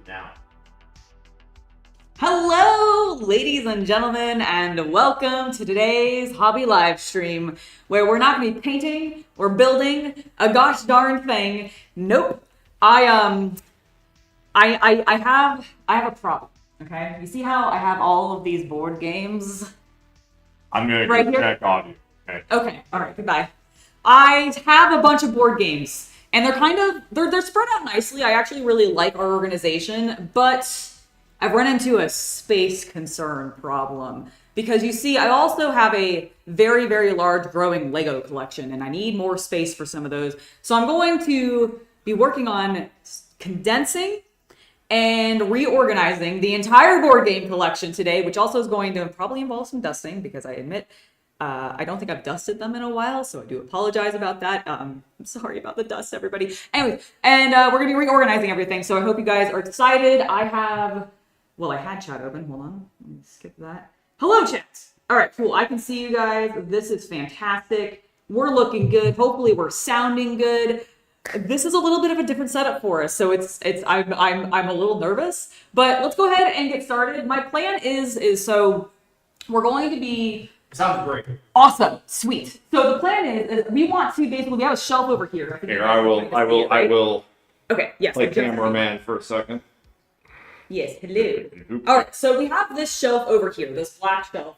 now. Hello, ladies and gentlemen, and welcome to today's hobby live stream, where we're not going to be painting or building a gosh darn thing. Nope. I have a problem. Okay, you see how I have all of these board games? I'm gonna Right go here? check audio. Okay. Okay, all right, goodbye. I have a bunch of board games, and they're spread out nicely. I actually really like our organization, but I've run into a space concern problem. Because you see, I also have a very, very large growing Lego collection, and I need more space for some of those. So I'm going to be working on condensing and reorganizing the entire board game collection today, which also is going to probably involve some dusting, because I admit I don't think I've dusted them in a while, so I do apologize about that. I'm sorry about the dust, everybody. Anyways, and we're going to be reorganizing everything, so I hope you guys are excited. I had chat open. Hold on. Let me skip that. Hello, chat. All right, cool. I can see you guys. This is fantastic. We're looking good. Hopefully, we're sounding good. This is a little bit of a different setup for us, so I'm a little nervous. But let's go ahead and get started. My plan is so we're going to be Sounds great. awesome, sweet. So the plan is we want to basically, we have a shelf over here. Here, I will Okay, yes. play cameraman for a second. Yes, hello. All right, so we have this shelf over here, this black shelf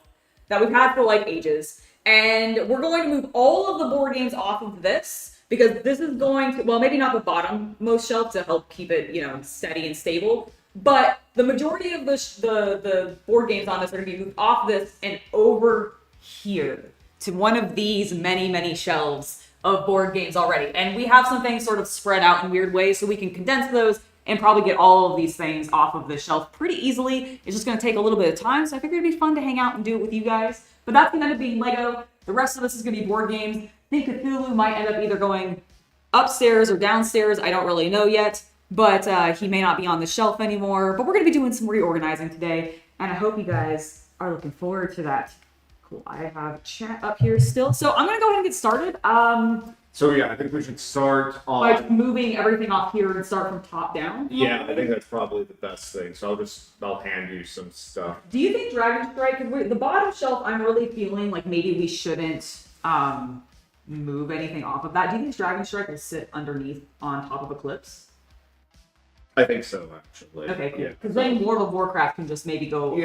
that we've had for like ages, and we're going to move all of the board games off of this because this is going to, well, maybe not the bottom most shelf to help keep it, steady and stable, but the majority of the board games on this are going to be moved off this and over here to one of these many shelves of board games already, and we have some things sort of spread out in weird ways, so we can condense those and probably get all of these things off of the shelf pretty easily. It's just going to take a little bit of time, so I figured it'd be fun to hang out and do it with you guys. But that's going to end up being Lego. The rest of this is going to be board games. I think Cthulhu might end up either going upstairs or downstairs. I don't really know yet, but he may not be on the shelf anymore. But we're going to be doing some reorganizing today, and I hope you guys are looking forward to that. Cool. I have chat up here still, so I'm going to go ahead and get started. So yeah, I think we should start on Like moving everything off here and start from top down. Yeah, I think that's probably the best thing. So I'll hand you some stuff. Do you think Dragon Strike, because the bottom shelf, I'm really feeling like maybe we shouldn't move anything off of that. Do you think Dragon Strike will sit underneath on top of Eclipse? I think so, actually. Okay, cool. Yeah. Because then World of Warcraft can just maybe go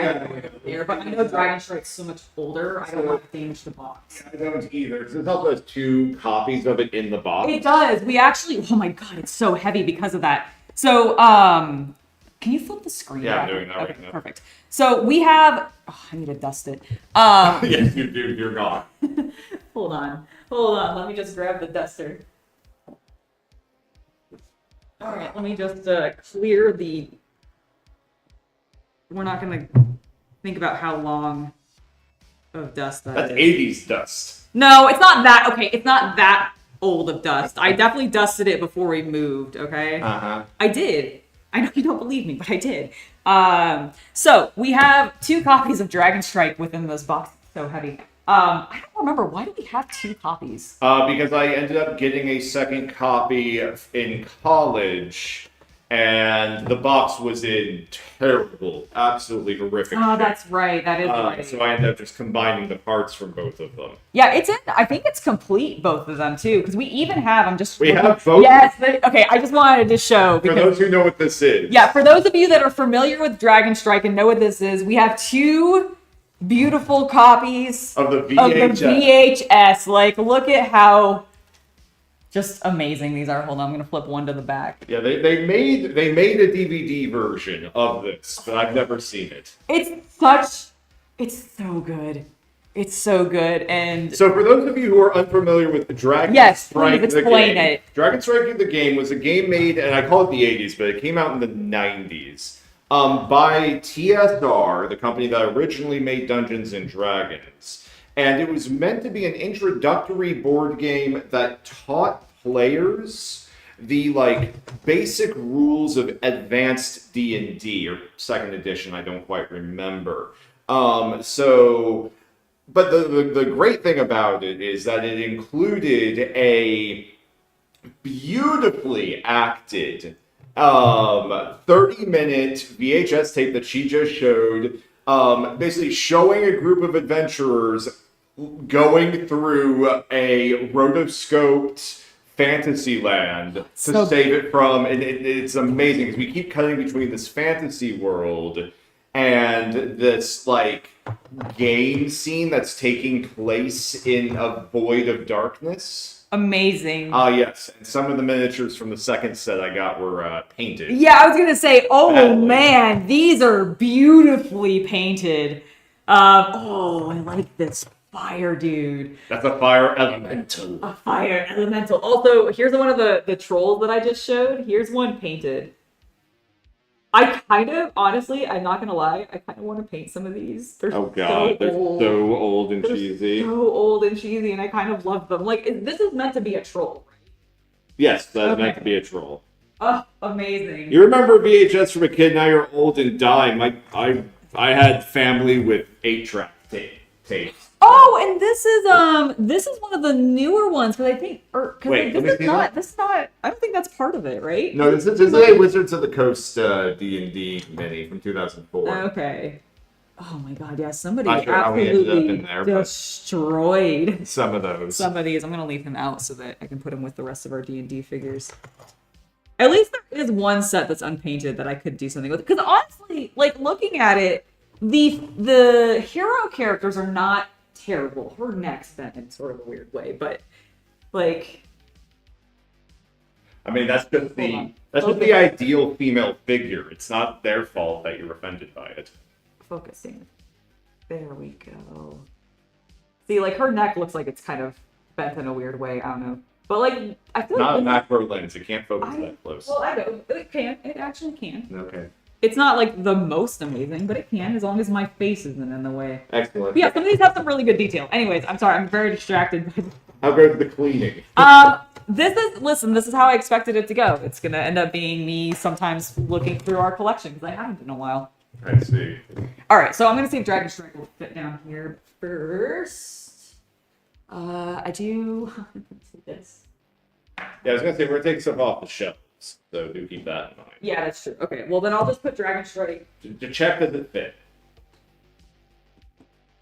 there. But I know Dragon Strike's so much older, I don't want to damage the box. I don't either, because it also has 2 copies of it in the box. It does. We actually, oh my god, it's so heavy because of that. So, can you flip the screen? Yeah, I'm back? doing that Okay, right now. perfect. So we have, I need to dust it. Yes, you do. You're gone. Hold on. Let me just grab the duster. All right, let me just clear the... We're not going to think about how long of dust That's is. 80s dust. No, it's not that. Okay, it's not that old of dust. I definitely dusted it before we moved, okay? Uh-huh. I did. I know you don't believe me, but I did. So, we have 2 copies of Dragon Strike within this box. It's so heavy. I don't remember, why do we have 2 copies? Because I ended up getting a second copy in college, and the box was in terrible, absolutely horrific Oh, shape. that's right. That is right. So I ended up just combining the parts from both of them. Yeah, it's in. I think it's complete, both of them too, because we even have. We have both? Yes. Okay, I just wanted to show For because. those who know what this is. Yeah, for those of you that are familiar with Dragon Strike and know what this is, we have 2 beautiful copies Of the VHS. VHS. Like, look at how just amazing these are. Hold on, I'm gonna flip one to the back. Yeah, they made a DVD version of this, but I've never seen it. It's so good. It's so good, and So for those of you who are unfamiliar with Dragon yes, Strike, please the explain game, it. Dragon Strike the game was a game made, and I call it the 80s, but it came out in the 90s. By TSR, the company that originally made Dungeons and Dragons. And it was meant to be an introductory board game that taught players the basic rules of advanced D&D, or second edition, I don't quite remember. But the great thing about it is that it included a beautifully acted 30-minute VHS tape that she just showed, basically showing a group of adventurers going through a rotoscoped fantasy land to save it from, and it's amazing because we keep cutting between this fantasy world and this like game scene that's taking place in a void of darkness. Amazing. Yes. And some of the miniatures from the second set I got were painted. Yeah, I was gonna say, oh man, these are beautifully painted. Oh, I like this fire dude. That's a fire elemental. A fire elemental. Also, here's one of the trolls that I just showed. Here's one painted. I kind of, honestly, I'm not gonna lie, I kind of want to paint some of these. They're they're so old and cheesy. So old and cheesy, and I kind of love them. Like, this is meant to be a troll, right? Yes, that's meant to be a troll. Oh, amazing. You remember VHS from a kid, now you're old and dying. I had family with 8-track tapes. Oh, and this is one of the newer ones because I think, Wait, this is not. I don't think that's part of it, right? No, this is a Wizards of the Coast D&D mini from 2004. Okay. Oh my God, yeah, somebody Not sure how we ended up in there, destroyed some of those. Some of these. I'm gonna leave him out so that I can put him with the rest of our D&D figures. At least there is one set that's unpainted that I could do something with. Because honestly, like looking at it, the hero characters are not terrible. Her neck's bent in sort of a weird way, but like, I mean, that's just the ideal female figure. It's not their fault that you're offended by it. Focusing. There we go. See, like her neck looks like it's kind of bent in a weird way. I don't know, but like I feel not like a macro lens. It can't focus that close. Well, I know it can. It actually can. Okay. It's not like the most amazing, but it can as long as my face isn't in the way. Excellent. But yeah, some of these have some really good detail. Anyways, I'm sorry, I'm very distracted. How goes the cleaning? This is how I expected it to go. It's gonna end up being me sometimes looking through our collection because I haven't in a while. I see. All right, so I'm gonna see if Dragon Strike will fit down here first. I do this. Yeah, I was gonna say we're gonna take stuff off the shelves, so do keep that in mind. Yeah, that's true. Okay, well then I'll just put Dragon Strike. To check that it fit.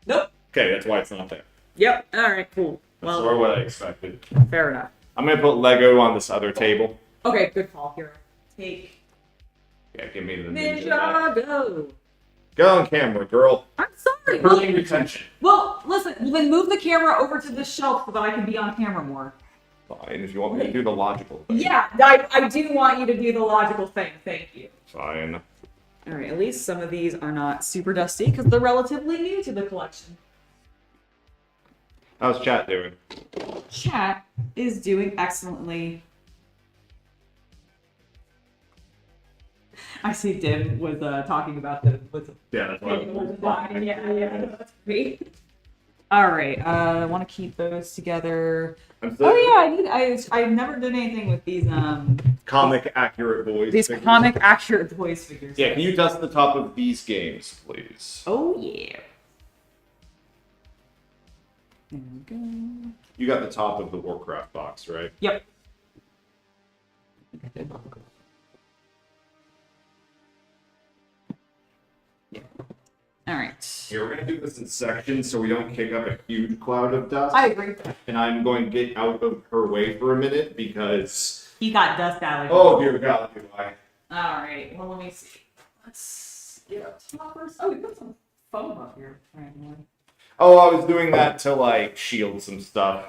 Nope. Okay, that's why it's not there. Yep. All right. Cool. That's sort of what I expected. Fair enough. I'm gonna put Lego on this other table. Okay, good call. Here, take. Yeah, give me the Ninja go. Go on camera, girl. I'm sorry. Pulling retention. Well, listen. Then move the camera over to this shelf so that I can be on camera more. Fine, if you want me to do the logical thing. Yeah, I do want you to do the logical thing. Thank you. Fine. All right. At least some of these are not super dusty because they're relatively new to the collection. How's chat doing? Chat is doing excellently. I see Dim was talking about Yeah, that's why. Yeah, that's great. All right, I want to keep those together. Oh yeah, I've never done anything with these comic accurate boys. These figures. comic accurate boys figures. Yeah, can you dust the top of these games, please? Oh yeah. There we go. You got the top of the Warcraft box, right? Yep. Yeah. All right. Here, we're gonna do this in sections so we don't kick up a huge cloud of dust. I agree. And I'm going to get out of her way for a minute because. He got dust allergies. Oh dear God, do I? All right. Well, let me see. Let's get up top first. Oh, we put some foam up here. Randomly. Oh, I was doing that to like shield some stuff.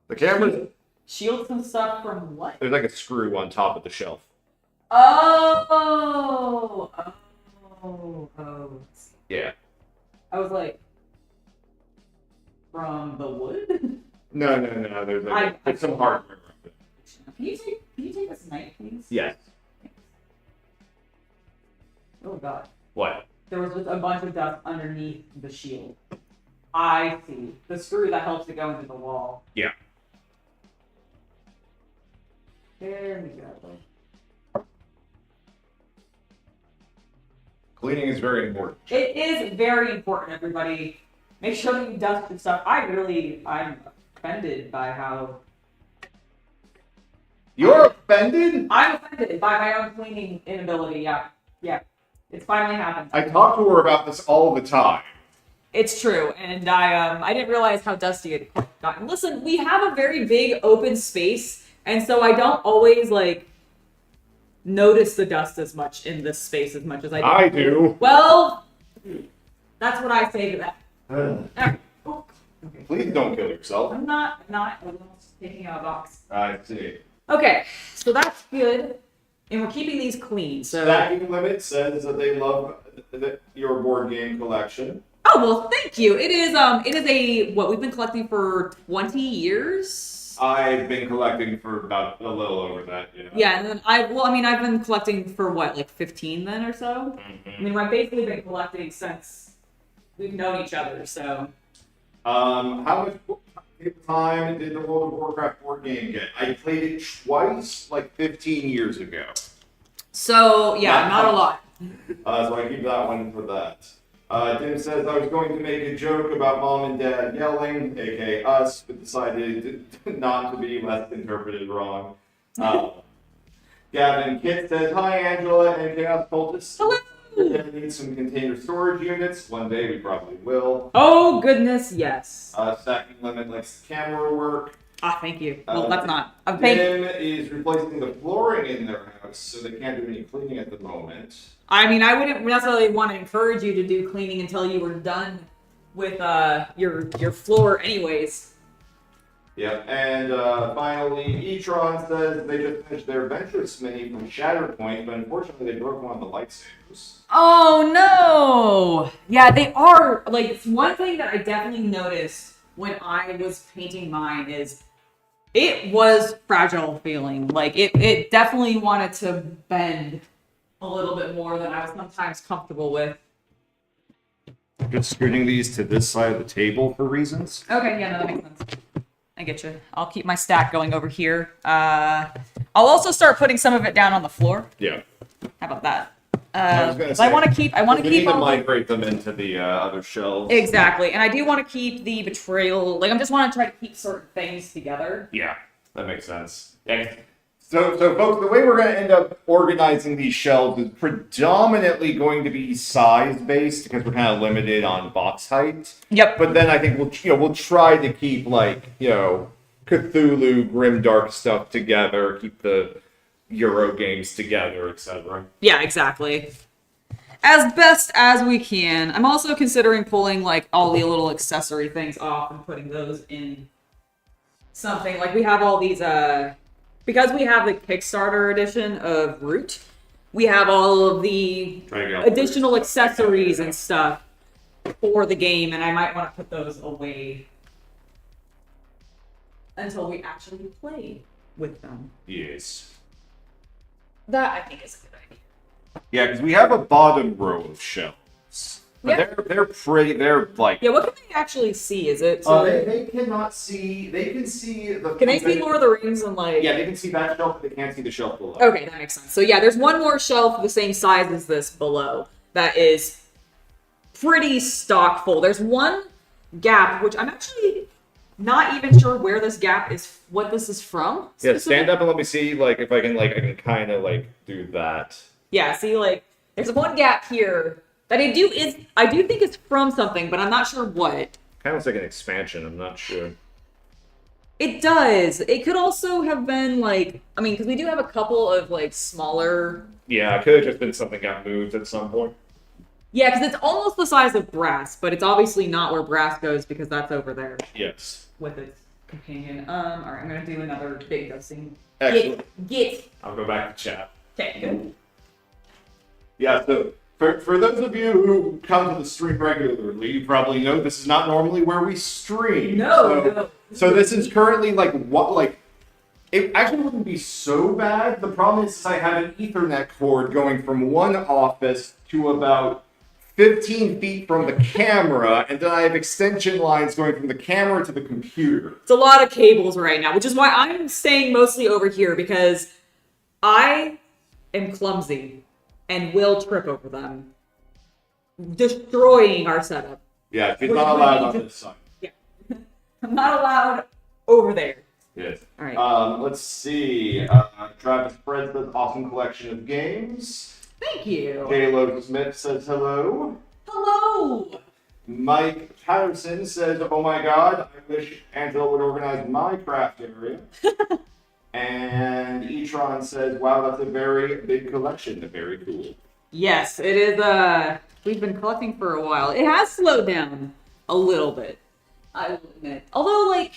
The camera. Shield some stuff from what? There's like a screw on top of the shelf. Oh. Yeah. I was like, from the wood? No. There's like there's some hardware. Can you take this knife, please? Yes. Oh God. What? There was just a bunch of dust underneath the shield. I see. The screw that helps it go into the wall. Yeah. There we go. Cleaning is very important. It is very important, everybody. Make sure that you dust your stuff. I'm offended by how You're offended? I'm offended by my own cleaning inability. Yeah. It's finally happened. I talk to her about this all the time. It's true, and I didn't realize how dusty it had gotten. Listen, we have a very big open space, and so I don't always like notice the dust as much in this space as much as I do. I do. Well, that's what I say to that. Alright. Oh, okay. Please don't kill yourself. I'm not. I was almost taking out a box. I see. Okay, so that's good, and we're keeping these clean. So Stacking Limit says that they love your board game collection. oh well, thank you. It is a what we've been collecting for 20 years. I've been collecting for about a little over that. You know? Yeah, and then I've been collecting for what, like 15 then or so. I mean, I've basically been collecting since we've known each other. So how much time did the World of Warcraft board game get? I played it twice, like 15 years ago. So yeah, not a lot. So I keep that one for that. Tim says, I was going to make a joke about mom and dad yelling, aka us, but decided not to be less interpreted wrong. Gavin Kit says, hi Angela and Chaos Cultist. Hello. We're going to need some container storage units. One day we probably will. Oh goodness, yes. Stacking Limit likes camera work. Ah, thank you. Well, that's not. Tim is replacing the flooring in their house, so they can't do any cleaning at the moment. I mean, I wouldn't necessarily want to encourage you to do cleaning until you were done with your floor, anyways. Yep, and finally, E-Tron says they just finished their Ventress Mini from Shatterpoint, but unfortunately they broke one of the lightsabers. Oh no! Yeah, they are like it's one thing that I definitely noticed when I was painting mine is it was fragile feeling. Like it definitely wanted to bend a little bit more than I was sometimes comfortable with. Just scooting these to this side of the table for reasons. Okay, yeah, no, that makes sense. I get you. I'll keep my stack going over here. I'll also start putting some of it down on the floor. Yeah. How about that? I want to keep. We need to migrate them into the other shelves. Exactly, and I do want to keep the betrayal. Like, I just want to try to keep certain things together. Yeah, that makes sense. Yeah. So folks, the way we're going to end up organizing these shelves is predominantly going to be size-based because we're kind of limited on box height. Yep. But then I think we'll try to keep Cthulhu, grimdark stuff together, keep the Euro games together, etc. Yeah, exactly. As best as we can. I'm also considering pulling like all the little accessory things off and putting those in something. Like we have all these because we have the Kickstarter edition of Root, we have all of the additional accessories and stuff for the game, and I might want to put those away until we actually play with them. Yes. That, I think, is a good idea. Yeah, because we have a bottom row of shelves. But they're pretty, they're like... Yeah, what can they actually see? Is it... they cannot see, they can see the... Can they see Lord of the Rings and like... Yeah, they can see that shelf, but they can't see the shelf below. Okay, that makes sense. So yeah, there's one more shelf the same size as this below that is pretty stock full. There's one gap, which I'm actually not even sure where this gap is, what this is from. Yeah, stand up and let me see, if I can kind of, do that. Yeah, see, there's one gap here that I do think it's from something, but I'm not sure what. Kind of looks like an expansion, I'm not sure. It does. It could also have been, because we do have a couple of, smaller... Yeah, it could have just been something got moved at some point. Yeah, because it's almost the size of brass, but it's obviously not where brass goes because that's over there. Yes. With its companion. Alright, I'm gonna do another big dusting. Excellent. Get. I'll go back to chat. Okay, good. Yeah, so for those of you who come to the stream regularly, you probably know this is not normally where we stream. No. So this is currently it actually wouldn't be so bad. The problem is I have an Ethernet cord going from one office to about 15 feet from the camera, and then I have extension lines going from the camera to the computer. It's a lot of cables right now, which is why I'm staying mostly over here, because I am clumsy and will trip over them, destroying our setup. Yeah, it's not allowed on this side. Yeah. I'm not allowed over there. Yes. All right. Let's see. Travis Fred says awesome collection of games. Thank you. J-Lo Smith says hello. Hello. Mike Patterson says, oh my god, I wish Angela would organize my craft area. And Etron says, wow, that's a very big collection. Very cool. Yes, it is. We've been collecting for a while. It has slowed down a little bit, I will admit. Although, like...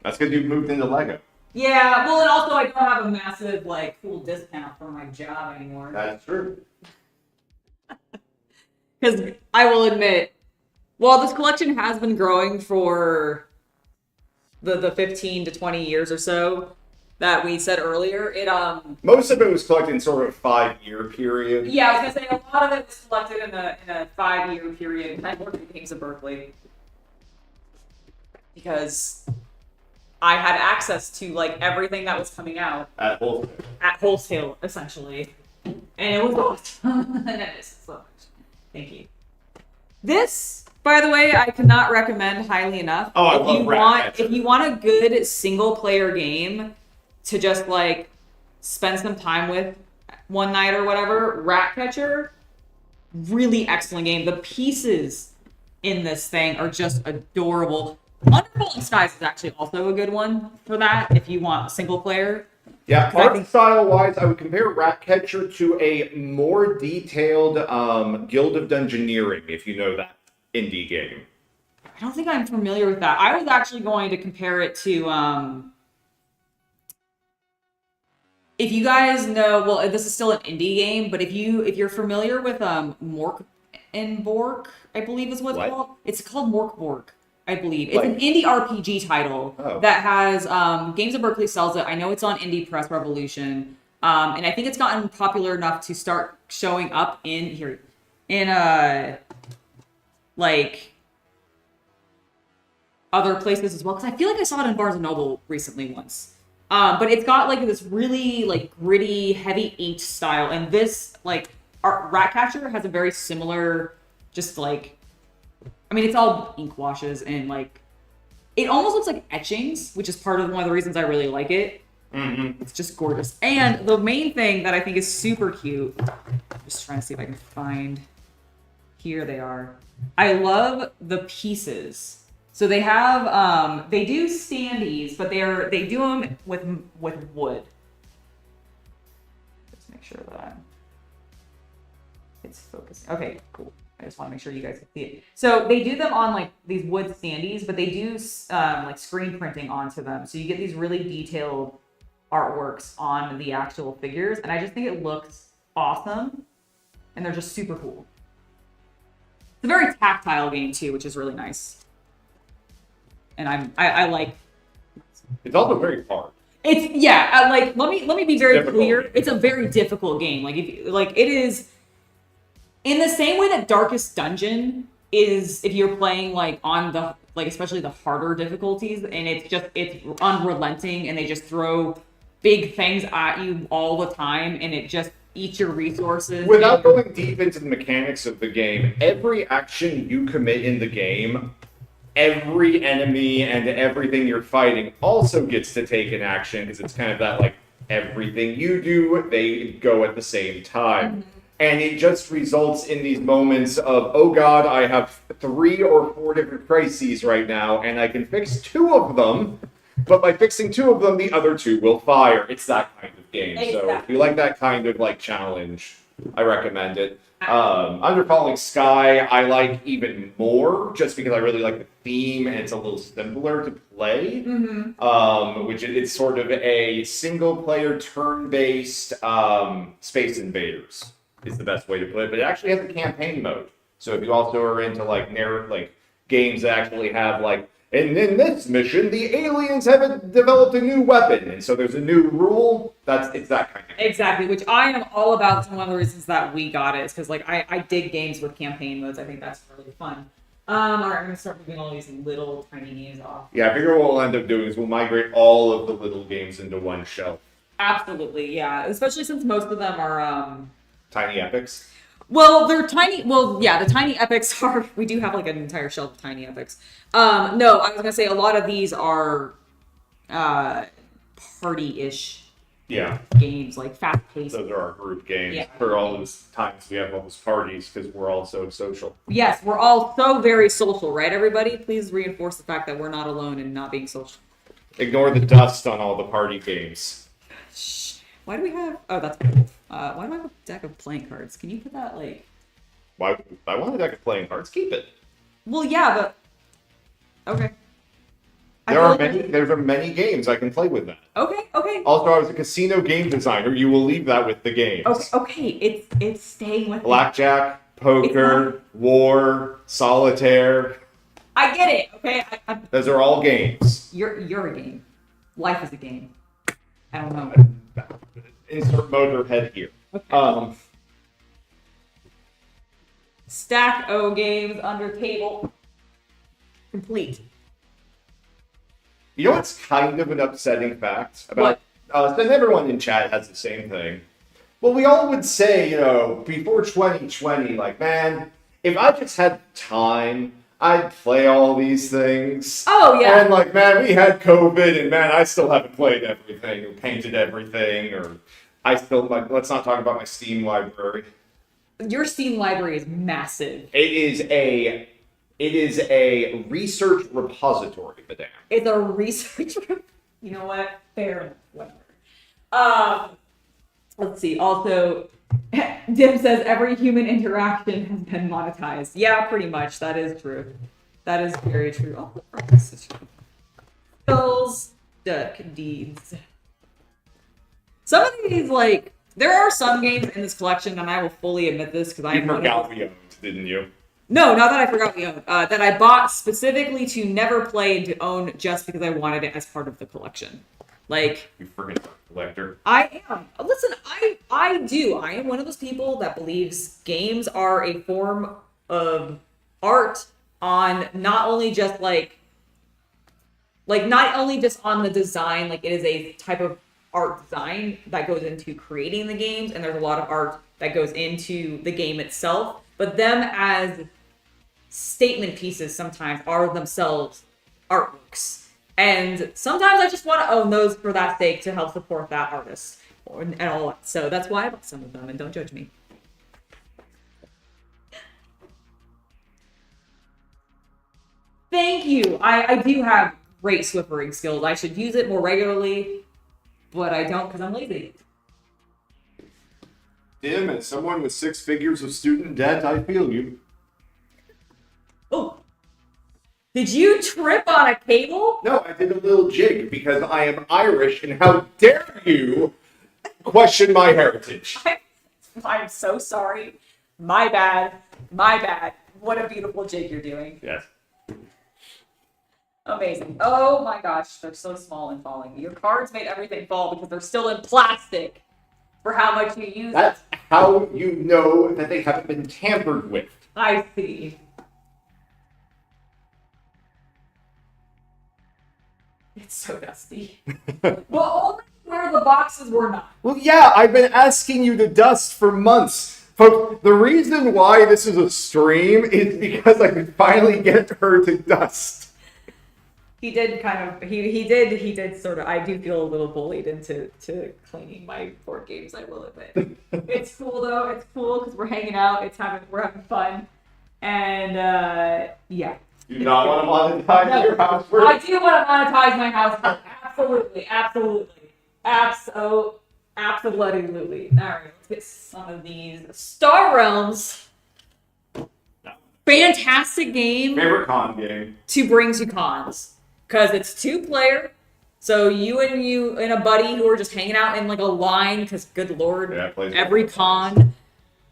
That's because you've moved into Lego. Yeah, well, and also I don't have a massive, like, cool discount for my job anymore. That's true. Because I will admit, while this collection has been growing for the 15 to 20 years or so that we said earlier, Most of it was collected in sort of a 5-year period. yeah, I was gonna say a lot of it was collected in a 5-year period. I worked at Games of Berkeley because I had access to like everything that was coming out At wholesale. at wholesale, essentially, and it was awesome. And it is so much. Thank you. This, by the way, I cannot recommend highly enough. Oh, I love Ratcatcher. If you want a good single player game to just like spend some time with one night or whatever, Ratcatcher, really excellent game. The pieces in this thing are just adorable. Underfalling Skies is actually also a good one for that if you want single player. Yeah, I art think- style-wise, I would compare Ratcatcher to a more detailed Guild of Dungeoneering, if you know that indie game. I don't think I'm familiar with that. I was actually going to compare it to if you guys know, well, this is still an indie game, but if you're familiar with Mork and Bork, I believe is what it's called. It's called Mork Bork, I believe. It's an indie RPG title that has Games of Berkeley sells it. I know it's on Indie Press Revolution. And I think it's gotten popular enough to start showing up in like other places as well. Because I feel like I saw it in Barnes and Noble recently once. But it's got like this really like gritty, heavy inked style, and this like Ratcatcher has a very similar, just like, I mean, it's all ink washes and like it almost looks like etchings, which is part of one of the reasons I really like it. Mm-hmm. It's just gorgeous. And the main thing that I think is super cute, just trying to see if I can find. Here they are. I love the pieces. So they have, they do standees, but they do them with wood. Let's make sure that it's focusing. Okay, cool. I just want to make sure you guys can see it. So they do them on like these wood standees, but they do like screen printing onto them. So you get these really detailed artworks on the actual figures. And I just think it looks awesome. And they're just super cool. It's a very tactile game too, which is really nice. And I like. It's also very hard. It's like let me be very difficult. clear. It's a very difficult game. Like it is in the same way that Darkest Dungeon is if you're playing like on the like especially the harder difficulties, and it's unrelenting, and they just throw big things at you all the time, and it just eats your resources. Without going deep into the mechanics of the game, every action you commit in the game, every enemy and everything you're fighting also gets to take an action, because it's kind of that like everything you do, they go at the same time. Mm-hmm. And it just results in these moments of, oh god, I have 3 or 4 different crises right now, and I can fix 2 of them, but by fixing 2 of them, the other 2 will fire. It's that kind of game. Exactly. So if you like that kind of like challenge, I recommend it. Under Falling Sky, I like even more, just because I really like the theme, and it's a little simpler to play. Mm-hmm. Which it's sort of a single-player, turn-based Space Invaders is the best way to put it. But it actually has a campaign mode. So if you also are into like games that actually have like, and in this mission, the aliens have developed a new weapon, and so there's a new rule. It's that kind of game. Exactly, which I am all about. One of the reasons that we got it is because like I dig games with campaign modes. I think that's really fun. All right, I'm gonna start moving all these little tiny games off. Yeah, I figure what we'll end up doing is we'll migrate all of the little games into one shelf. Absolutely, yeah. Especially since most of them are tiny epics. Well, they're tiny. Well, yeah, the tiny epics are. We do have like an entire shelf of tiny epics. No, I was gonna say a lot of these are party-ish Yeah. games, like fast-paced. Those are our group games. Yeah. For all those times we have all those parties because we're all so social. Yes, we're all so very social, right, everybody? Please reinforce the fact that we're not alone in not being social. Ignore the dust on all the party games. Shh. Why do we have... Oh, that's cool. Why do I have a deck of playing cards? Can you put that, like... Why? I want a deck of playing cards. Keep it. Well, yeah, but... Okay. There are many games I can play with that. Okay. Also, I was a casino game designer. You will leave that with the games. Okay. It's staying with me. Blackjack, poker, war, solitaire. I get it. Okay. Those are all games. You're a game. Life is a game. I don't know. Insert Motorhead here. Okay. Stack O games under table. Complete. You know what's kind of an upsetting fact about? And everyone in chat has the same thing. Well, we all would say, before 2020, like, man, if I just had time, I'd play all these things. Oh, yeah. And like, man, we had COVID, and man, I still haven't played everything or painted everything, or I still like. Let's not talk about my Steam library. Your Steam library is massive. It is a research repository, madame. It's a research. You know what? Fair enough. Whatever. Let's see. Also, Dim says every human interaction has been monetized. Yeah, pretty much. That is true. That is very true. Oh, this is true. Skills, duck deeds. Some of these, like, there are some games in this collection, and I will fully admit this because I forgot we owned, didn't you? No, not that I forgot we owned. That I bought specifically to never play and to own just because I wanted it as part of the collection. Like, you freaking collector. I am. Listen, I do. I am one of those people that believes games are a form of art on not only just not only just on the design, like it is a type of art design that goes into creating the games, and there's a lot of art that goes into the game itself, but them as statement pieces sometimes are themselves artworks. And sometimes I just want to own those for that sake to help support that artist and all that. So that's why I bought some of them, and don't judge me. Thank you. I do have great Swiffering skills. I should use it more regularly, but I don't because I'm lazy. Dim, as someone with 6 figures of student debt, I feel you. Oh. Did you trip on a cable? No, I did a little jig because I am Irish, and how dare you question my heritage? I'm so sorry. My bad. My bad. What a beautiful jig you're doing. Yes. Amazing. Oh my gosh, they're so small and falling. Your cards made everything fall because they're still in plastic for how much you use. That's how you know that they haven't been tampered with. I see. It's so dusty. Well, only where the boxes were not. Well, yeah, I've been asking you to dust for months. Folks, the reason why this is a stream is because I could finally get her to dust. He did kind of, he did sort of, I do feel a little bullied into cleaning my board games, I will admit. It's cool though, it's cool because we're hanging out, we're having fun, and yeah. You do not want to monetize your housework? I do want to monetize my housework, absolutely. Absolutely. Alright, let's get some of these. Star Realms. No. Fantastic game. Favorite con game. To bring to cons. Because it's 2-player. So you and a buddy who are just hanging out in like a line, because good lord, yeah, every con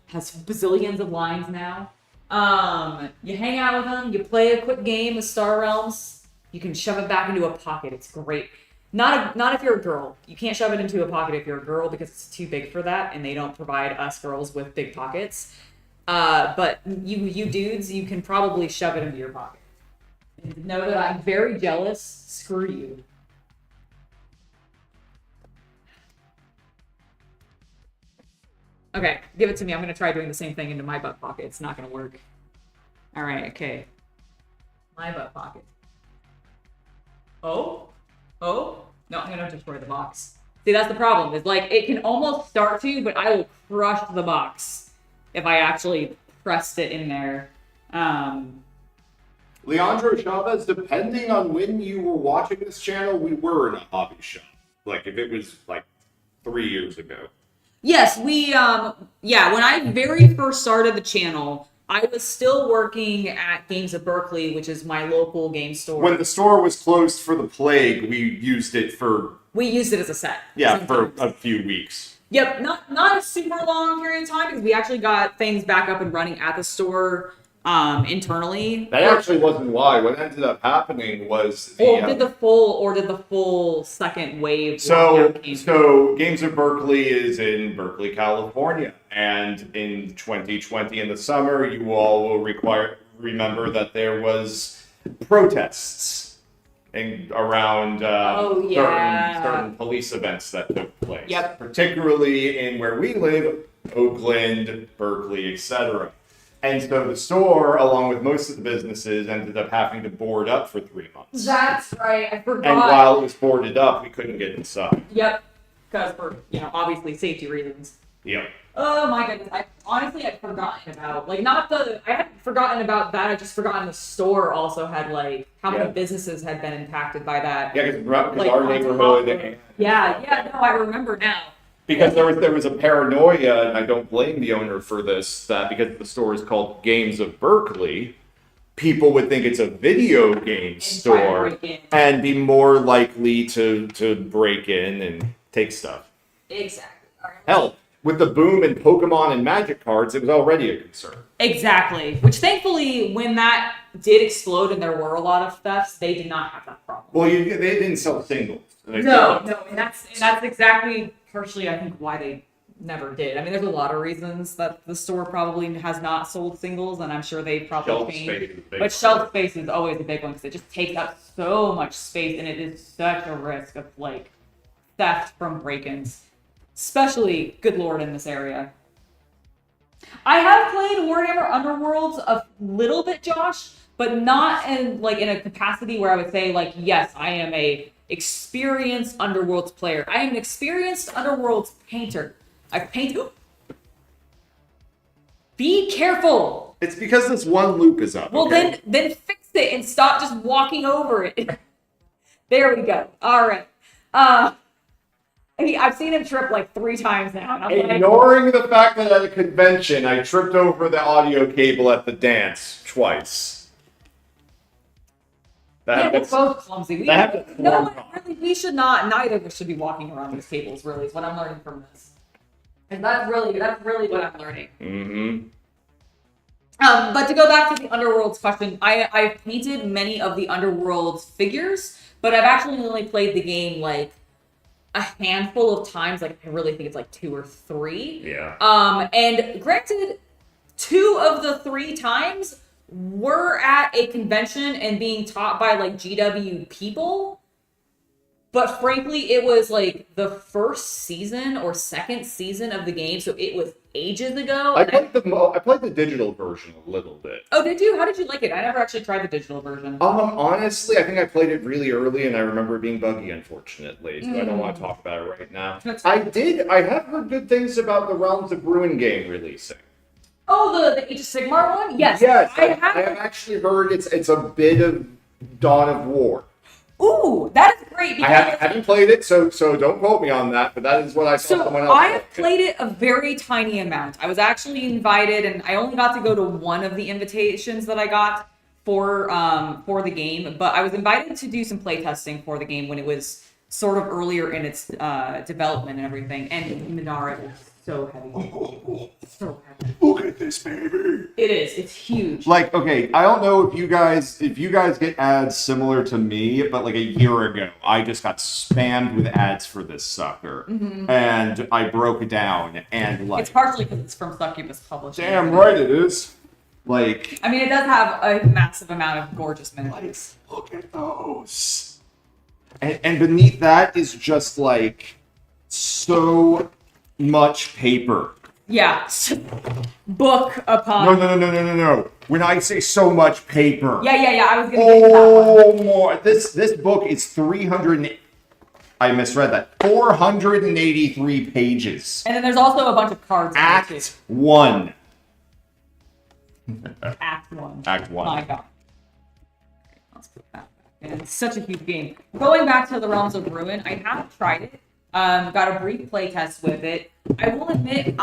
has bazillions of lines now. You hang out with them, you play a quick game of Star Realms, you can shove it back into a pocket. It's great. Not if you're a girl. You can't shove it into a pocket if you're a girl because it's too big for that, and they don't provide us girls with big pockets. But you dudes, you can probably shove it into your pocket. And know that I'm very jealous. Screw you. Okay, give it to me. I'm gonna try doing the same thing into my butt pocket. It's not gonna work. All right, okay. My butt pocket. Oh, No, I'm gonna destroy the box. See, that's the problem. Is like it can almost start to, but I will crush the box if I actually pressed it in there. Leandro Chavez, depending on when you were watching this channel, we were in a hobby shop. Like if it was like 3 years ago. Yes, when I very first started the channel, I was still working at Games of Berkeley, which is my local game store. When the store was closed for the plague, we used it as a set. Yeah, sometimes. for a few weeks. Yep, not a super long period of time because we actually got things back up and running at the store internally. That actually wasn't why. What ended up happening was did the full second wave. So Games of Berkeley is in Berkeley, California, and in 2020 in the summer, you all will remember that there was protests around certain police events that took place. Yep. Particularly in where we live, Oakland, Berkeley, etc. And so the store, along with most of the businesses, ended up having to board up for 3 months. That's right. I forgot. And while it was boarded up, we couldn't get inside. Yep. Because for, obviously safety reasons. Yep. Oh my goodness. I'd forgotten about, I hadn't forgotten about that. I just forgotten the store also had, how many businesses had been impacted by that. Yeah, because our neighborhood. Yeah, no, I remember now. Because there was a paranoia, and I don't blame the owner for this, that because the store is called Games of Berkeley, people would think it's a video game store and be more likely to break in and take stuff. Exactly. Hell, with the boom in Pokemon and Magic cards, it was already a concern. Exactly. Which thankfully, when that did explode and there were a lot of thefts, they did not have that problem. Well, they didn't sell singles. No, and that's exactly partially, I think, why they never did. I mean, there's a lot of reasons that the store probably has not sold singles, and I'm sure they probably changed. But shelf space is always a big one because it just takes up so much space, and it is such a risk of theft from break-ins, especially, good lord, in this area. I have played Warhammer Underworlds a little bit, Josh, but not in a capacity where I would say yes, I am a experienced Underworlds player. I am an experienced Underworlds painter. I've painted. Be careful. It's because this one loop is up. Well, okay? then fix it and stop just walking over it. There we go. All right. I've seen him trip 3 times now. And Ignoring the fact that at a convention I tripped over the audio cable at the dance twice. We're both clumsy. We should not. Neither of us should be walking around these tables. Really, is what I'm learning from this, and that's really what I'm learning. Mm-hmm. But to go back to the Underworlds question, I've painted many of the Underworld figures, but I've actually only played the game a handful of times. I really think it's 2 or 3. Yeah. And granted, 2 of the 3 times were at a convention and being taught by GW people, but frankly it was the first season or second season of the game, so it was ages ago. I played the digital version a little bit. Oh, did you? How did you like it? I never actually tried the digital version. Honestly, I think I played it really early, and I remember it being buggy, unfortunately, so I don't want to talk about it right now. I have heard good things about the Realms of Ruin game releasing. Oh, the Age of Sigmar one? Yes. Yes, I have actually heard it's a bit of Dawn of War. Ooh, that is great. I haven't played it, so don't quote me on that, but that is what I saw someone else. I have played it a very tiny amount. I was actually invited, and I only got to go to one of the invitations that I got for the game, but I was invited to do some playtesting for the game when it was sort of earlier in its development and everything, and Minara is so heavy. So heavy. Look at this, baby. It is. It's huge. Okay, I don't know if you guys get ads similar to me, but a year ago, I just got spammed with ads for this sucker, and I broke it down, and it's partially because it's from Succubus Publishing. Damn right it is. I mean, it does have a massive amount of gorgeous miniatures. Look at those. And beneath that is just so much paper. Yeah. Book upon. No. When I say so much paper. Yeah. I was gonna get to that one. More. This book is 300. I misread that. 483 pages. And then there's also a bunch of cards. Act 1. Act 1. Act 1. My God. Let's put that back. And it's such a huge game. Going back to the Realms of Ruin, I haven't tried it. Got a brief play test with it. I will admit,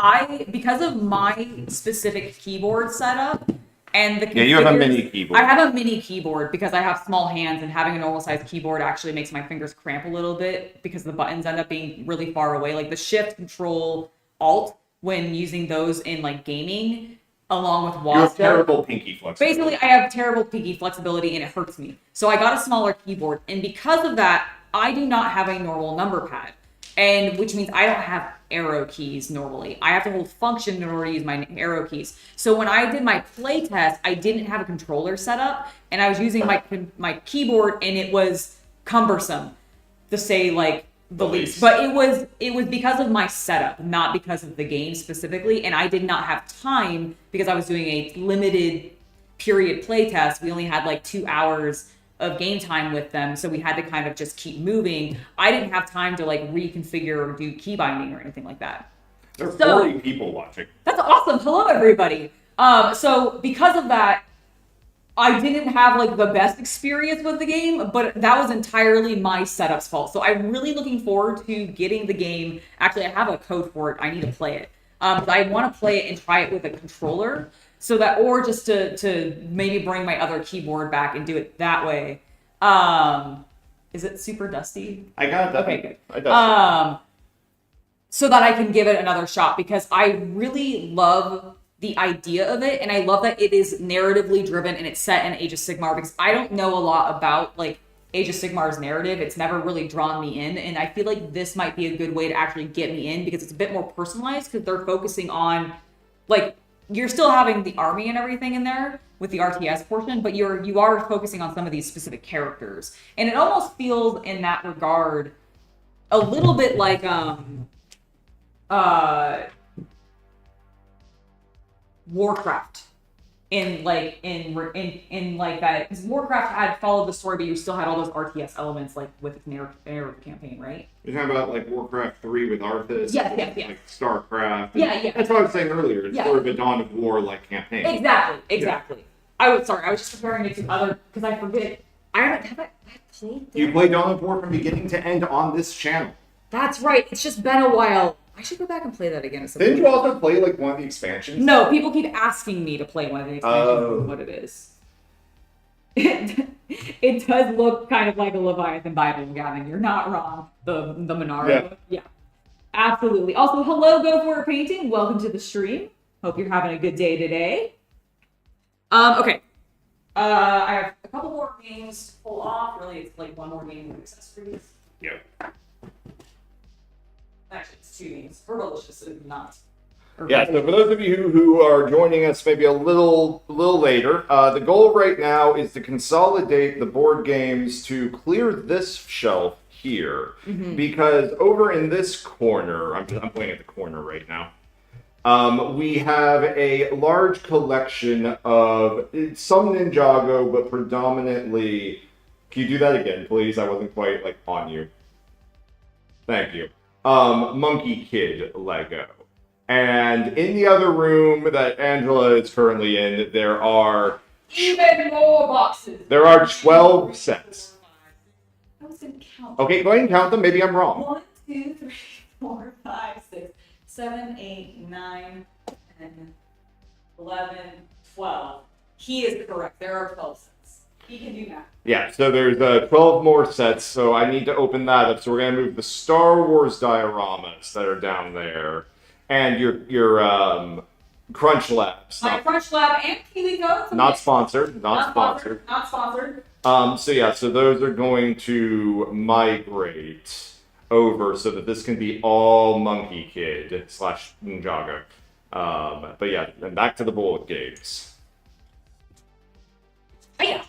because of my specific keyboard setup and the you have a mini keyboard. I have a mini keyboard because I have small hands, and having a normal sized keyboard actually makes my fingers cramp a little bit because the buttons end up being really far away. Like the Shift, Control, Alt when using those in like gaming, along with WASD. You have terrible pinky flexibility. Basically, I have terrible pinky flexibility and it hurts me. So I got a smaller keyboard, and because of that, I do not have a normal number pad. And which means I don't have arrow keys normally. I have to hold function in order to use my arrow keys. So when I did my play test, I didn't have a controller set up, and I was using my keyboard, and it was cumbersome to say like the least. But it was because of my setup, not because of the game specifically. And I did not have time because I was doing a limited period play test. We only had like 2 hours of game time with them, so we had to kind of just keep moving. I didn't have time to like reconfigure or do key binding or anything like that. There are 40 people watching. That's awesome. Hello, everybody. So because of that, I didn't have like the best experience with the game, but that was entirely my setup's fault. So I'm really looking forward to getting the game. Actually, I have a code for it. I need to play it. But I want to play it and try it with a controller. So that, or just to maybe bring my other keyboard back and do it that way. Is it super dusty? I got that. Okay, good. I got so that I can give it another shot, because I really love the idea of it, and I love that it is narratively driven and it's set in Age of Sigmar, because I don't know a lot about like Age of Sigmar's narrative. It's never really drawn me in, and I feel like this might be a good way to actually get me in, because it's a bit more personalized, because they're focusing on like, you're still having the army and everything in there with the RTS portion, but you are focusing on some of these specific characters. And it almost feels in that regard a little bit like Warcraft in like that, because Warcraft had followed the story, but you still had all those RTS elements like with its narrative campaign, right? You're talking about like Warcraft 3 with Arthas? Yeah. Like StarCraft. Yeah. That's what I was saying earlier. It's sort of a Dawn of War like campaign. Exactly. Yeah. I was just comparing it to other, because I forget. I played. You play Dawn of War from beginning to end on this channel. That's right. It's just been a while. I should go back and play that again at some Didn't point. you also play like one of the expansions? No, people keep asking me to play one of the expansions. What it is. It does look kind of like a Leviathan Bible, Gavin. You're not wrong. The Monaro. Yeah. Absolutely. Also, hello, Go For It Painting. Welcome to the stream. Hope you're having a good day today. Okay. I have a couple more games to pull off. Really, it's like one more game with accessories. Yep. Actually, it's 2 games. Fergalicious is not. Yeah, so for those of you who are joining us maybe a little later, the goal right now is to consolidate the board games to clear this shelf here. Mm-hmm. Because over in this corner, I'm playing at the corner right now, we have a large collection of some Ninjago, but predominantly... Can you do that again, please? I wasn't quite like on you. Thank you. Monkey Kid Lego. And in the other room that Angela is currently in, there are... Even more boxes! There are 12 sets. I was gonna count. Okay, go ahead and count them. Maybe I'm wrong. 1, 2, 3, 4, 5, 6, 7, 8, 9, 10, 11, 12. He is correct. There are 12 sets. He can do that. Yeah, so there's 12 more sets, so I need to open that up. So we're going to move the Star Wars dioramas that are down there, and your Crunch Labs. My Crunch Lab and Kiwi Codes. Not sponsored. Not sponsored. Not sponsored. So those are going to migrate over so that this can be all Monkey Kid / Ninjago. But yeah, and back to the bullet games. Yeah.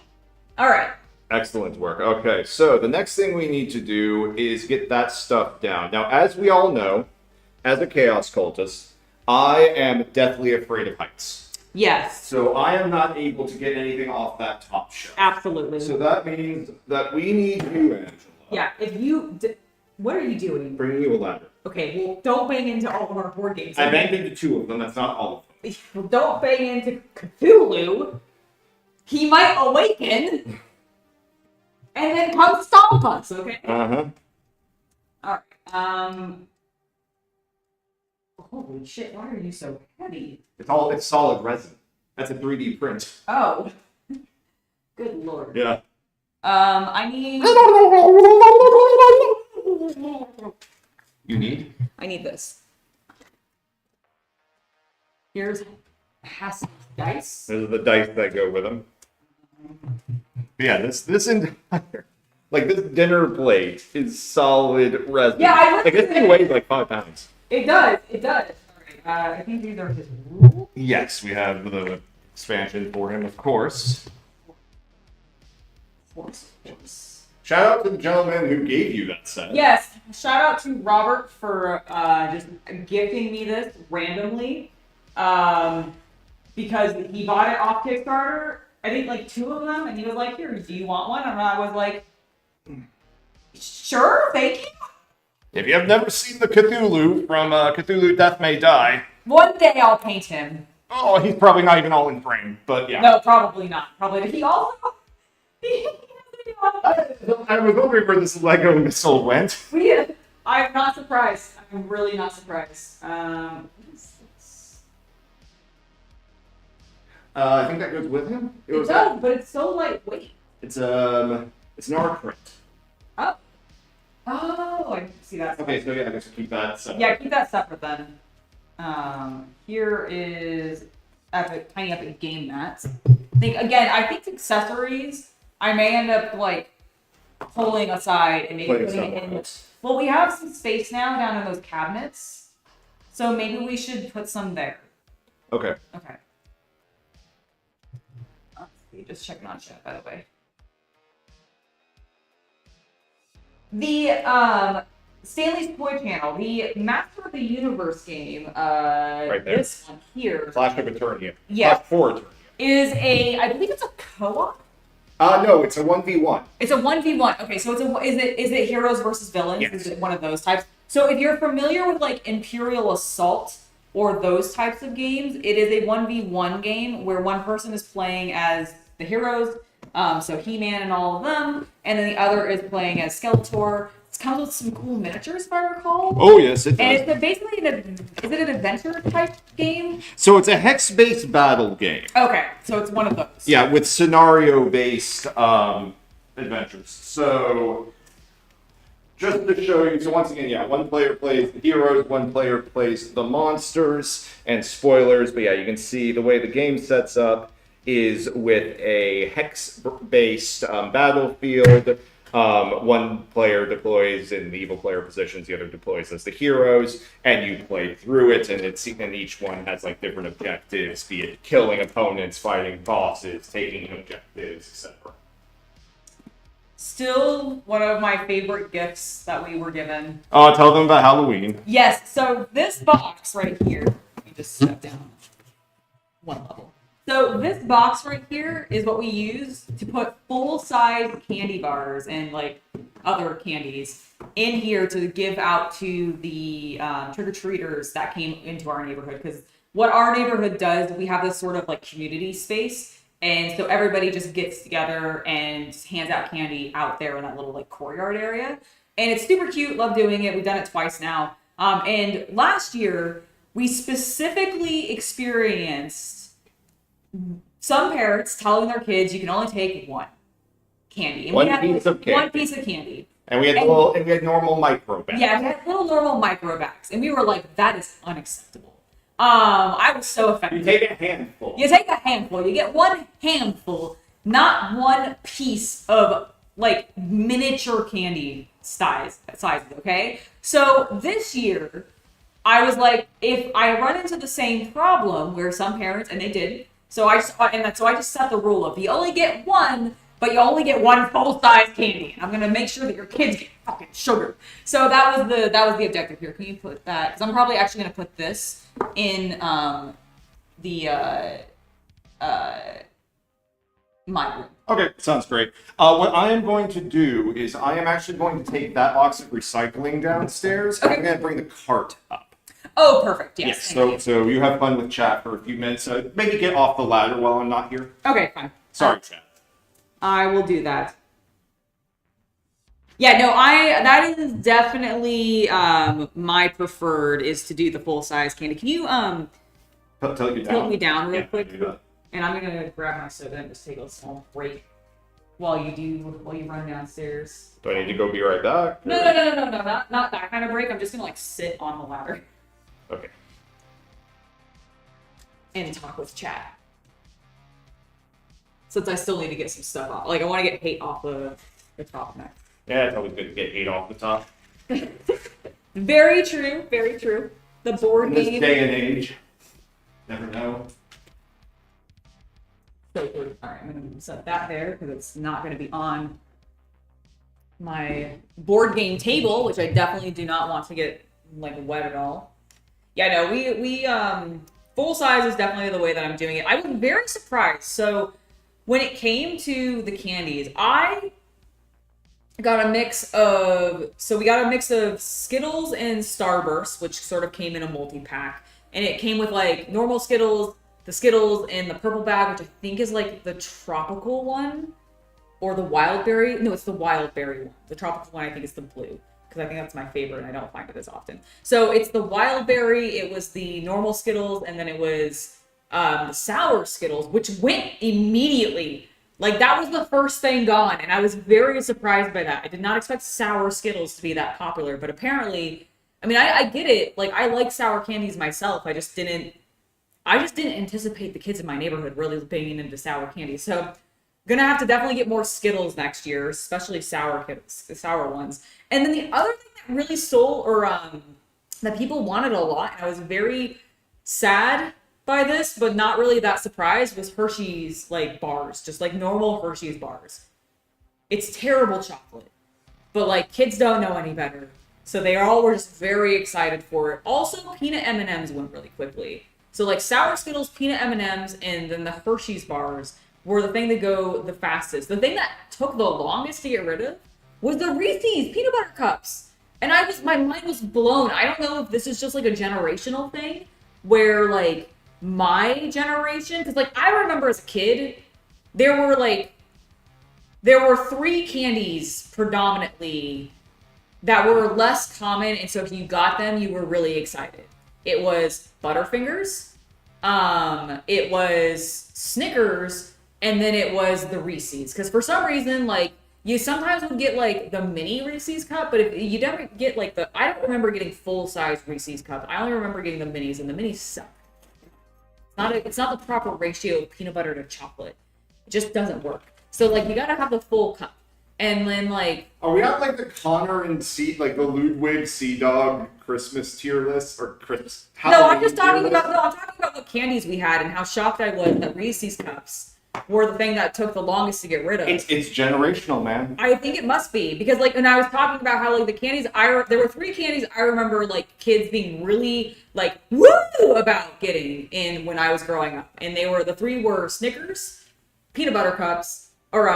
All right. Excellent work. Okay, so the next thing we need to do is get that stuff down. Now, as we all know, as a Chaos Cultist, I am deathly afraid of heights. Yes. So I am not able to get anything off that top shelf. Absolutely. So that means that we need you, Angela. Yeah, if you... What are you doing? Bringing you a ladder. Okay, well, don't bang into all of our board games. I banged into 2 of them. That's not all of them. Well, don't bang into Cthulhu. He might awaken and then come stomp us, okay? Alright, holy shit, why are you so heavy? It's solid resin. That's a 3D print. Oh. Good lord. Yeah. I need... You need? I need this. Here's Hassel's dice. Those are the dice that go with them. Yeah, this entire... Like, this dinner plate is solid resin. Yeah, I like, this thing weighs like 5 pounds. It does. Alright, I think these are his rules. Yes, we have the expansion for him, of course. Shout out to the gentleman who gave you that set. Yes, shout out to Robert for just gifting me this randomly. Because he bought it off Kickstarter, I think like 2 of them, and he was like, here, do you want one? And I was like, sure, thank you. If you have never seen the Cthulhu from Cthulhu Death May Die... One day I'll paint him. Oh, he's probably not even all in frame, but yeah. No, probably not. Probably. He also... I was wondering where this Lego missile went. I'm not surprised. I'm really not surprised. I think that goes with him. It does, but it's so lightweight. It's an art print. Oh. Oh, I see that. Okay, so yeah, I guess keep that separate. Yeah, keep that separate then. Here is tiny epic game mats. I think accessories I may end up like pulling aside and maybe putting it in. Well, we have some space now down in those cabinets, so maybe we should put some there. Okay. Okay. Let's see, just checking on chat, by the way. The Stanley's Toy Channel, the Master of the Universe game, right there. This one here. Clash of Eternia. Yeah. Clash for Eternia. Is I believe it's a co-op. No, it's a 1v1. It's a 1v1. Okay, so is it heroes versus villains? Yes. Is it one of those types? So if you're familiar with like Imperial Assault or those types of games, it is a 1v1 game where one person is playing as the heroes, so He-Man and all of them, and then the other is playing as Skeletor. It comes with some cool miniatures, if I recall. Oh yes, it does. And it's basically is it an adventure type game? So it's a hex-based battle game. Okay, so it's one of those. Yeah, with scenario-based adventures. So just to show you, so once again, yeah, one player plays the heroes, one player plays the monsters, and spoilers, but yeah, you can see the way the game sets up is with a hex-based battlefield. One player deploys in the evil player positions, the other deploys as the heroes, and you play through it, and each one has like different objectives, be it killing opponents, fighting bosses, taking objectives, etc. Still one of my favorite gifts that we were given. Oh, tell them about Halloween. Yes, so this box right here, let me just step down one level. So this box right here is what we use to put full-size candy bars and like other candies in here to give out to the trick-or-treaters that came into our neighborhood. Because what our neighborhood does, we have this sort of like community space, and so everybody just gets together and hands out candy out there in that little like courtyard area. And it's super cute, love doing it. We've done it twice now. And last year, we specifically experienced some parents telling their kids you can only take one candy. And One piece of candy. And we had normal micro bags. Yeah, we had little normal micro bags. And we were like, that is unacceptable. I was so offended. You take a handful. You take a handful. You get one handful, not one piece of like miniature candy sizes, okay? So this year, I was like, if I run into the same problem where some parents, and they did, so I just set the rule of you only get one, but you only get one full-size candy. I'm gonna make sure that your kids get fucking sugar. So that was the objective here. Can you put that? Because I'm probably actually gonna put this in my room. Okay, sounds great. What I am going to do is I am actually going to take that box of recycling downstairs. Okay. I'm going to bring the cart up. Oh, perfect. Yes. Yes. Thank you. So you have fun with chat for a few minutes. Maybe get off the ladder while I'm not here. Okay, fine. Sorry, chat. I will do that. Yeah, no, that is definitely my preferred is to do the full size candy. Can you tilt me down real quick? And I'm gonna grab my soda and just take a small break while you run downstairs. Do I need to go be right back? No, not that kind of break. I'm just gonna like sit on the ladder. Okay. And talk with chat. Since I still need to get some stuff off. Like I want to get hate off the top next. Yeah, it's always good to get 8 off the top. Very true, very true. The board In game. this day and age, never know. So good. All right, I'm going to set that there because it's not going to be on my board game table, which I definitely do not want to get like wet at all. Yeah, no, we full size is definitely the way that I'm doing it. I was very surprised. So when it came to the candies, I got a mix of Skittles and Starburst, which sort of came in a multi-pack. And it came with like normal Skittles, the Skittles in the purple bag, which I think is like the tropical one, or the wild berry. No, it's the wild berry one. The tropical one I think is the blue, because I think that's my favorite and I don't find it as often. So it's the wild berry, it was the normal Skittles, and then it was the sour Skittles, which went immediately. Like that was the first thing gone, and I was very surprised by that. I did not expect sour Skittles to be that popular, but apparently, I mean, I get it. Like I like sour candies myself. I just didn't anticipate the kids in my neighborhood really being into sour candy. So I'm gonna have to definitely get more Skittles next year, especially sour ones. And then the other thing that really sold, or that people wanted a lot, and I was very sad by this, but not really that surprised, was Hershey's like bars, just like normal Hershey's bars. It's terrible chocolate, but like kids don't know any better, so they all were just very excited for it. Also, peanut M&Ms went really quickly. So like sour Skittles, peanut M&Ms, and then the Hershey's bars were the thing that go the fastest. The thing that took the longest to get rid of was the Reese's peanut butter cups, and my mind was blown. I don't know if this is just like a generational thing, where like my generation, because like I remember as a kid, there were 3 candies predominantly that were less common, and so if you got them, you were really excited. It was Butterfingers, it was Snickers, and then it was the Reese's. Because for some reason, like, you sometimes would get like the mini Reese's cup, but if you never get like I don't remember getting full-size Reese's cup. I only remember getting the minis, and the minis suck. It's not the proper ratio of peanut butter to chocolate. It just doesn't work. So like you gotta have the full cup. And then like, are we on like the Connor and the Ludwig Sea Dog Christmas tier list or Christmas? I'm talking about what candies we had and how shocked I was that Reese's cups were the thing that took the longest to get rid of. It's generational, man. I think it must be, because like, and I was talking about how like the candies there were 3 candies I remember like kids being really like woo about getting in when I was growing up, and the 3 were Snickers, peanut butter cups, or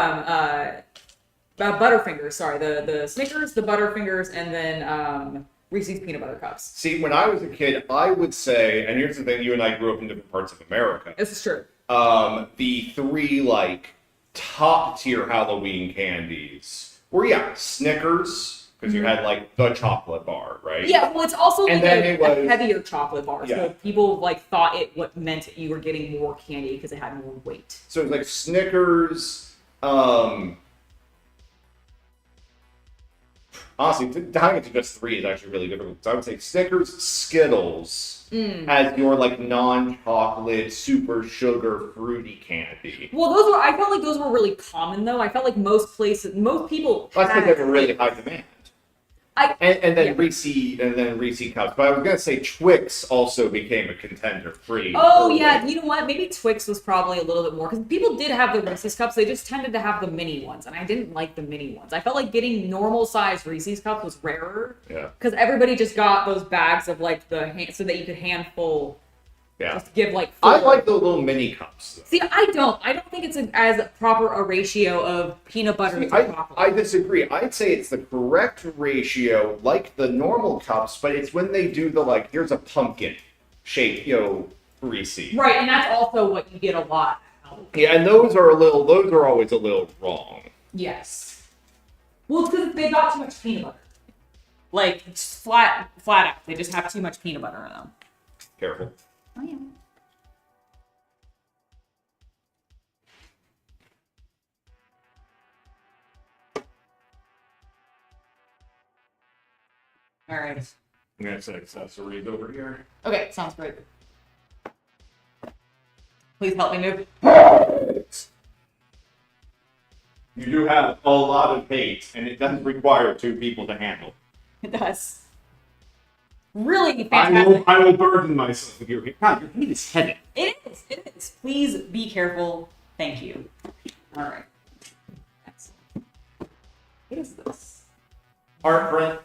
Butterfingers. Sorry, the Snickers, the Butterfingers, and then Reese's peanut butter cups. See, when I was a kid, I would say, and here's the thing: you and I grew up in different parts of America. This is true. The 3 like top tier Halloween candies were Snickers, because you had like the chocolate bar, right? Yeah, well, it's also like it was a heavier chocolate bar, yeah. So people like thought it meant you were getting more candy because it had more weight. So it was like Snickers. Honestly, tying it to just 3 is actually really difficult. So I would say Snickers, Skittles as your like non-chocolate, super sugar, fruity candy. Well, I felt like those were really common though. I felt like most people. Well, I think they were really high demand. And then Reese cups. But I was gonna say Twix also became a contender pretty. Oh early. yeah, you know what? Maybe Twix was probably a little bit more, because people did have the Reese's cups. They just tended to have the mini ones, and I didn't like the mini ones. I felt like getting normal sized Reese's cups was rarer. Yeah. Because everybody just got those bags of like so that you could handful Yeah. Just give like. I like the little mini cups. Though. See, I don't. I don't think it's as proper a ratio of peanut butter See, to chocolate. I disagree. I'd say it's the correct ratio, like the normal cups, but it's when they do the like, here's a pumpkin shape, Reese. Right, and that's also what you get a lot. Yeah, and those are always a little wrong. Yes. Well, it's because they got too much peanut butter. Like, just flat out. They just have too much peanut butter in them. Careful. Oh, yeah. All right. I'm gonna set accessories over here. Okay, sounds great. Please help me move. You do have a lot of hate, and it does require 2 people to handle. It does. Really fantastic. I will burden myself with your hate. God, your hate is heavy. It is. It is. Please be careful. Thank you. All right. Excellent. What is this? Art print.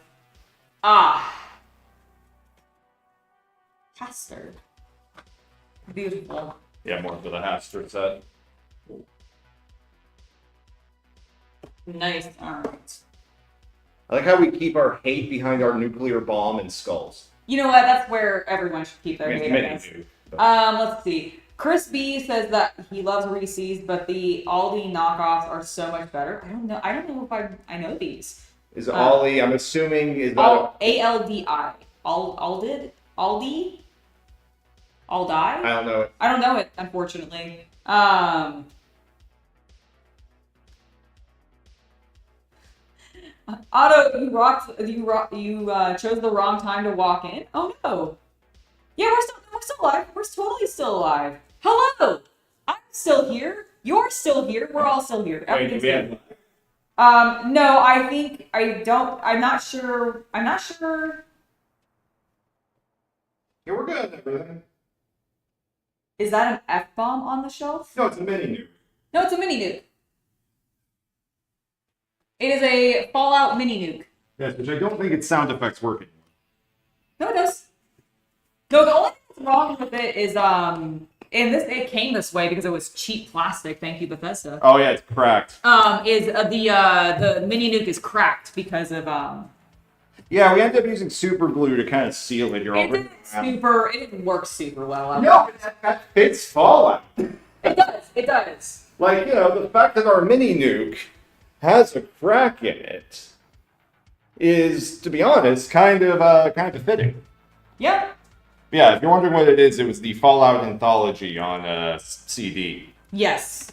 Pastor. Beautiful. Yeah, more for the Haster set. Nice. All right. I like how we keep our hate behind our nuclear bomb and skulls. You know what? That's where everyone should keep their I mean, hate, many I guess. do. Let's see. Chris B says that he loves Reese's, but the Aldi knockoffs are so much better. I don't know if I know these. Is Ollie? I'm assuming is that ALDI. Aldi? Aldi? I don't know it. I don't know it, unfortunately. Otto, you chose the wrong time to walk in. Oh no. Yeah, we're still alive. We're totally still alive. Hello. I'm still here. You're still here. We're all still here. Everything's good. No, I'm not sure. Yeah, we're good. Everything. Is that an F-bomb on the shelf? No, it's a mini nuke. No, it's a mini nuke. It is a Fallout mini nuke. Yes, which I don't think its sound effects work anymore. No, it does. No, the only thing that's wrong with it is it came this way because it was cheap plastic. Thank you, Bethesda. Oh yeah, it's cracked. The mini nuke is cracked because of Yeah, we ended up using super glue to kind of seal it. It didn't work super well. No, that fits Fallout. It does. It does. Like, the fact that our mini nuke has a crack in it is, to be honest, kind of befitting. Yep. Yeah, if you're wondering what it is, it was the Fallout anthology on CD. Yes.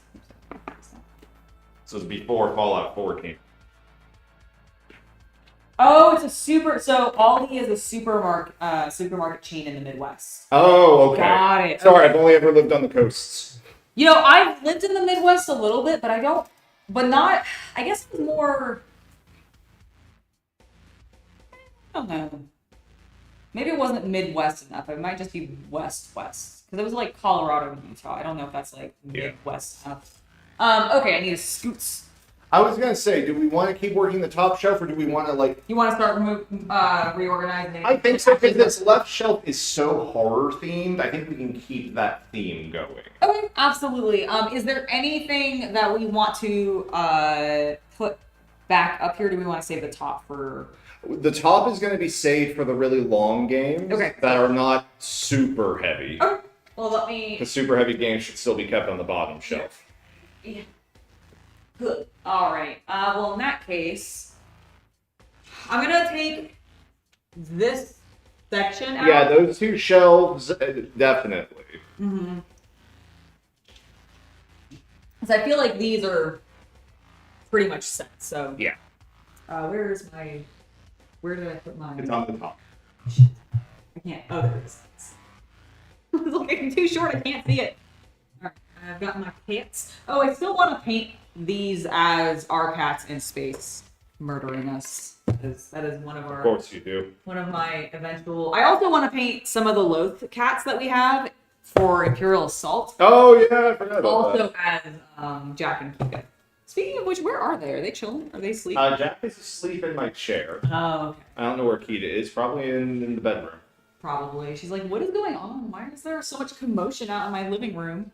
So it's before Fallout 4 came. Oh, it's a super. So Aldi is a supermarket chain in the Midwest. Oh, okay. Got it. Sorry, Okay. I've only ever lived on the coasts. I've lived in the Midwest a little bit, but not. I guess it was more. I don't know. Maybe it wasn't Midwest enough. It might just be West. Because it was like Colorado and Utah. I don't know if that's like Midwest enough. Okay, I need a scoots. I was gonna say, do we want to keep working the top shelf, or do we want to You want to start reorganizing? I think so, because this left shelf is so horror themed. I think we can keep that theme going. Okay, absolutely. Is there anything that we want to put back up here? Do we want to save the top for? The top is going to be saved for the really long games that are not super heavy. Okay. Well, let me. The super heavy games should still be kept on the bottom shelf. Yeah. Good. All right. Well, in that case, I'm gonna take this section out. Yeah, those 2 shelves, definitely. Mm-hmm. Because I feel like these are pretty much set. So. Yeah. Where did I put mine? It's on the top. I can't. Oh, there it is. It's looking too short. I can't see it. All right. I've got my cats. Oh, I still want to paint these as our cats in space murdering us. That is one of our. Of course you do. One of my eventual. I also want to paint some of the Loth cats that we have for Imperial Assault. Oh yeah, I forgot about that. Also as Jack and Kika. Speaking of which, where are they? Are they chilling? Are they sleeping? Jack is asleep in my chair. Oh, okay. I don't know where Kita is. Probably in the bedroom. Probably. She's like, what is going on? Why is there so much commotion out in my living room?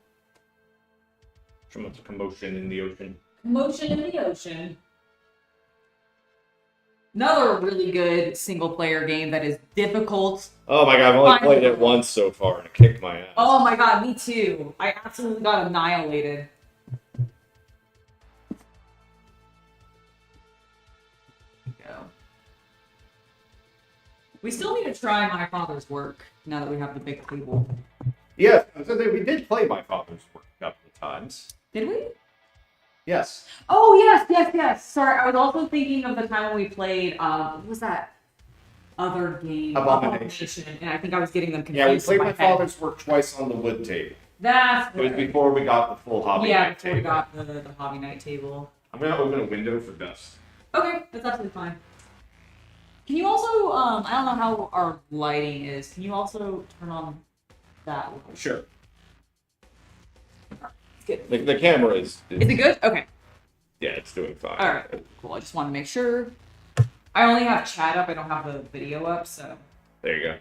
So much commotion in the ocean. Commotion in the ocean. Another really good single-player game that is difficult. Oh my god, I've only played it once so far and it kicked my ass. Oh my god, me too. I absolutely got annihilated. Go. We still need to try My Father's Work now that we have the big table. Yeah, I was gonna say, we did play My Father's Work a couple of times. Did we? Yes. Oh, yes. Sorry, I was also thinking of the time when we played, what was that other game? Abomination. And I think I was getting them confused. Yeah, we played in My Father's Work twice on the wood table. That's It was before we got the full hobby night before we table. got the hobby night table. I'm gonna open a window for dust. Okay, that's absolutely fine. Can you also, I don't know how our lighting is. Can you also turn on that light? Sure. Good. The camera is... Is it good? Okay. Yeah, it's doing fine. Alright, cool. I just want to make sure. I only have chat up, I don't have the video up, so. There you go.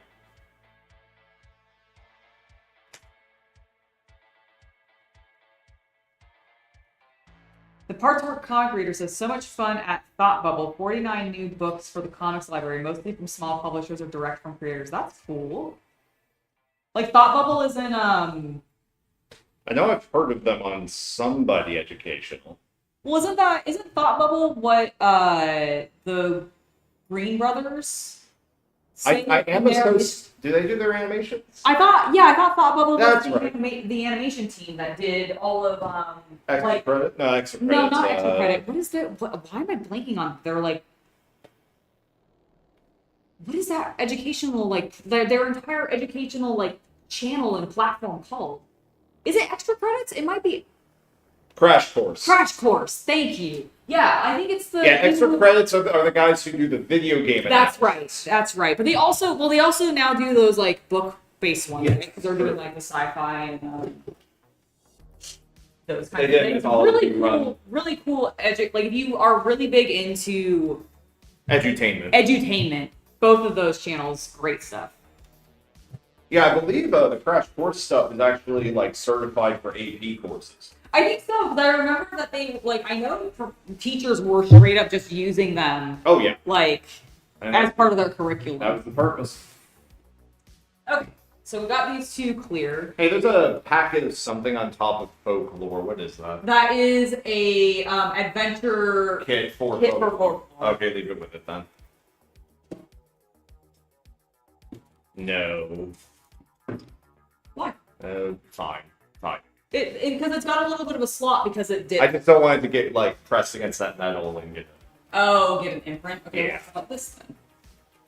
The Parts Work Comic Reader says, so much fun at Thought Bubble. 49 new books for the comics library, mostly from small publishers or direct from creators. That's cool. Like, Thought Bubble isn't, I know I've heard of them on Somebody Educational. Well, isn't Thought Bubble what the Green Brothers? I am do they do their animations? I thought Thought Bubble was That's right. the animation team that did all of Extra credit? No, extra credit. no, not extra credit. What is that? Why am I blanking on? They're like, what is that educational like? Their entire educational like channel and platform called? Is it extra credits? It might be Crash Course. Crash Course. Thank you. Yeah, I think it's the Extra credits are the guys who do the video game. That's right. But they also now do those like book-based ones, Yeah, right? Because they're doing like the sci-fi and those kind of did things. mythology Really cool. Like if you are really big into edutainment, both of those channels, great stuff. Yeah, I believe the Crash Course stuff is actually like certified for AP courses. I think so, because I remember that they, like, I know teachers were straight up just using them, Oh yeah, like, as part of their curriculum. that was the purpose. Okay, so we got these two clear. Hey, there's a packet of something on top of folklore. What is that? That is a adventure Kit for kit for folklore. folklore. Okay, leave it with it then. No. Why? Fine. Because it's got a little bit of a slot because it did. I just don't want it to get like pressed against that metal and get. Oh, get an imprint? Okay, Yeah. how about this then?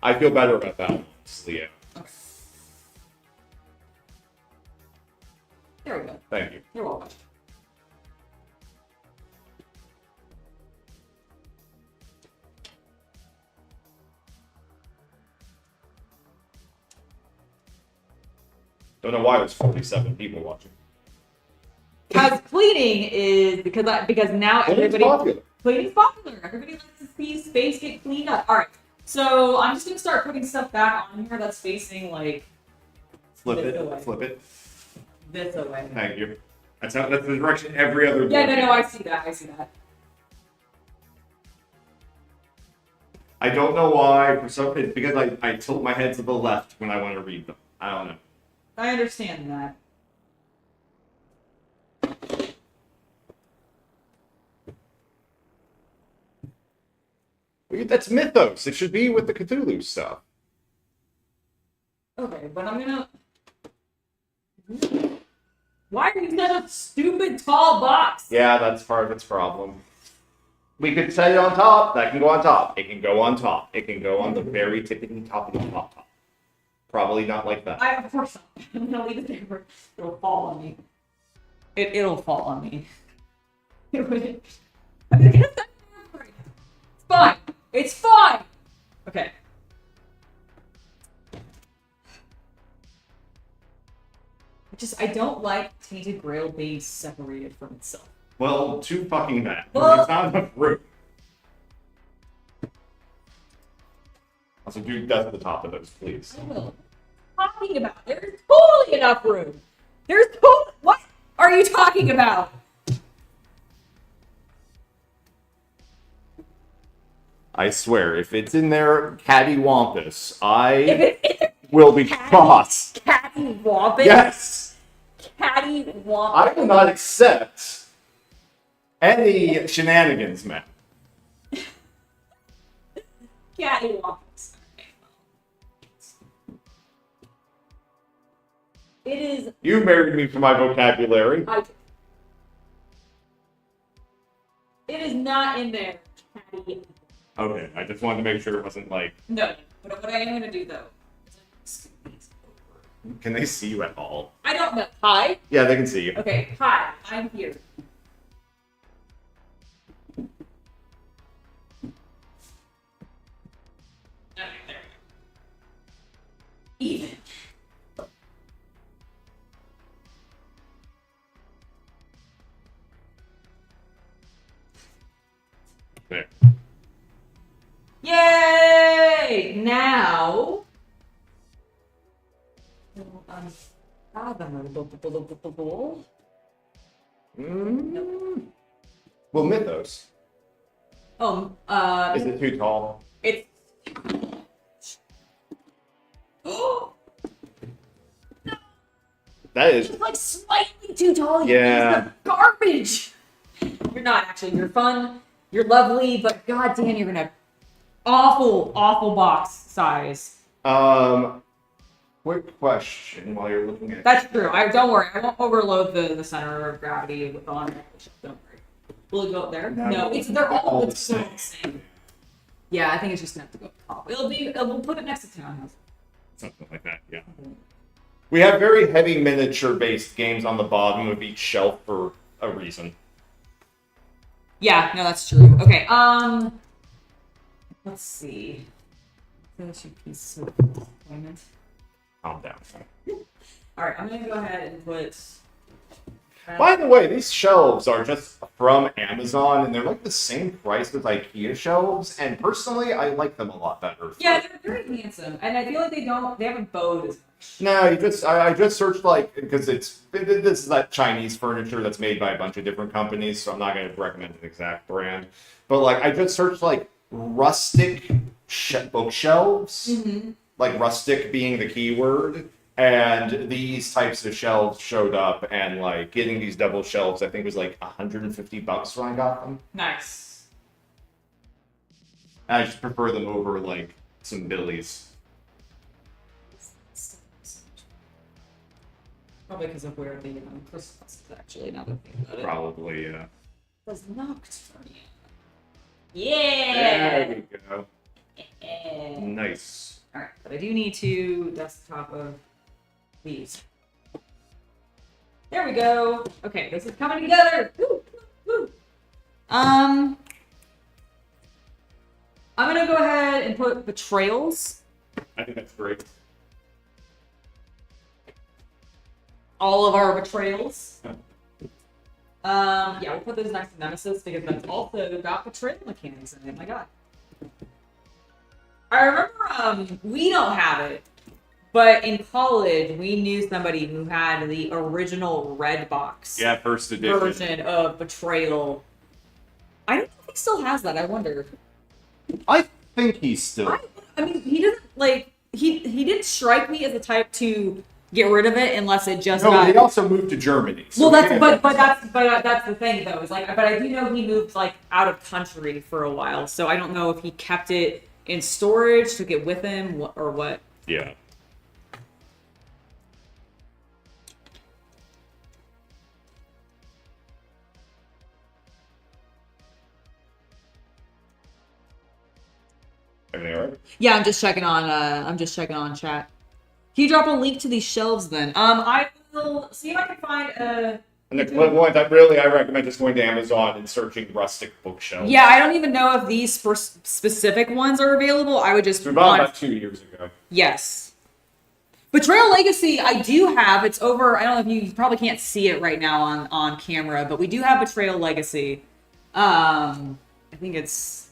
I feel better about that one, Leo. Okay. There we go. Thank you. You're welcome. Don't know why there's 47 people watching. Because cleaning is because now everybody popular. cleaning's popular. Everybody likes to see space get cleaned up. All right, so I'm just gonna start putting stuff back on here that's facing like Flip This it. away. Flip it. this away. Thank you. That's the direction every other. Yeah, board no, game. I see that. I don't know why. For some, it's because I tilt my head to the left when I want to read them. I don't know. I understand that. That's Mythos. It should be with the Cthulhu stuff. Okay, but I'm gonna. Why are you such a stupid tall box? Yeah, that's part of its problem. We could set it on top. That can go on top. It can go on top. It can go on the very tippity top of the top. Probably not like that. Of course not. I'm gonna leave it there. It'll fall on me. It'll fall on me. It's fine. It's fine. Okay. I don't like Tainted Grail being separated from itself. Well, too fucking bad. Well- There's not enough room. Also, do dust the top of those, please. I will. talking about? There's totally enough room. What are you talking about? I swear, if it's in there cattywampus, I will be cross. Cattywampus? Yes! Cattywampus. I will not accept any shenanigans, man. Cattywampus. It is. You married me for my vocabulary. It is not in there. Catty. Okay, I just wanted to make sure it wasn't like... No, but what I am going to do, though, is Can they see you at all? I don't know. Hi? Yeah, they can see you. Okay, hi, I'm here. Okay, there we go. Even. There. Yay! Now. Well, Mythos. Oh, Is it too tall? it's. Oh, That is... it's like slightly too tall. You Yeah. piece of garbage. You're not actually. You're fun. You're lovely, but goddamn, you're gonna awful box size. Quick question while you're looking at... That's true. Don't worry. I won't overload the center of gravity with on. Don't worry. Will it go up there? No, they're all the same. Yeah, I think it's just gonna have to go up top. We'll put it next to townhouse. Something like that, yeah. We have very heavy miniature-based games on the bottom of each shelf for a reason. Yeah, no, that's true. Okay, let's see. Finish a piece of employment. Calm down. Alright, I'm gonna go ahead and put... By the way, these shelves are just from Amazon, and they're like the same price as IKEA shelves, and personally, I like them a lot better. Yeah, they're very handsome, and I feel like they haven't bowed as much. No, I just searched because this is that Chinese furniture that's made by a bunch of different companies, so I'm not going to recommend an exact brand. But like I just searched like rustic bookshelves, like rustic being the keyword, and these types of shelves showed up, and like getting these double shelves I think was like $150 when I got them. Nice. And I just prefer them over like some Billies. Probably because of where the Christmas is actually, now that I think about it. Probably, yeah. Was Nocturne. There Yeah! we go. Nice. Alright, but I do need to desktop of these. There we go. Okay, this is coming together. Woo, woo, woo. I'm gonna go ahead and put betrayals. I think that's great. All of our betrayals. Yeah, we'll put those next to Nemesis because that's also got betrayal mechanics in it. My god. I remember, we don't have it, but in college we knew somebody who had the original red box First edition version of Betrayal. I don't know if he still has that. I wonder. I think he's still. I mean, he doesn't like he didn't strike me as the type to get rid of it unless it just got... he also moved to Germany. So well, that's the thing though. Is like, but I do know he moved like out of country for a while, so I don't know if he kept it in storage, took it with him, or what. Yeah. Everything all right? Yeah, I'm just checking on chat. Can you drop a link to these shelves then? I will see if I can find a... And the equivalent, I recommend just going to Amazon and searching rustic bookshelves. Yeah, I don't even know if these specific ones are available. I would just... We bought about 2 years ago. Yes. Betrayal Legacy, I do have. It's over... I don't know if you probably can't see it right now on camera, but we do have Betrayal Legacy. I think it's...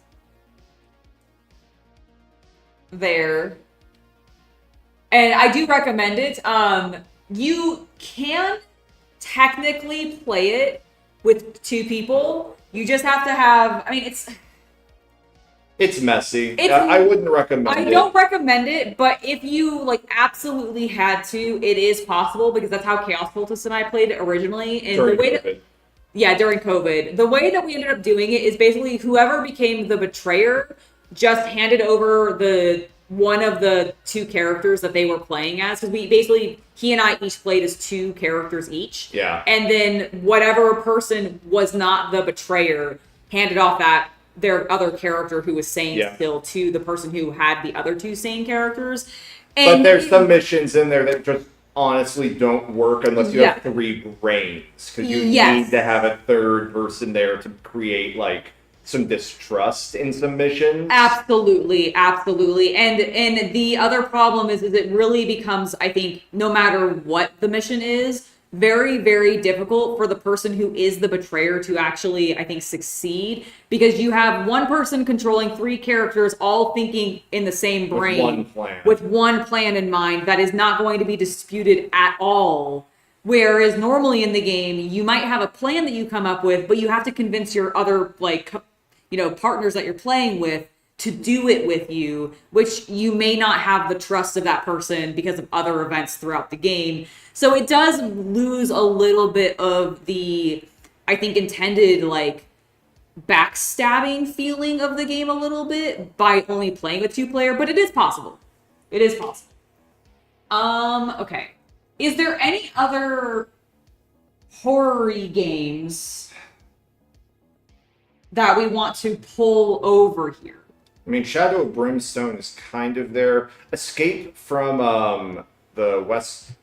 there. And I do recommend it. You can technically play it with 2 people. You just have to have, I mean, It's messy. I wouldn't recommend it. I don't recommend it, but if you like absolutely had to, it is possible because that's how Chaos Cultist and I played it originally. And During the way COVID. yeah, during COVID. The way that we ended up doing it is basically whoever became the betrayer just handed over the one of the 2 characters that they were playing as. Because he and I each played as 2 characters each. Yeah. And then whatever person was not the betrayer handed off their other character who was sane still to the person who had the other 2 sane characters. And but there's some missions in there that just honestly don't work unless you have 3 brains, because you need to have a 3rd person there to create like some distrust in some missions. Absolutely. And the other problem is it really becomes, I think, no matter what the mission is, very, very difficult for the person who is the betrayer to actually, I think, succeed, because you have one person controlling 3 characters all thinking in the same brain with one plan in mind that is not going to be disputed at all. Whereas normally in the game, you might have a plan that you come up with, but you have to convince your other partners that you're playing with to do it with you, which you may not have the trust of that person because of other events throughout the game. So it does lose a little bit of the, I think, intended like backstabbing feeling of the game a little bit by only playing with 2-player, but it is possible. It is possible. Okay. Is there any other horror-y games that we want to pull over here? I mean, Shadow of Brimstone is kind of there. Escape from the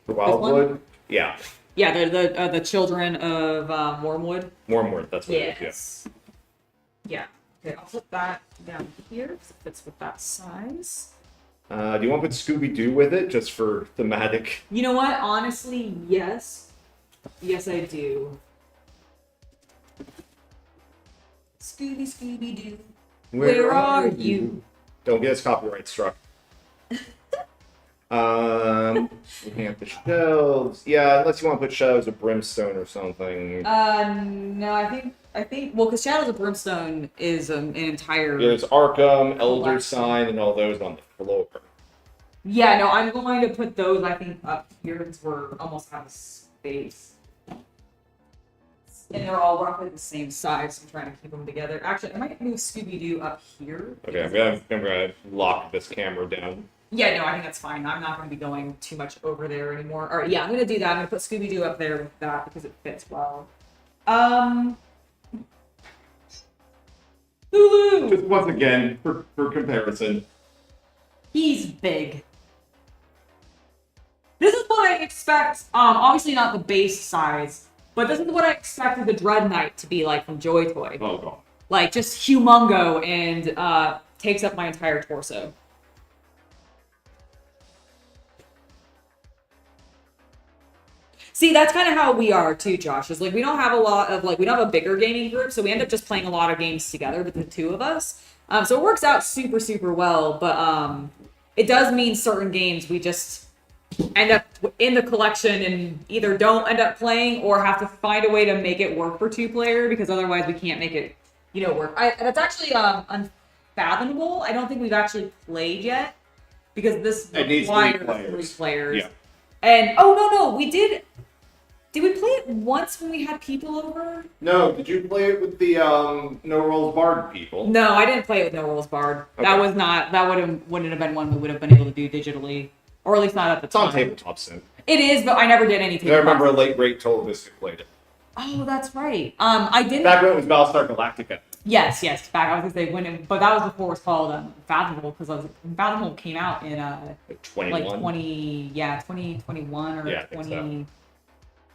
Wildwood. Yeah. Yeah, the children of Wormwood. Wormwood, that's what it is. Yeah. Okay, I'll put that down here because it fits with that size. Do you want to put Scooby-Doo with it, just for thematic? You know what? Honestly, yes. Yes, I do. Scooby-Doo. Where are you? Don't get us copyright struck. Looking at the shelves. Yeah, unless you want to put Shadows of Brimstone or something. No, I think, well, because Shadows of Brimstone is an entire... There's Arkham, Elder Sign, and all those on the floor. Yeah, no, I'm going to put those, I think, up here since we're almost out of space. And they're all roughly the same size, so I'm trying to keep them together. Actually, I might move Scooby-Doo up here. Okay, I'm gonna lock this camera down. Yeah, no, I think that's fine. I'm not going to be going too much over there anymore. All right, yeah, I'm going to do that. I'm going to put Scooby-Doo up there with that because it fits well. Hulu! Just once again, for comparison. He's big. This is what I expect. Obviously not the base size, but this is what I expected the Dread Knight to be like from Joy Toy. Oh, God. Like, just humongo and takes up my entire torso. See, that's kind of how we are too, Josh. Is like we don't have a lot of we don't have a bigger gaming group, so we end up just playing a lot of games together with the 2 of us. So it works out super, super well. But it does mean certain games we just end up in the collection and either don't end up playing or have to find a way to make it work for 2-player because otherwise we can't make it, work. That's actually unfathomable. I don't think we've actually played yet because this requires 3 players. Yeah. And no, we did. Did we play it once when we had people over? No, did you play it with the No Rolls Bard people? No, I didn't play it with No Rolls Bard. Okay. That wouldn't have been one we would have been able to do digitally. Or at least not at the time. It's on Tabletop Sim. It is, but I never did any tabletop. I remember a late great told us who played it. Oh, that's right. I didn't. Back when it was Battlestar Galactica. Yes. Back, I was gonna say but that was before it was called Fathomable because Fathomable came out in 21. 2021 or Yeah, 20. so.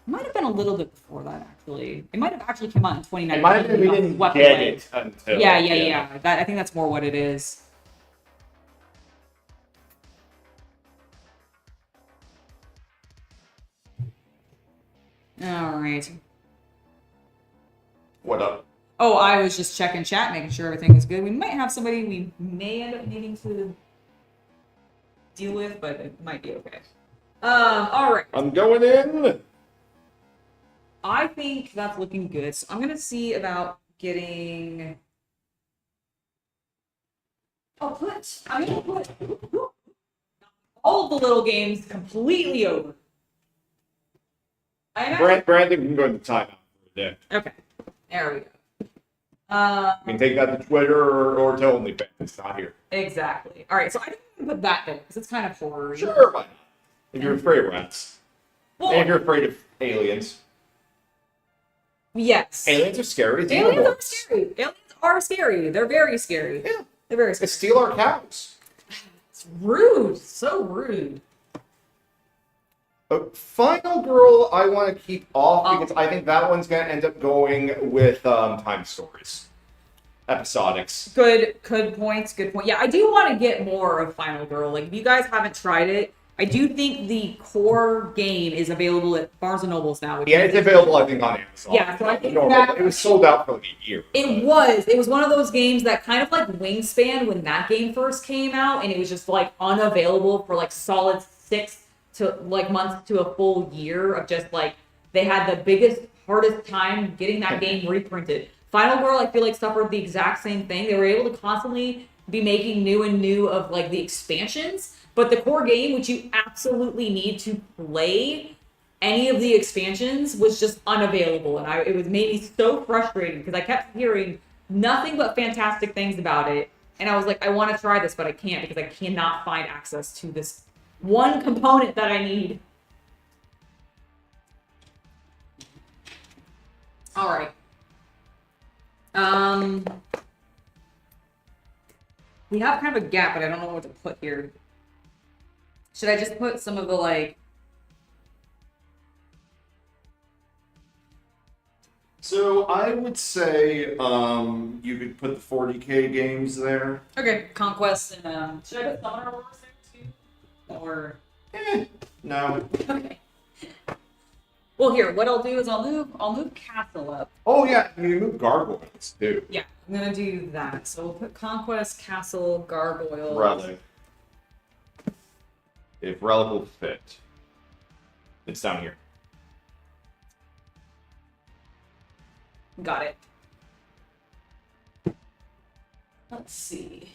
It might have been a little bit before that actually. It might have actually come out in 2019. It might have been we didn't get it until. Yeah. I think that's more what it is. All right. What up? Oh, I was just checking chat, making sure everything was good. We might have somebody we may end up needing to deal with, but it might be okay. All right. I'm going in. I think that's looking good. So I'm gonna see about getting. I'm gonna put all of the little games completely over. Brandon can go to timeout for a day. Okay, there we go. You can take that to Twitter or to OnlyFans. It's not here. Exactly. All right, so I think I'm gonna put that there because it's kind of horror. Sure, why not? If you're afraid of rats. Well, And if you're afraid of aliens. yes. Aliens are scary. Aliens are scary. Aliens are scary. They're very scary. Yeah. They're very They scary. steal our cows. It's rude. So rude. Final Girl, I want to keep off because I think that one's going to end up going with time stories. Episodics. Good points. Good point. Yeah, I do want to get more of Final Girl. Like, if you guys haven't tried it, I do think the core game is available at Barnes & Noble's now. Yeah, it's available, I think, on Amazon. Yeah, so I think it was sold out for like a year. It was one of those games that kind of like Wingspan when that game first came out, and it was just like unavailable for like solid 6 to like months to a full year of just like they had the biggest, hardest time getting that game reprinted. Final Girl, I feel like suffered the exact same thing. They were able to constantly be making new of like the expansions, but the core game, which you absolutely need to play any of the expansions, was just unavailable, and it was made me so frustrating because I kept hearing nothing but fantastic things about it, and I was like, I want to try this, but I can't because I cannot find access to this one component that I need. All right. We have kind of a gap, but I don't know what to put here. Should I just put some of the like? So I would say you could put the 40K games there. Okay, Conquest and should I put Summoner Wars there too? Or No. okay. Well, here, what I'll do is I'll move Castle up. Oh yeah, you move gargoyles too. Yeah, I'm gonna do that. So we'll put Conquest, Castle, Gargoyle. Relic. If Relic will fit. It's down here. Got it. Let's see.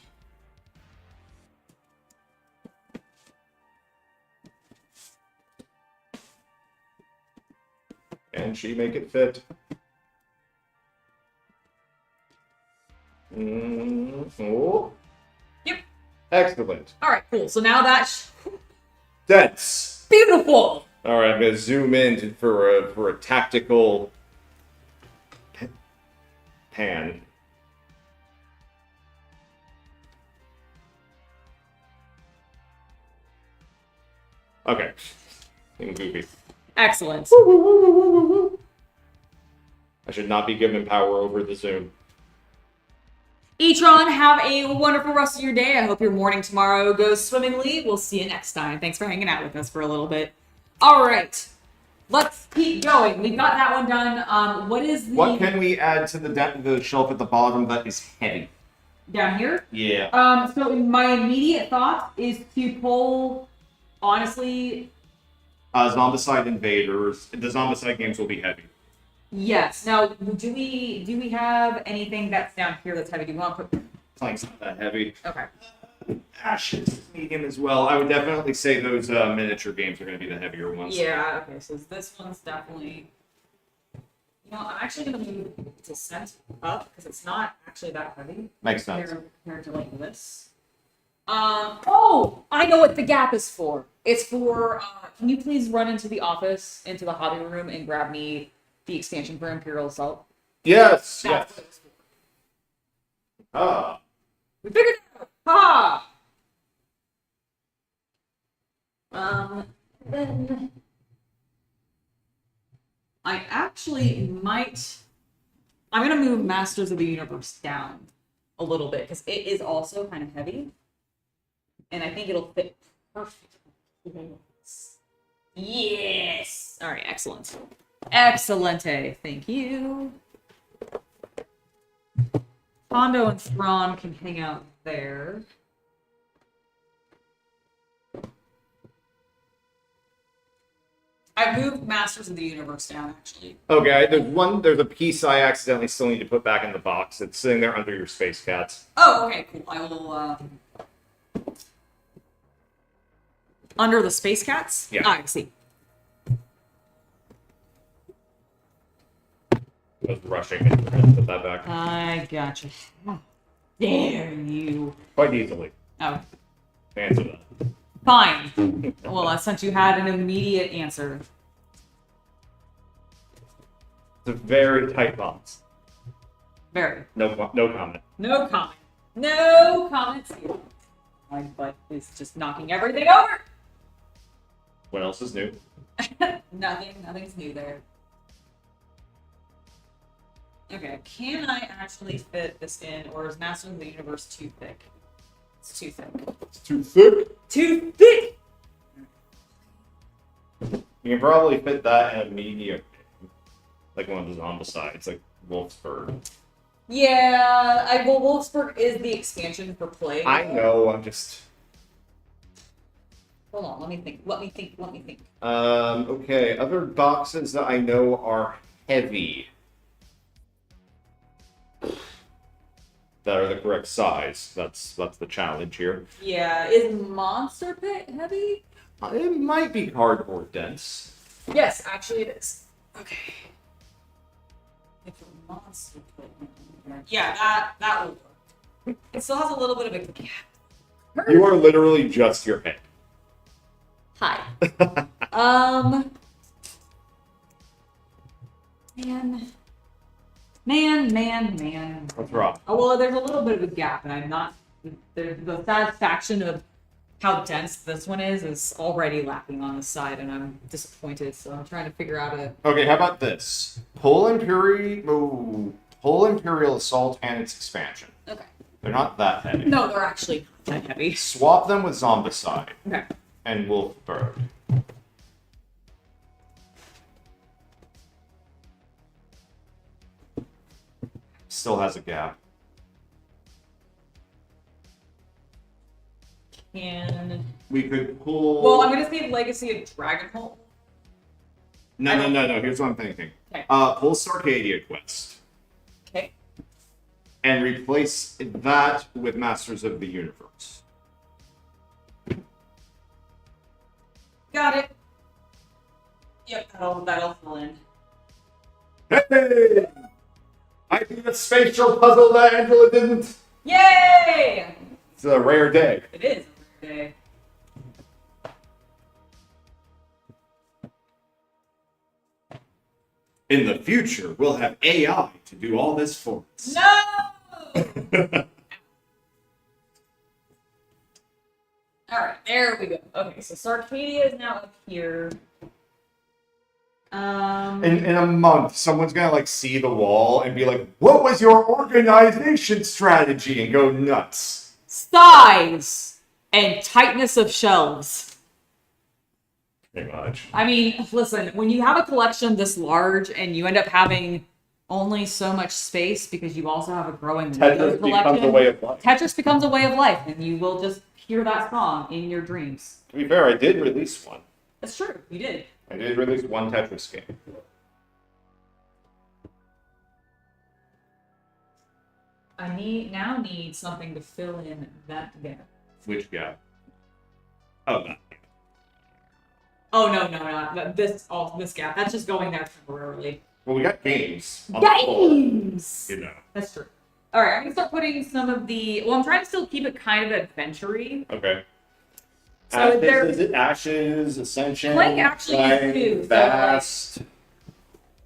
Can she make it fit? Oh. Yep. Excellent. All right, cool. So now that's Dense. beautiful. All right, I'm gonna zoom in for a tactical pan. Okay. Being goofy. Excellent. I should not be given power over the Zoom. Etron, have a wonderful rest of your day. I hope your morning tomorrow goes swimmingly. We'll see you next time. Thanks for hanging out with us for a little bit. All right. Let's keep going. We've got that one done. What can we add to the shelf at the bottom that is heavy? Down here? Yeah. So my immediate thought is to pull, honestly... Zombicide Invaders. The Zombicide games will be heavy. Yes. Now, do we have anything that's down here that's heavy? Do you want to put... It's not that heavy. Okay. Ashes, medium as well. I would definitely say those miniature games are going to be the heavier ones. Yeah, okay, so this one's definitely... You know, I'm actually going to move Descent up, because it's not actually that heavy. Makes sense. Compared to, like, this. Oh! I know what the gap is for. It's for, can you please run into the office, into the hobby room, and grab me the expansion for Imperial Assault? Yes, That's yes. what it's for. Ah. We figured it out! Ha! Then... I actually might... I'm going to move Masters of the Universe down a little bit, because it is also kind of heavy. And I think it'll fit perfectly. Yes! Alright, excellent. Excellente. Thank you. Hondo and Thrawn can hang out there. I moved Masters of the Universe down, actually. Okay, there's a piece I accidentally still need to put back in the box. It's sitting there under your space cats. Oh, okay, cool. I will, under the Space Cats? Yeah. Ah, I see. I was rushing it. We're gonna put that back. I gotcha. How dare you? Quite easily. Oh, Answer that. fine. Well, since you had an immediate answer. It's a very tight box. Very. No comment. No comment. No comments here. My butt is just knocking everything over. What else is new? Nothing's new there. Okay, can I actually fit this in, or is Master of the Universe too thick? It's too thick. It's too thick. Too thick! You can probably fit that in a medium, like one of the Zombicides, like Wolfsburg. Yeah, well, Wolfsburg is the expansion for play. I know, I'm just... Hold on, let me think. Okay, other boxes that I know are heavy. That are the correct size. That's the challenge here. Yeah, is Monster Pit heavy? It might be cardboard dense. Yes, actually it is. Okay. If a Monster Pit... Yeah, that will work. It still has a little bit of a gap. You are literally just your head. Hi. Man. What's wrong? Oh, well, there's a little bit of a gap, and I'm not. The satisfaction of how dense this one is already lacking on the side, and I'm disappointed. So I'm trying to figure out a. Okay, how about this? Pull Imperial Assault and its expansion. Okay. They're not that heavy. No, they're actually not that heavy. Swap them with Zombicide Okay. and Wolfbird. Still has a gap. And We could pull... well, I'm gonna say Legacy of Dragonholt. No. Here's what I'm thinking. Okay. Pull Starcadia Quest. Okay. And replace that with Masters of the Universe. Got it. Yep, that'll fill in. Hey! I did a spatial puzzle that Angela didn't. Yay! It's a rare day. It is a rare day. In the future, we'll have AI to do all this for us. No! Alright, there we go. Okay, so Sarcadia is now up here. In a month, someone's gonna like see the wall and be like, "What was your organization strategy?" and go nuts. Size and tightness of shelves. Pretty much. I mean, listen, when you have a collection this large and you end up having only so much space because you also have a growing Lego Tetris collection, becomes a way of life. Tetris becomes a way of life, and you will just hear that song in your dreams. To be fair, I did release one. That's true, you did. I did release one Tetris game. I need something to fill in that gap. Which gap? Oh, that. Oh no, not this gap. That's just going there temporarily. Well, we got games. On the floor, Games! you know. That's true. Alright, I'm gonna start putting some of the I'm trying to still keep it kind of adventure-y. Okay. So Ashes, there- is it Ashes, Ascension, Plank actually is too, so, Vast,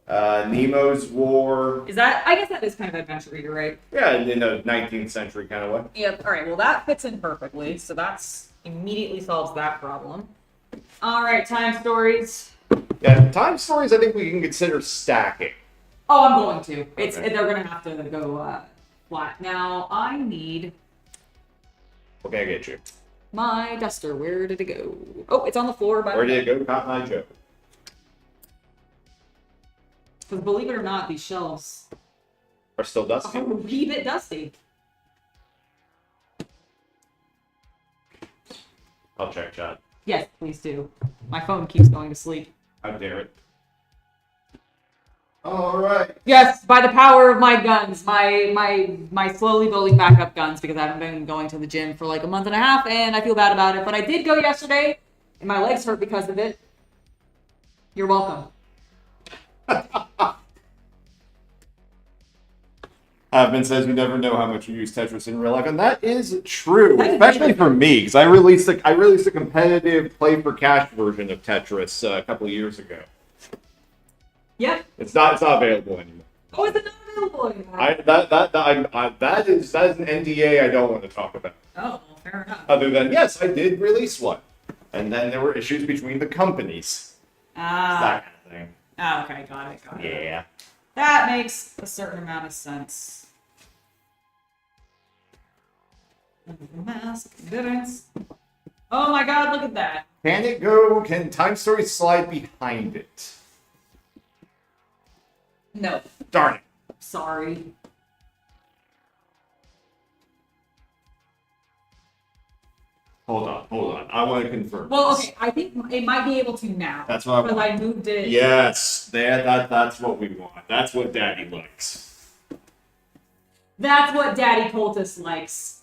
Nemo's War. Is that I guess that is kind of adventure-y, you're right. Yeah, in a 19th century kind of way. Yep, alright, well that fits in perfectly, so that's immediately solves that problem. Alright, time stories. Yeah, time stories I think we can consider stacking. Oh, I'm going to. It's Okay. they're gonna have to go flat. Now I need Okay, I get you. my duster. Where did it go? Oh, it's on the floor by Where did it go, Cotton Eye Joe? because believe it or not, these shelves Are still dusty? are a wee bit dusty. I'll check, chat. Yes, please do. My phone keeps going to sleep. How dare it. All right. Yes, by the power of my guns, my slowly building back up guns, because I haven't been going to the gym for like a month and a half, and I feel bad about it. But I did go yesterday, and my legs hurt because of it. You're welcome. Admin says you never know how much you use Tetris in real life, and that is true, especially for me, because I released a competitive play for cash version of Tetris a couple of years ago. Yep. It's not available anymore. Oh, is it not available anymore? That is an NDA I don't want to talk about. Oh, well, fair enough. Other than yes, I did release one, and then there were issues between the companies. That kind of thing. Oh, okay, got it. Yeah. That makes a certain amount of sense. Mask difference. Oh my god, look at that. Can it go? Can Time Story slide behind it? No. Darn it. Sorry. Hold on. I want to confirm. Well, this. okay, I think it might be able to now. That's what I want. Because I moved it. Yes, that's what we want. That's what Daddy likes. That's what Daddy Cultist likes.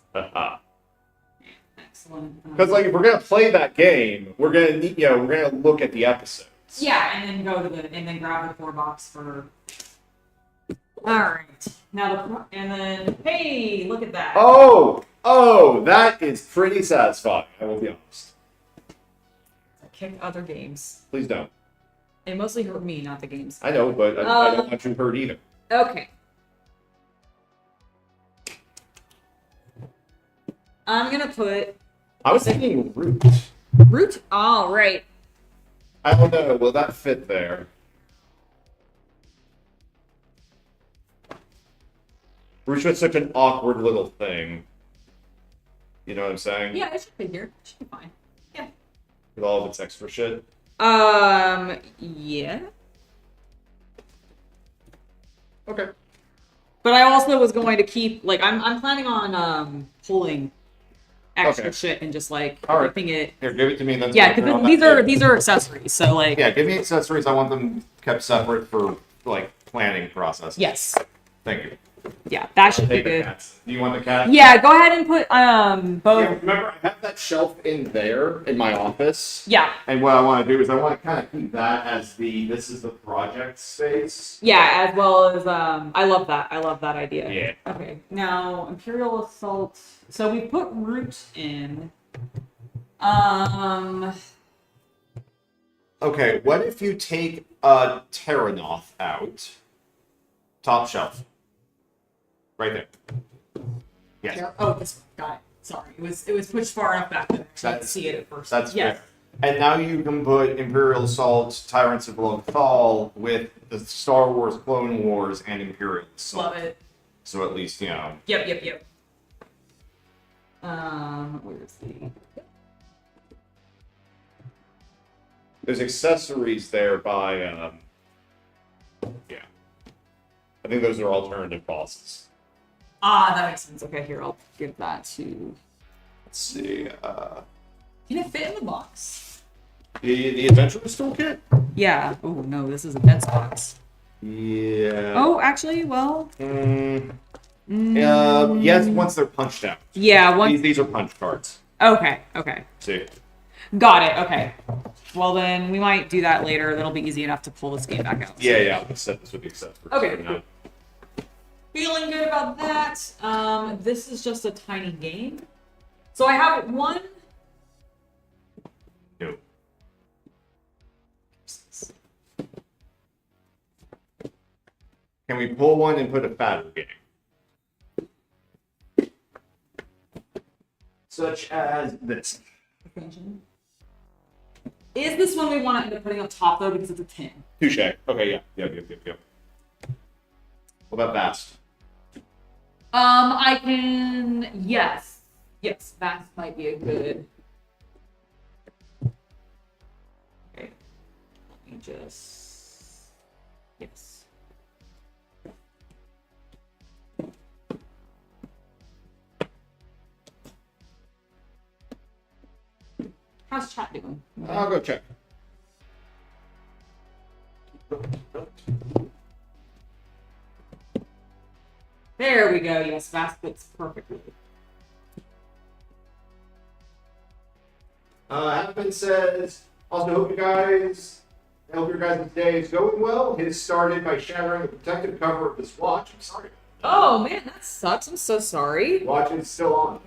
Excellent. Because like if we're gonna play that game, we're gonna look at the episodes. Yeah, and then and then grab the core box for. All right. Now and then hey, look at that. Oh, that is pretty satisfying. I will be honest. I kick other games. Please don't. It mostly hurt me, not the games. I know, but I don't want you hurt either. Okay. I'm gonna put. I was thinking root. Root? All right. I don't know. Will that fit there? Root's just such an awkward little thing. You know what I'm saying? Yeah, it should fit here. It should be fine. Yeah. With all of its extra shit. Yeah. Okay. But I also was going to keep I'm planning on pulling extra shit and just keeping it. Here, give it to me. And then Yeah, because these are accessories. So Yeah, give me accessories. I want them kept separate for planning processes. Yes. Thank you. Yeah, that should be Take the good. cats. Do you want the cat? Yeah, go ahead and put both. Yeah, remember, I have that shelf in there in my office. Yeah. And what I want to do is I want to kind of keep that as this is the project space. Yeah, as well as I love that. I love that idea. Yeah. Okay. Now Imperial Assault. So we put root in. Okay, what if you take Terranoth out? Top shelf. Right there. Yes. Oh, this one. Got it. Sorry, it was pushed far enough back that I couldn't see it at first. That's yes. fair. And now you can put Imperial Assault, Tyrants of Lothal with the Star Wars, Clone Wars, and Imperial Assault. Love it. So at least, you know. Yep. Where's the... There's accessories there by, yeah. I think those are alternative bosses. Ah, that makes sense. Okay, here, I'll give that to... Let's see, Can it fit in the box? The Adventurer's Toolkit? Yeah. Oh, no, this is a dense box. Yeah. Oh, actually, well... Yes, once they're punched out. Yeah, once... These are punch cards. Okay. See? Got it, okay. Well, then, we might do that later. That'll be easy enough to pull this game back out. Yeah, I'll set this with the accessories. Okay. Feeling good about that. This is just a tiny game. So I have one... No. Can we pull one and put a fatter game? Such as this. Is this one we want to end up putting on top, though, because it's a 10? Touche. Okay, yeah. Yep. What about Vast? I can... Yes, that might be a good... Okay. Let me just... Yes. How's chat doing? I'll go check. There we go. Yes, fast fits perfectly. Happen says, also hope your guys' day is going well. His started by shattering the protective cover of his watch. I'm sorry. Oh man, that sucks. I'm so sorry. Watch is still on.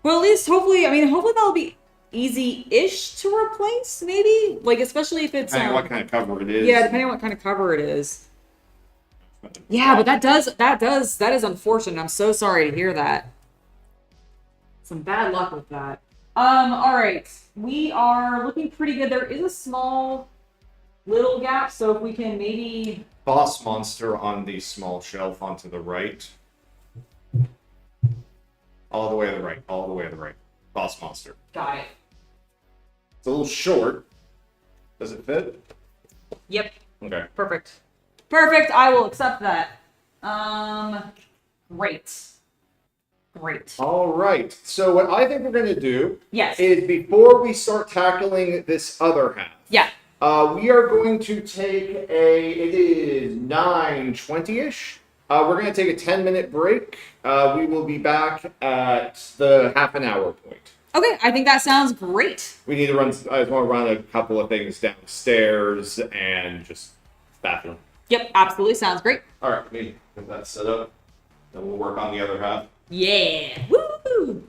Well, at least hopefully that'll be easy-ish to replace, maybe? Like, especially if it's... Depending on what kind of cover it is. Yeah, depending on what kind of cover it is. Yeah, but that is unfortunate. I'm so sorry to hear that. Some bad luck with that. Alright. We are looking pretty good. There is a small little gap, so if we can maybe... Boss monster on the small shelf onto the right. All the way to the right. All the way to the right. Boss monster. Got it. It's a little short. Does it fit? Yep. Okay. Perfect. Perfect. I will accept that. Great. Great. All right. So what I think we're going to do Yes. is before we start tackling this other half, Yeah. we are going to take it is 9:20-ish. We're going to take a 10-minute break. We will be back at the half an hour point. Okay, I think that sounds great. We need to run, I just want to run a couple of things downstairs and just bathroom. Yep, absolutely sounds great. All right, let me get that set up. Then we'll work on the other half. Yeah. Woo!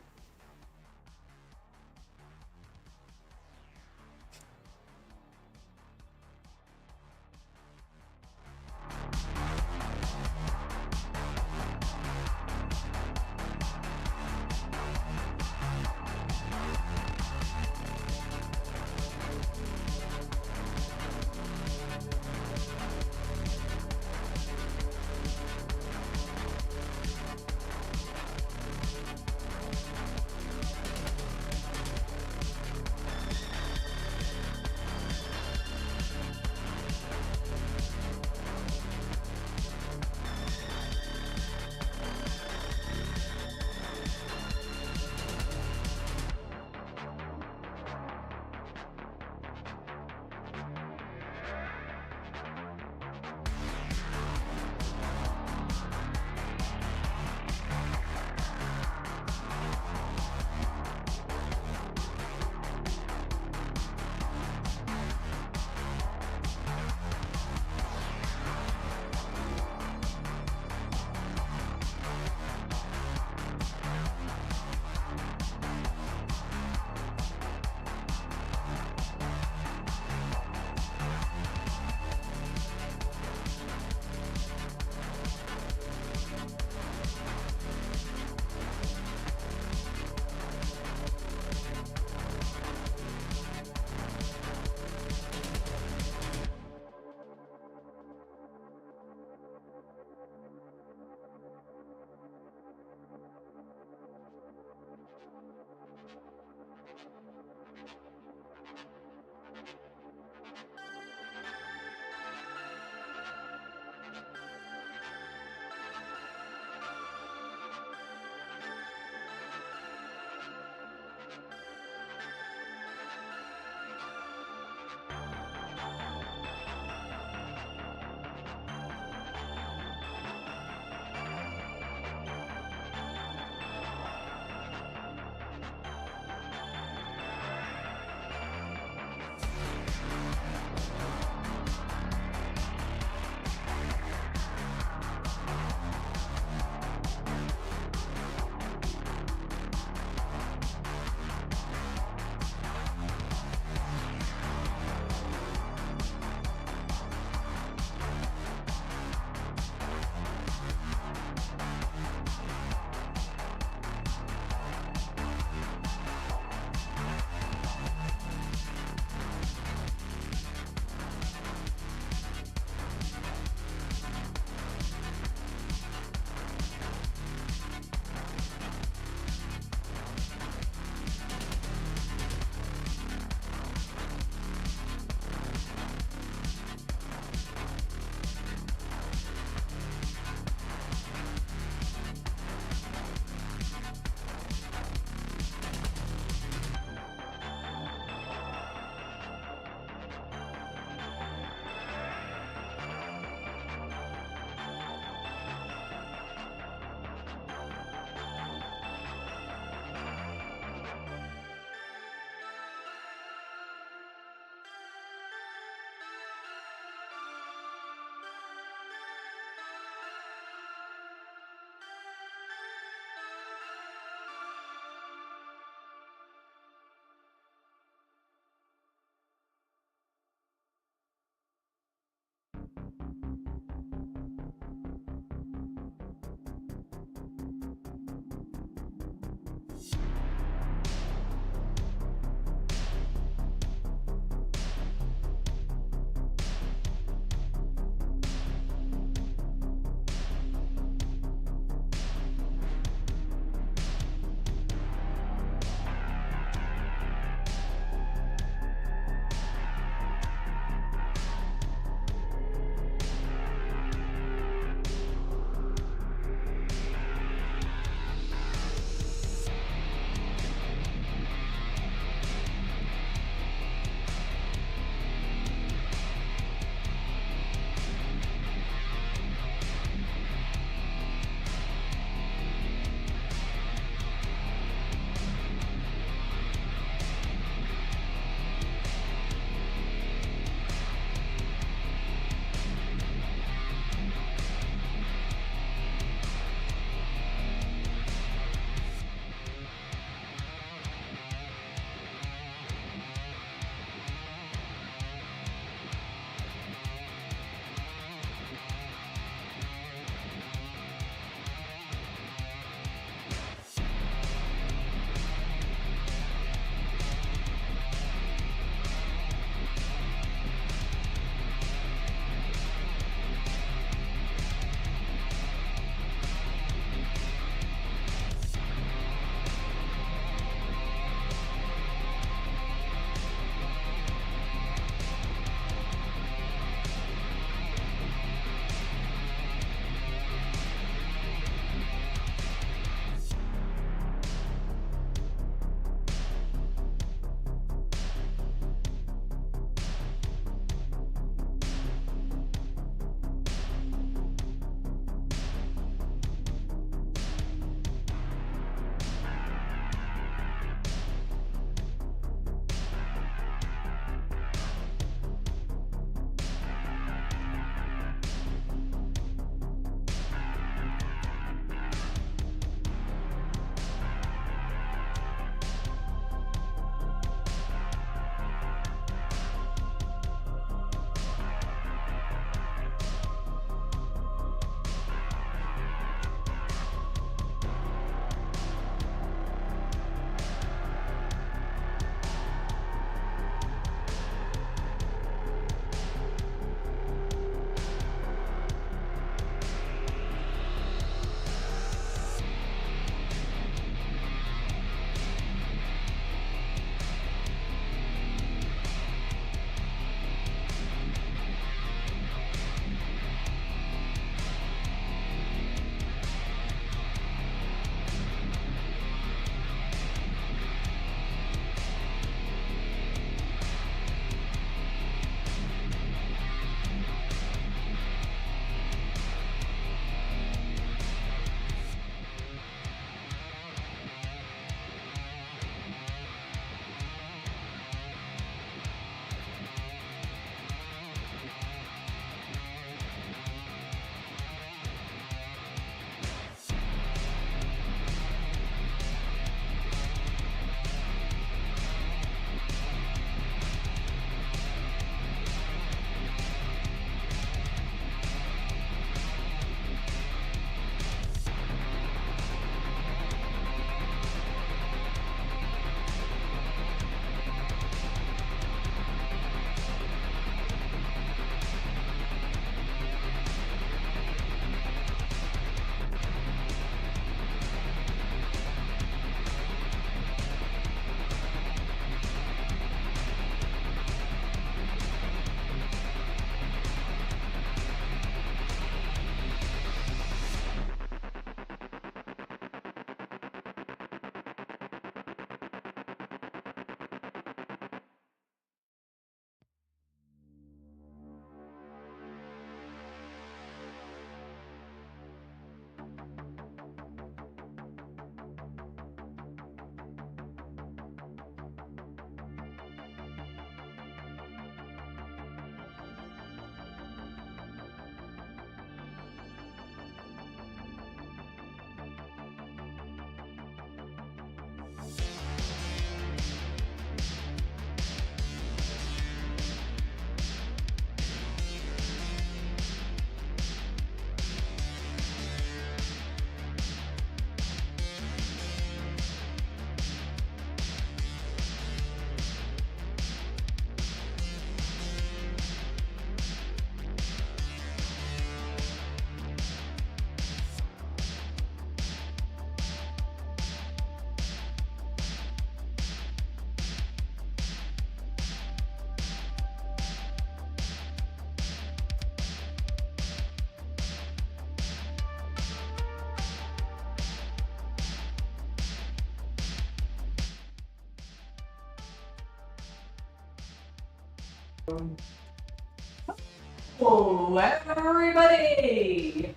Hello, everybody!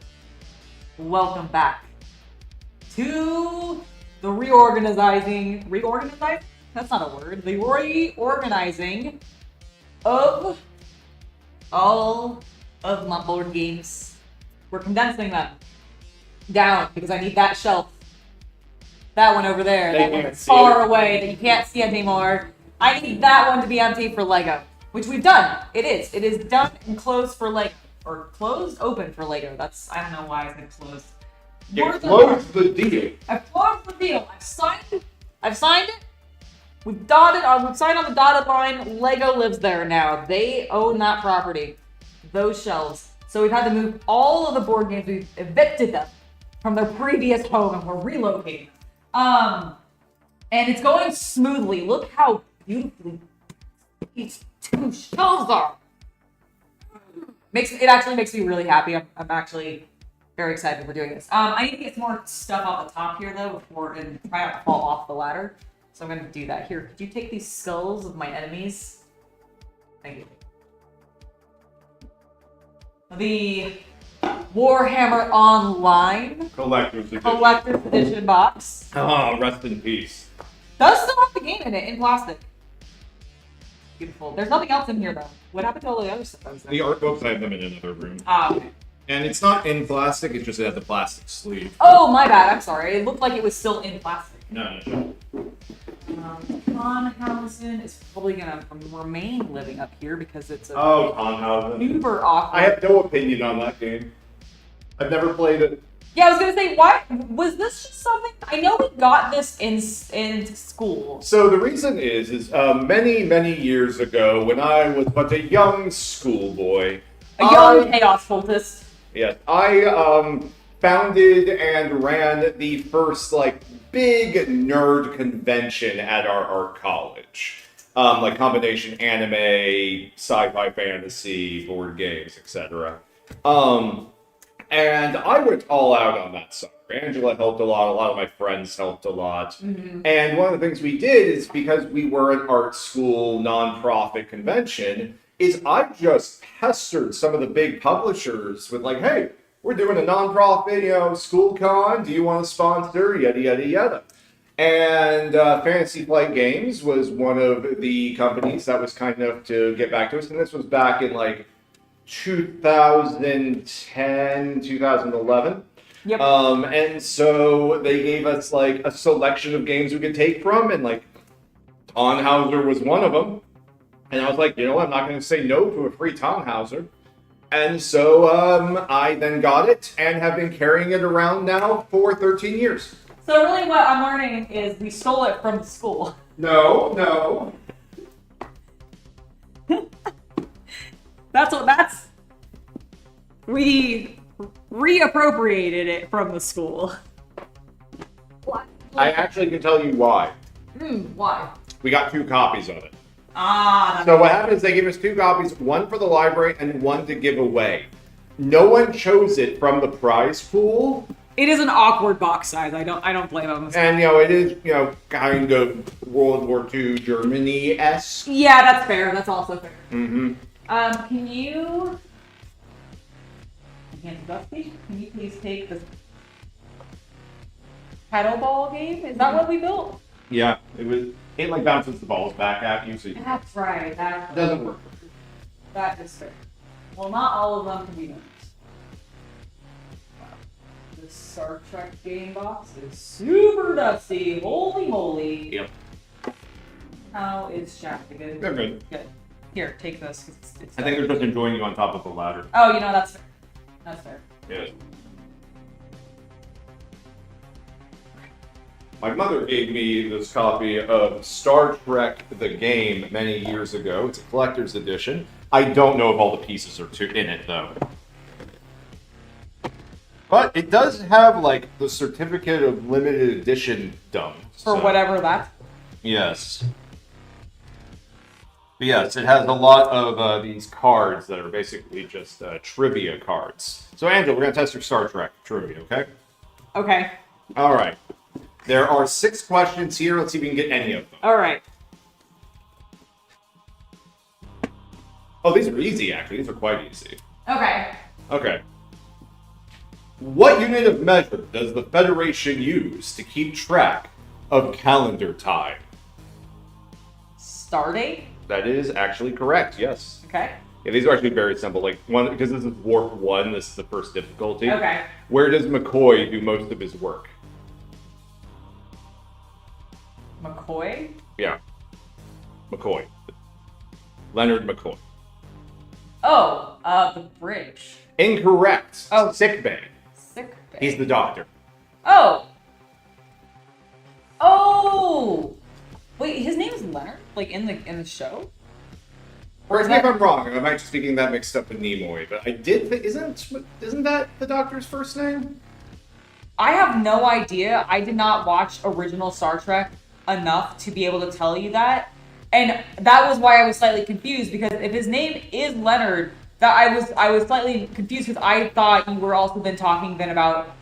Welcome back to the reorganizing. That's not a word. The reorganizing of all of my board games. We're condensing them down because I need that shelf. That one over there. That one far away that you can't see anymore. I need that one to be empty for Lego. Which we've done. It is. It is done and closed for Lego. Or closed, open for Lego. I don't know why I said closed. You closed the deal. I've closed the deal. I've signed it. We've signed on the dotted line. Lego lives there now. They own that property. Those shelves. So we've had to move all of the board games. We've evicted them from their previous home and we're relocating them. And it's going smoothly. Look how beautifully these two shelves are. It actually makes me really happy. I'm actually very excited we're doing this. I need to get some more stuff off the top here though and try not to fall off the ladder. So I'm gonna do that. Here, could you take these skulls of my enemies? Thank you. The Warhammer Online Collector's Edition box. Oh, rest in peace. Does still have the game in it in plastic. Beautiful. There's nothing else in here though. What happened to all the other stuff? The art books, I have them in another room. Okay. And it's not in plastic, it just has the plastic sleeve. Oh, my bad. I'm sorry. It looked like it was still in plastic. No. Tannhausen is probably gonna remain living up here because it's a Tannhausen. super awkward. I have no opinion on that game. I've never played it. Yeah, I was gonna say, why was this just something? I know we got this in school. So the reason is many years ago when I was but a young schoolboy, A young chaos cultist. Yes, I founded and ran the first big nerd convention at our art college, combination anime, sci-fi, fantasy, board games, etc. And I went all out on that summer. Angela helped a lot of my friends helped a lot. Mm-hmm. And one of the things we did is because we were an art school nonprofit convention, is I just pestered some of the big publishers with hey, we're doing a nonprofit, school con, do you want to sponsor, yada, yada, yada. And Fantasy Flight Games was one of the companies that was kind enough to get back to us, and this was back in 2010, 2011. Yep. And so they gave us a selection of games we could take from, and Tannhauser was one of them. And I was like, I'm not going to say no to a free Tannhauser. And so I then got it and have been carrying it around now for 13 years. So really what I'm learning is we stole it from the school. No. We reappropriated it from the school. What? I actually can tell you why. Why? We got 2 copies of it. So what happened is they gave us 2 copies, one for the library and one to give away. No one chose it from the prize pool. It is an awkward box size. I don't blame them. And it is kind of World War II Germany-esque. Yeah, that's fair. That's also fair. Mm-hmm. Can you please take this paddle ball game? Is that what we built? Yeah, it bounces the balls back at you, so That's right. It doesn't work. That is fair. Well, not all of them can be done. Wow. This Star Trek game box is super dusty. Holy moly. Yep. How is Shasta? Good? They're good. Good. Here, take this. It's I think they're just enjoying you on top of the ladder. Oh, that's fair. That's fair. Yeah. My mother gave me this copy of Star Trek the Game many years ago. It's a collector's edition. I don't know if all the pieces are in it, though. But it does have, the certificate of limited edition done. For whatever that's. Yes. But yes, it has a lot of these cards that are basically just trivia cards. So, Angela, we're going to test your Star Trek trivia, okay? Okay. All right. There are 6 questions here. Let's see if we can get any of them. All right. Oh, these are easy, actually. These are quite easy. Okay. Okay. What unit of measure does the Federation use to keep track of calendar time? Stardate? That is actually correct, yes. Okay. Yeah, these are actually very simple. Like, one, because this is Warp 1, this is the first difficulty. Okay. Where does McCoy do most of his work? McCoy? Yeah. McCoy. Leonard McCoy. Oh, the bridge. Incorrect. Oh. Sick bay. Sick bay. He's the doctor. Oh! Oh! Wait, his name is Leonard? Like, in the show? Correct me if I'm wrong. I might just be getting that mixed up with Nimoy, but I did think, isn't that the doctor's first name? I have no idea. I did not watch original Star Trek enough to be able to tell you that. And that was why I was slightly confused, because if his name is Leonard, that I was slightly confused because I thought you were also been talking then about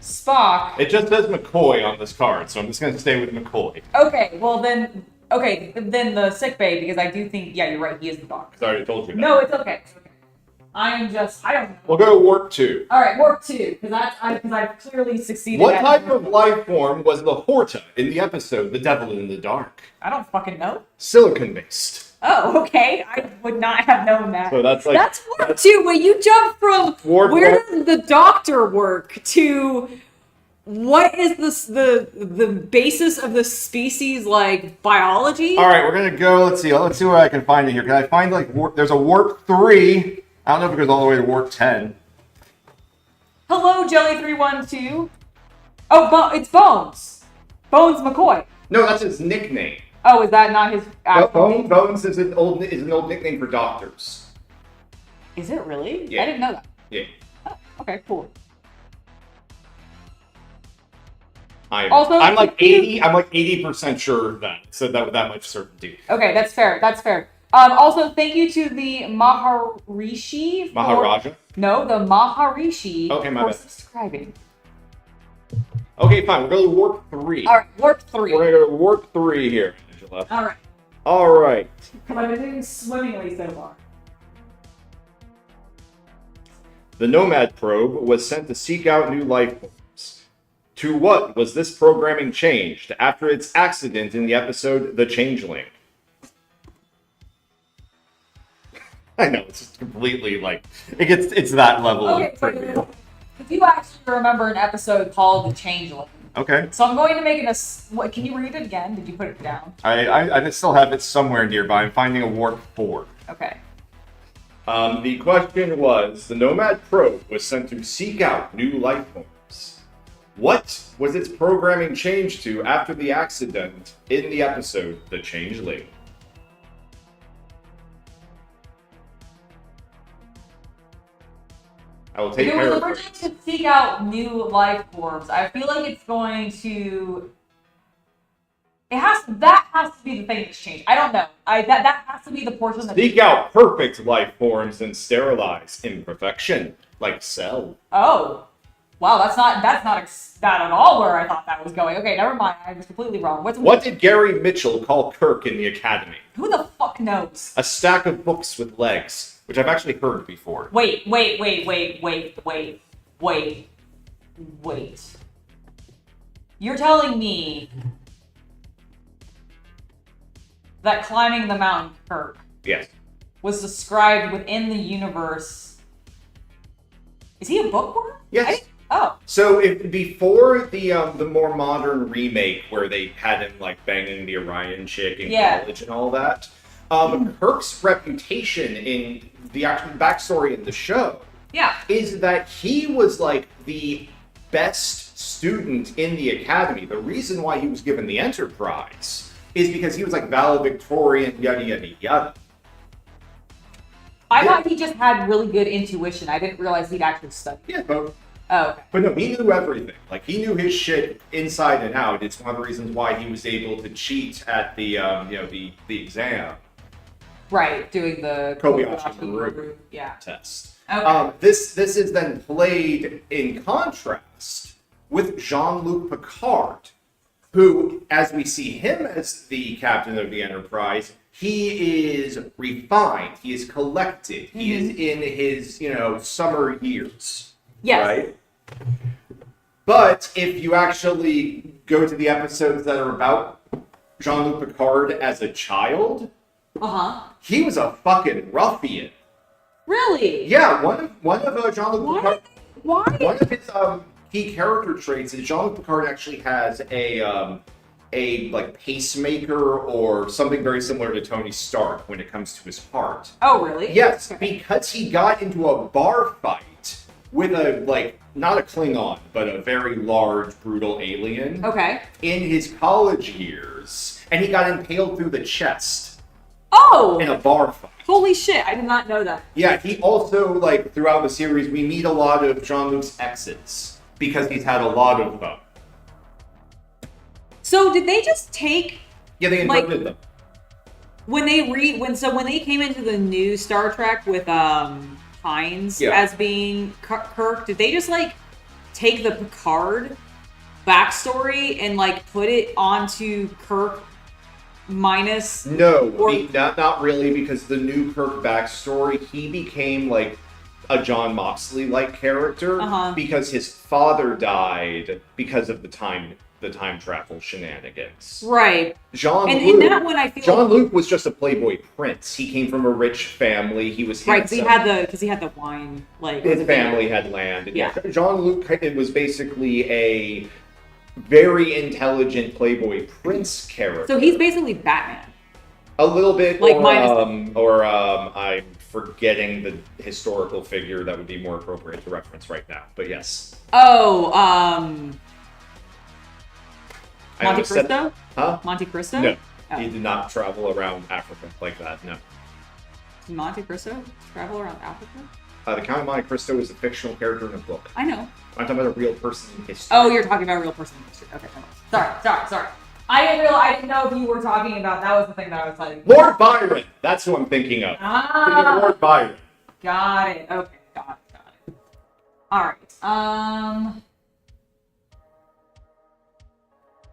Spock. It just says McCoy on this card, so I'm just going to stay with McCoy. Okay, well then the sick bay, because I do think, yeah, you're right, he is the doctor. Sorry, I told you that. No, it's okay. It's okay. I don't know. We'll go to Warp 2. Alright, Warp 2, because I've clearly succeeded What at type of life form was the Horta in the episode The Devil in the Dark? I don't fucking know. Silicon-based. Oh, okay. I would not have known that. So that's like... That's Warp 2, when you jump from where does the doctor work to what is this the basis of the species, like, biology? Alright, we're going to go, let's see what I can find in here. Can I find, like, there's a Warp 3. I don't know if it goes all the way to Warp 10. Hello, Jelly312. Oh, it's Bones. Bones McCoy. No, that's his nickname. Oh, is that not his actual name? Bones is an old nickname for doctors. Is it really? Yeah. I didn't know that. Yeah. Oh, okay, cool. I'm Also, like 80% sure of that. Said that with that much certainty. Okay, that's fair. That's fair. Also, thank you to the Maharishi. Maharaja? No, the Maharishi Okay, my for bad. subscribing. Okay, fine. We're going to Warp 3. All right, Warp 3. We're going to go to Warp 3 here, Angela. All right. All right. Because I've been doing swimmingly so far. The Nomad probe was sent to seek out new life forms. To what was this programming changed after its accident in the episode The Changeling? I know, it's just completely like, it's that level Okay, of trivia. if you actually remember an episode called The Changeling. Okay. So I'm going to make it what, can you read it again? Did you put it down? I still have it somewhere nearby. I'm finding a Warp 4. Okay. The question was, the Nomad probe was sent to seek out new life forms. What was its programming changed to after the accident in the episode The Changeling? I will take If it was paraphrase. originally to seek out new life forms, I feel like it's going to... That has to be the thing that's changed. I don't know. That has to be the portion that... Seek out perfect life forms and sterilize imperfection, like Cell. Oh. Wow, that's not that at all where I thought that was going. Okay, never mind. I was completely wrong. What did Gary Mitchell call Kirk in the Academy? Who the fuck knows? A stack of books with legs, which I've actually heard before. Wait. You're telling me that climbing the mountain, Kirk, Yes. was described within the universe. Is he a bookworm? Yes. Oh. So before the more modern remake where they had him like banging the Orion chick in college and all that, Kirk's reputation in the actual backstory in the show is that he was like the best student in the academy. The reason why he was given the Enterprise is because he was like valedictorian, yada yada yada. I thought he just had really good intuition. I didn't realize he'd actually studied. Yeah, both. Oh, okay. But no, he knew everything. Like, he knew his shit inside and out. It's one of the reasons why he was able to cheat at the the exam. Right, doing the Kobayashi Maru test. Okay. This is then played in contrast with Jean-Luc Picard, who, as we see him as the captain of the Enterprise, he is refined, he is collected, he is in his, summer years. Yes. Right? But if you actually go to the episodes that are about Jean-Luc Picard as a child, he was a fucking ruffian. Really? Yeah, one of Jean-Luc Picard. Why? One of his key character traits is Jean-Luc Picard actually has a like pacemaker or something very similar to Tony Stark when it comes to his heart. Oh, really? Yes, because he got into a bar fight with not a Klingon, but a very large, brutal alien. Okay. In his college years, and he got impaled through the chest. Oh! In a bar fight. Holy shit, I did not know that. Yeah, he also, throughout the series, we meet a lot of Jean-Luc's exes, because he's had a lot of them. So did they just take... Yeah, they inverted them. When they came into the new Star Trek with Hines as being Kirk, did they just take the Picard backstory and put it onto Kirk minus? No, not really, because the new Kirk backstory, he became a John Moxley-like character because his father died because of the time travel shenanigans. Right. Jean-Luc, in that one, I feel Jean-Luc was just a playboy prince. He came from a rich family. He was right. Because he had the wine. His family had land. Yeah. Jean-Luc was basically a very intelligent playboy prince character. So he's basically Batman. A little bit, minus I'm forgetting the historical figure that would be more appropriate to reference right now. But yes. Oh, Monte Cristo? Monte Cristo? No. Oh. He did not travel around Africa like that, no. Did Monte Cristo travel around Africa? The Count of Monte Cristo is a fictional character in a book. I know. I'm talking about a real person in history. Oh, you're talking about a real person in history. Okay, sorry. I didn't know if you were talking about, that was the thing that I was like... Lord Byron! That's who I'm thinking of. Lord Byron. Got it. Okay, got it. Alright,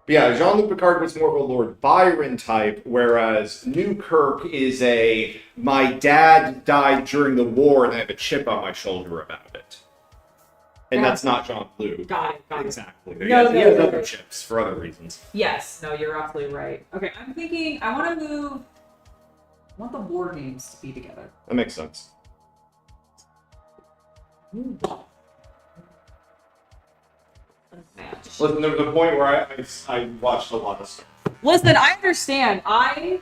Yeah, Jean-Luc Picard was more of a Lord Byron type, whereas New Kirk is my dad died during the war and I have a chip on my shoulder about it. And that's not Jean-Luc. Got it. Exactly. He has other chips for other reasons. Yes, no, you're absolutely right. Okay, I'm thinking, I want the war games to be together. That makes sense. Listen, there was a point where I watched a lot of stuff. Listen, I understand. I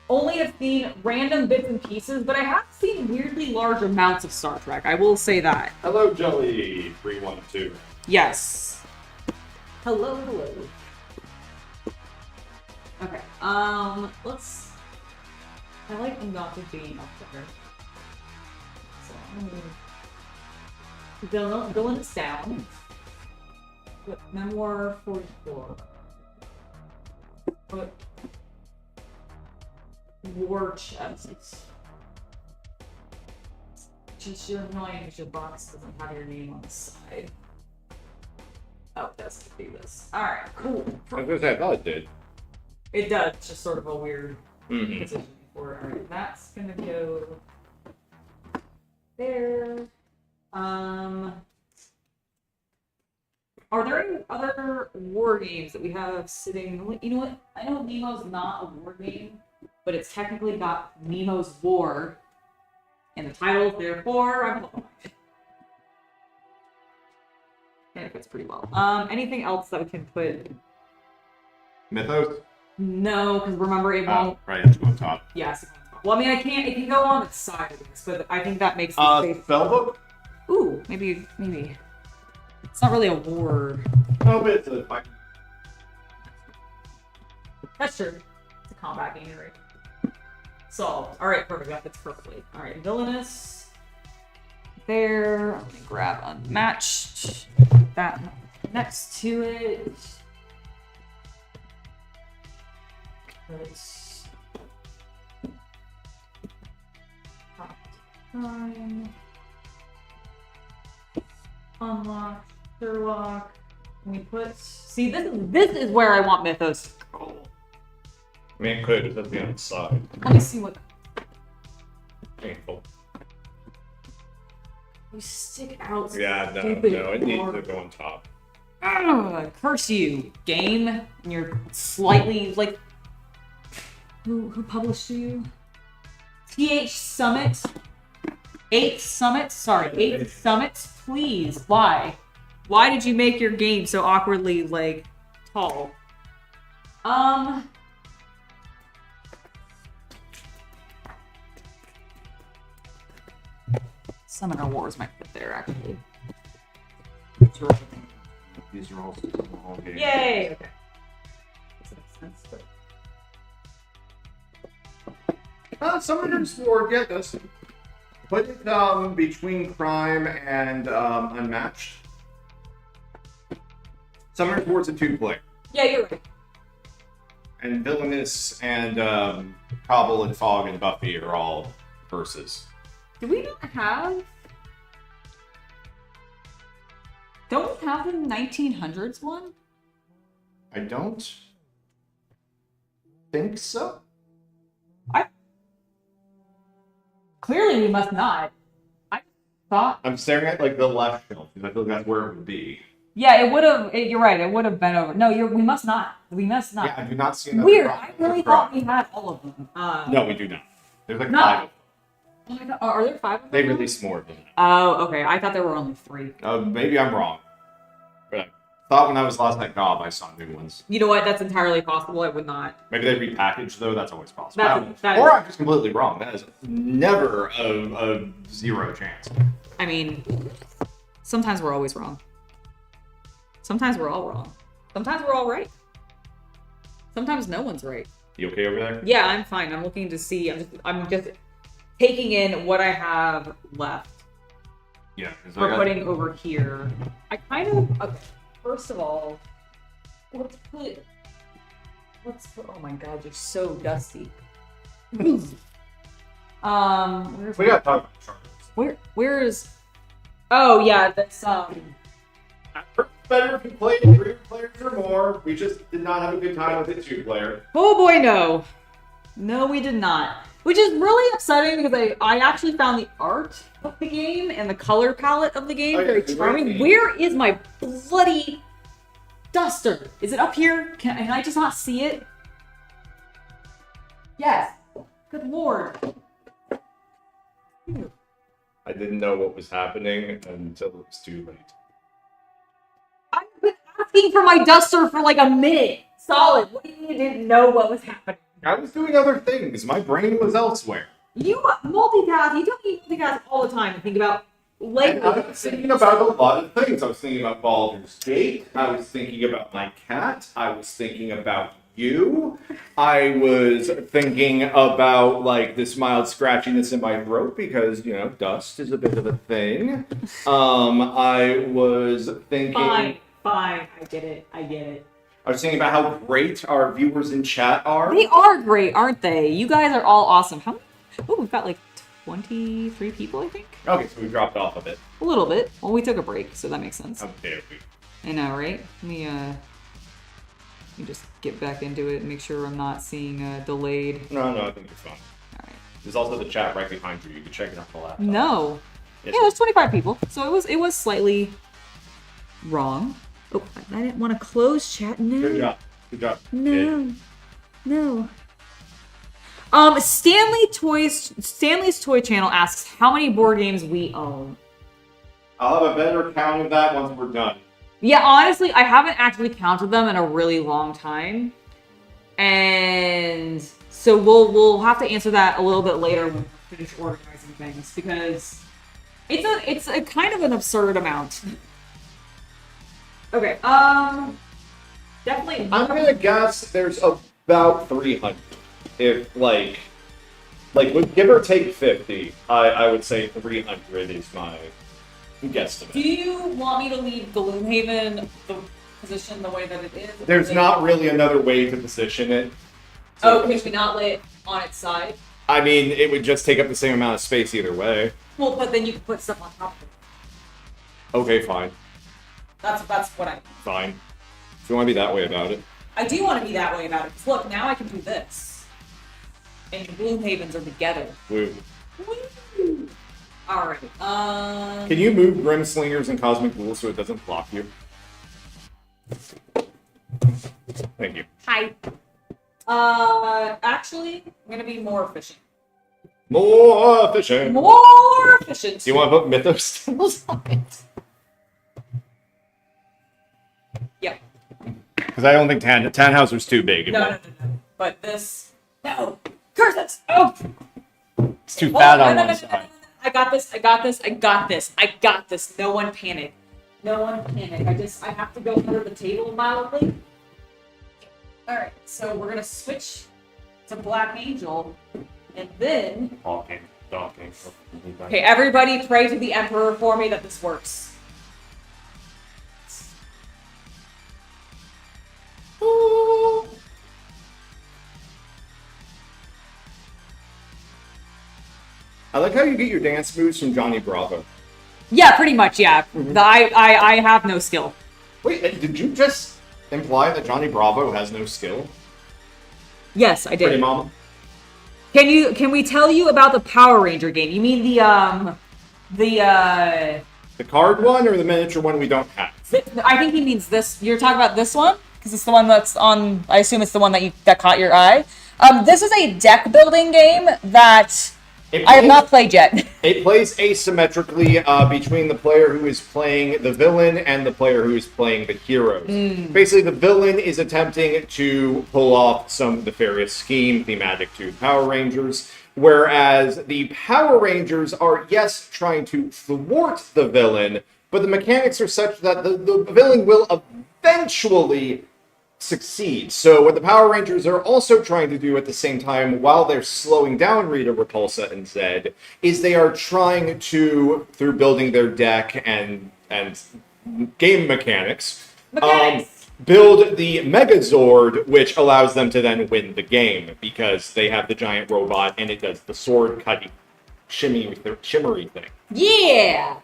only have seen random bits and pieces, but I have seen weirdly large amounts of Star Trek. I will say that. Hello, Jelly 312. Yes. Hello. Okay. Let's. I like Undaunted being up there. So I'm gonna villains down. Put Memoir 44. Put War Chests. Just you're annoying because your box doesn't have your name on the side. Oh, it does do this. Alright, cool. I was gonna say, I thought it did. It does, it's just sort of a weird position for it. Alright, that's gonna go there. Are there any other war games that we have sitting? You know what? I know Nemo's not a war game, but it's technically got Nemo's War, and the title, therefore, I'm looking at it. And it fits pretty well. Anything else that we can put? Mythos? No, because remember it won't. Right, it's on top. Yes. Well, I mean, I can't. It can go on the side of this, but I think that makes the space. Spellbook? Ooh, maybe. It's not really a war. No, but it's a fight. That's true. It's a combat game, right? Solved. Alright, perfect. That fits perfectly. Alright, villainous. There. I'm gonna grab unmatched. That next to it. Let's. Time. Unlock. Sherlock. Can we put? See, this is where I want Mythos to go. I mean, it could. It doesn't be on the side. Let me see what. Painful. You stick out. Yeah, no, stupid it needs board. to go on top. Ugh, curse you, game. And you're slightly like. Who published you? TH Summit. 8th Summit. Sorry, 8th Summit. Please, why? Why did you make your game so awkwardly like tall? Summoner Wars might fit there actually. These are all small games. Yay! Okay. Summoner's War, yeah, does. Put it between Crime and Unmatched. Summoner's War's a 2-player. Yeah, you're right. And Villainous and Cobble and Fog and Buffy are all versus. Do we not have? Don't we have the 1900s one? I don't think so. Clearly, we must not. I thought. I'm staring at like the left shelf because I feel like that's where it would be. Yeah, it would have. You're right. It would have been over. No, we must not. We must not. Yeah, I do not see that. Weird. I really thought we had all of them. No, we do not. There's like No. 5 of them. Oh my God. Are there 5 of them? They released more of them. Oh, okay. I thought there were only 3. Maybe I'm wrong. But I thought when I was last at Gob, I saw new ones. You know what? That's entirely possible. I would not. Maybe they repackaged though. That's always possible. That Or is- I'm just completely wrong. That is never a 0 chance. I mean, sometimes we're always wrong. Sometimes we're all wrong. Sometimes we're all right. Sometimes no one's right. You okay over there? Yeah, I'm fine. I'm looking to see. I'm just taking in what I have left. Yeah. We're putting over here. I kind of. Okay. First of all, let's put. Oh my God, you're so dusty. We gotta talk about charters. Where is? Oh yeah, that's Better if you played 3 players or more. We just did not have a good time with it 2-player. Oh boy, no. No, we did not. Which is really upsetting because I actually found the art of the game and the color palette of the game very charming. Where is my bloody duster? Is it up here? Can I just not see it? Yes. Good lord. I didn't know what was happening until it was too late. I've been asking for my duster for like a minute. Solid. What do you mean you didn't know what was happening? I was doing other things. My brain was elsewhere. You multitask. You don't need to multitask all the time and think about And I was thinking about a lot of things. I was thinking about Baldur's Gate. I was thinking about my cat. I was thinking about you. I was thinking about like this mild scratchiness in my throat because, you know, dust is a bit of a thing. I was thinking... Fine. I get it. I was thinking about how great our viewers in chat are. They are great, aren't they? You guys are all awesome. How many? Oh, we've got like 23 people, I think. Okay, so we dropped off a bit. A little bit. Well, we took a break, so that makes sense. How dare we? I know, right? Let me just get back into it and make sure I'm not seeing delayed. No, I think it's fine. All right. There's also the chat right behind you. You can check it out the laptop. No. Yes. Yeah, there's 25 people, so it was slightly wrong. Oh, I didn't want to close chat. No. Good job. No. No. Stanley's Toy Channel asks how many board games we own. I'll have a better count of that once we're done. Yeah, honestly, I haven't actually counted them in a really long time. And so we'll have to answer that a little bit later when we finish organizing things because it's a kind of an absurd amount. Okay, definitely. I'm gonna guess there's about 300. If like with give or take 50, I would say 300 is my guesstimate. Do you want me to leave Gloomhaven the position the way that it is? There's not really another way to position it. Oh, can we not lay it on its side? I mean, it would just take up the same amount of space either way. Well, but then you can put stuff on top of it. Okay, fine. That's what I mean. Fine. If you want to be that way about it. I do want to be that way about it. 'Cause look, now I can do this. And Gloomhavens are together. Woo. Woo! Alright, Can you move Grimslingers and Cosmic Ghouls so it doesn't block you? Thank you. Hi. Actually, I'm gonna be more efficient. More efficient. More efficient. Do you want to put Mythos symbols on it? Yep. Because I don't think Tannhauser's too big. No. But this... No! Curse it! Oh! It's too fat on no, one side. I got this. No one panic. I have to go under the table mildly. Alright, so we're gonna switch to Black Angel, and then... Talking. Okay, everybody pray to the Emperor for me that this works. I like how you get your dance moves from Johnny Bravo. Yeah, pretty much, yeah. I have no skill. Wait, did you just imply that Johnny Bravo has no skill? Yes, I did. Pretty mama. Can we tell you about the Power Ranger game? You mean the card one or the miniature one we don't have? I think he means this. You're talking about this one? Because it's the one that's on, I assume it's the one that caught your eye. This is a deck building game that I have not played yet. It plays asymmetrically between the player who is playing the villain and the player who is playing the heroes. Basically, the villain is attempting to pull off some nefarious scheme thematic to Power Rangers, whereas the Power Rangers are, yes, trying to thwart the villain, but the mechanics are such that the villain will eventually succeed. So what the Power Rangers are also trying to do at the same time, while they're slowing down Rita, Repulsa, and Zed, is they are trying to, through building their deck and game mechanics, build the Megazord, which allows them to then win the game, because they have the giant robot and it does the sword cutting shimmery thing. Yeah!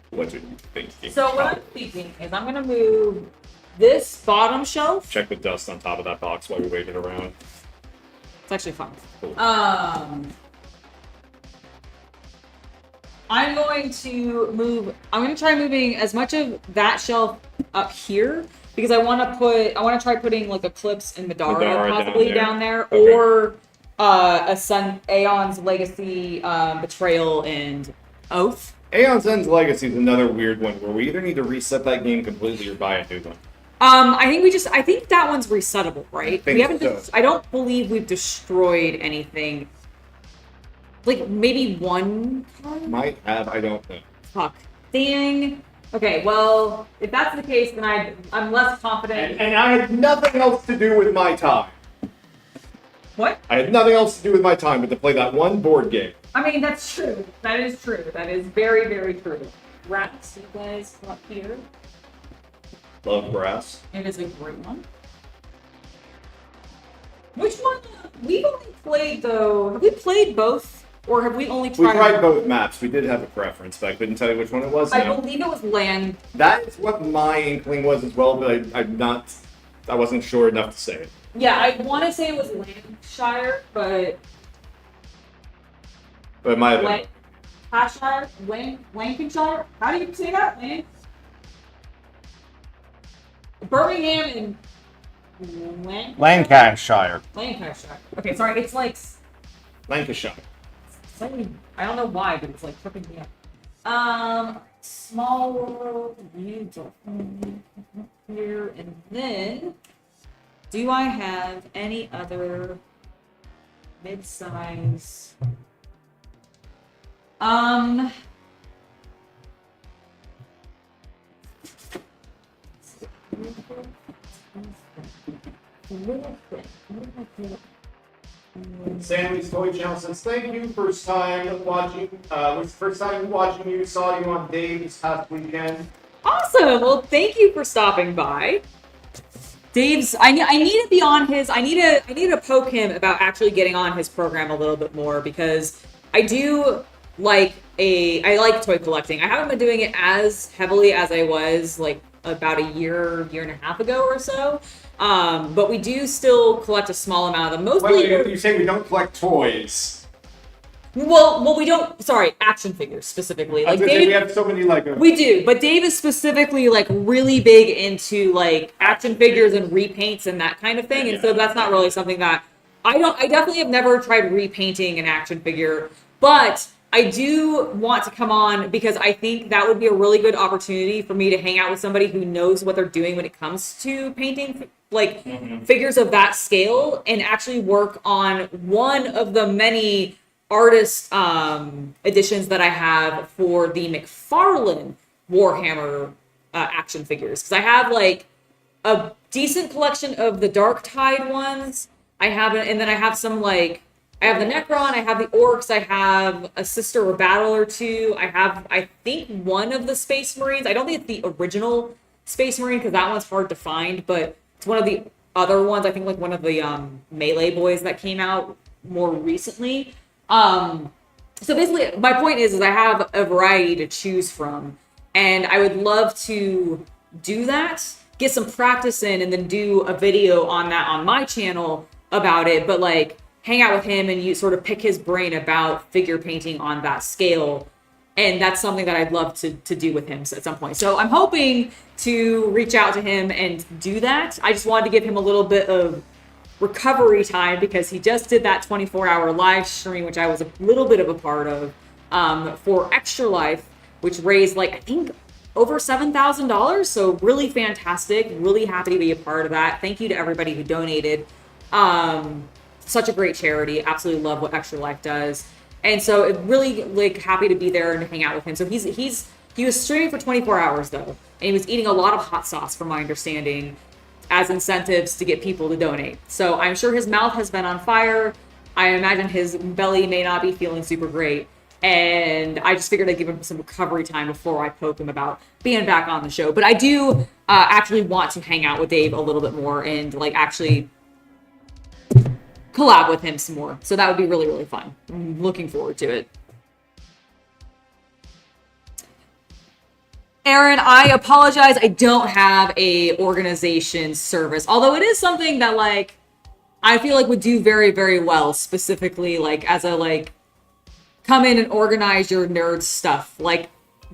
What do you think? So what I'm thinking is I'm gonna move this bottom shelf. Check the dust on top of that box while we wait it around. It's actually fun. Cool. I'm going to try moving as much of that shelf up here because I want to try putting like Eclipse and Madara possibly down there, okay. Or Aeon's Legacy, Betrayal, and Oath. Aeon's End's Legacy is another weird one where we either need to reset that game completely or buy a new one. I think that one's resettable, right? I don't believe we've destroyed anything. Like maybe one card? Might have, I don't know. Fuck. Dang. Okay, well, if that's the case, then I'm less confident. And I had nothing else to do with my time. What? I had nothing else to do with my time but to play that one board game. I mean, that's true. That is true. That is very, very true. Rats, you guys come up here. Love brass. It is a great one. Which one? We've only played, though. Have we played both? Or have we only tried... We tried both maps. We did have a preference, but I couldn't tell you which one it was. I believe it was land. That is what my inkling was as well, but I wasn't sure enough to say it. Yeah, I want to say it was Lancashire, but... But it might have been. Lancashire? How do you say that, man? Birmingham and... Lancashire. Lancashire. Okay, sorry, it's like... Lancashire. I don't know why, but it's like tripping me up. Small world, here, and then do I have any other mid-size? Sammy's Toy Channel says, thank you. First time watching you. Saw you on Dave this past weekend. Awesome. Well, thank you for stopping by. Dave's. I need to be on his. I need to poke him about actually getting on his program a little bit more because I do like I like toy collecting. I haven't been doing it as heavily as I was like about a year and a half ago or so. But we do still collect a small amount of them. Mostly, you say we don't collect toys. Well, we don't. Sorry, action figures specifically. Like Dave, we have so many Lego. We do, but Dave is specifically like really big into like action figures and repaints and that kind of thing, and so that's not really something that I don't. I definitely have never tried repainting an action figure, but I do want to come on because I think that would be a really good opportunity for me to hang out with somebody who knows what they're doing when it comes to painting like figures of that scale and actually work on one of the many artist editions that I have for the McFarlane Warhammer action figures because I have like a decent collection of the Dark Tide ones. I have it, and then I have some like I have the Necron, I have the Orcs, I have a Sister or Battle or two. I have I think one of the Space Marines. I don't think it's the original Space Marine because that one's hard to find, but it's one of the other ones. I think like one of the Melee boys that came out more recently. So basically my point is I have a variety to choose from and I would love to do that, get some practice in and then do a video on that on my channel about it, but like hang out with him and you sort of pick his brain about figure painting on that scale. And that's something that I'd love to do with him at some point. So I'm hoping to reach out to him and do that. I just wanted to give him a little bit of recovery time because he just did that 24-hour live stream, which I was a little bit of a part of, for Extra Life, which raised like I think over $7,000. So really fantastic. Really happy to be a part of that. Thank you to everybody who donated. Such a great charity. Absolutely love what Extra Life does. And so it really like happy to be there and hang out with him. So he was streaming for 24 hours though, and he was eating a lot of hot sauce from my understanding as incentives to get people to donate. So I'm sure his mouth has been on fire. I imagine his belly may not be feeling super great. And I just figured I'd give him some recovery time before I poke him about being back on the show. But I do actually want to hang out with Dave a little bit more and like actually collab with him some more. So that would be really, really fun. I'm looking forward to it. Aaron, I apologize. I don't have a organization service, although it is something that like I feel like would do very, very well, specifically like as a like come in and organize your nerd stuff. Like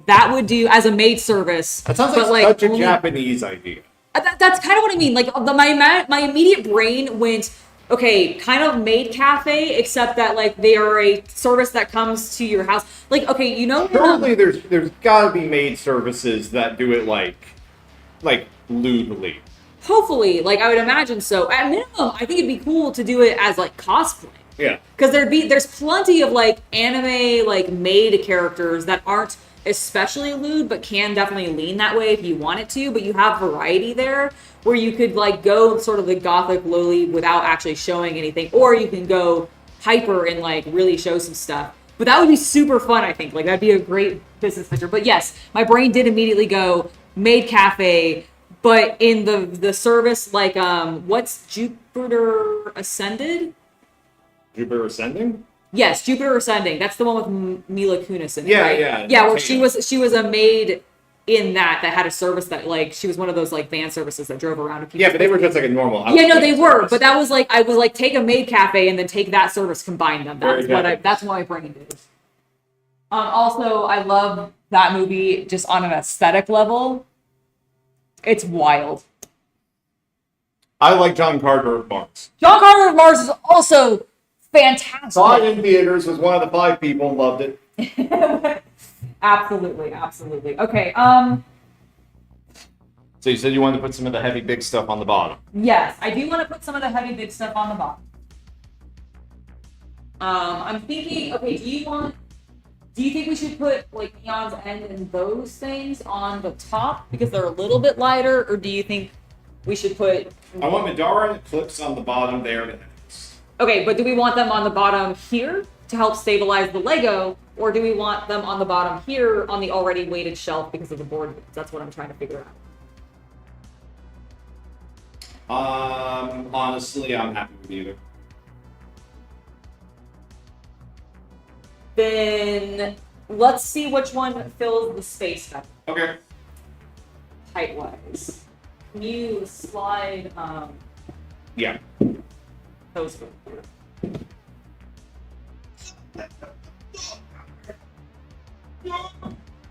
that would do as a maid service. That sounds like such a Japanese idea. That's kind of what I mean. Like my immediate brain went, okay, kind of maid cafe, except that like they are a service that comes to your house. Like, okay, you know, surely there's gotta be maid services that do it like lewdly. Hopefully, like I would imagine so. At minimum, I think it'd be cool to do it as like cosplay. Yeah. Because there's plenty of like anime like maid characters that aren't especially lewd, but can definitely lean that way if you want it to. But you have variety there where you could like go sort of the gothic lowly without actually showing anything, or you can go hyper and like really show some stuff. But that would be super fun, I think. Like that'd be a great business venture. But yes, my brain did immediately go maid cafe, but in the service like what's Jupiter Ascended? Jupiter Ascending? Yes, Jupiter Ascending. That's the one with Mila Kunis in it, yeah, right? Yeah. Yeah, where she was a maid in that had a service that like she was one of those like van services that drove around. Yeah, but they were just like a normal house. Yeah, no, they were, but that was like I was like take a maid cafe and then take that service, combine them. That's what my brain did. Also, I love that movie just on an aesthetic level. It's wild. I like John Carter of Mars. John Carter of Mars is also fantastic. Saw it in theaters, was one of the 5 people, loved it. Absolutely. Okay, So you said you wanted to put some of the heavy big stuff on the bottom. yes, I do want to put some of the heavy big stuff on the bottom. I'm thinking, okay, do you think we should put like Neon's End and those things on the top because they're a little bit lighter, or do you think we should put... I want Madara and Eclipse on the bottom there. Okay, but do we want them on the bottom here to help stabilize the Lego, or do we want them on the bottom here on the already weighted shelf because of the board? That's what I'm trying to figure out. Honestly, I'm happy with either. Then let's see which one fills the space better, Okay. height-wise. Can you slide Yeah. those over?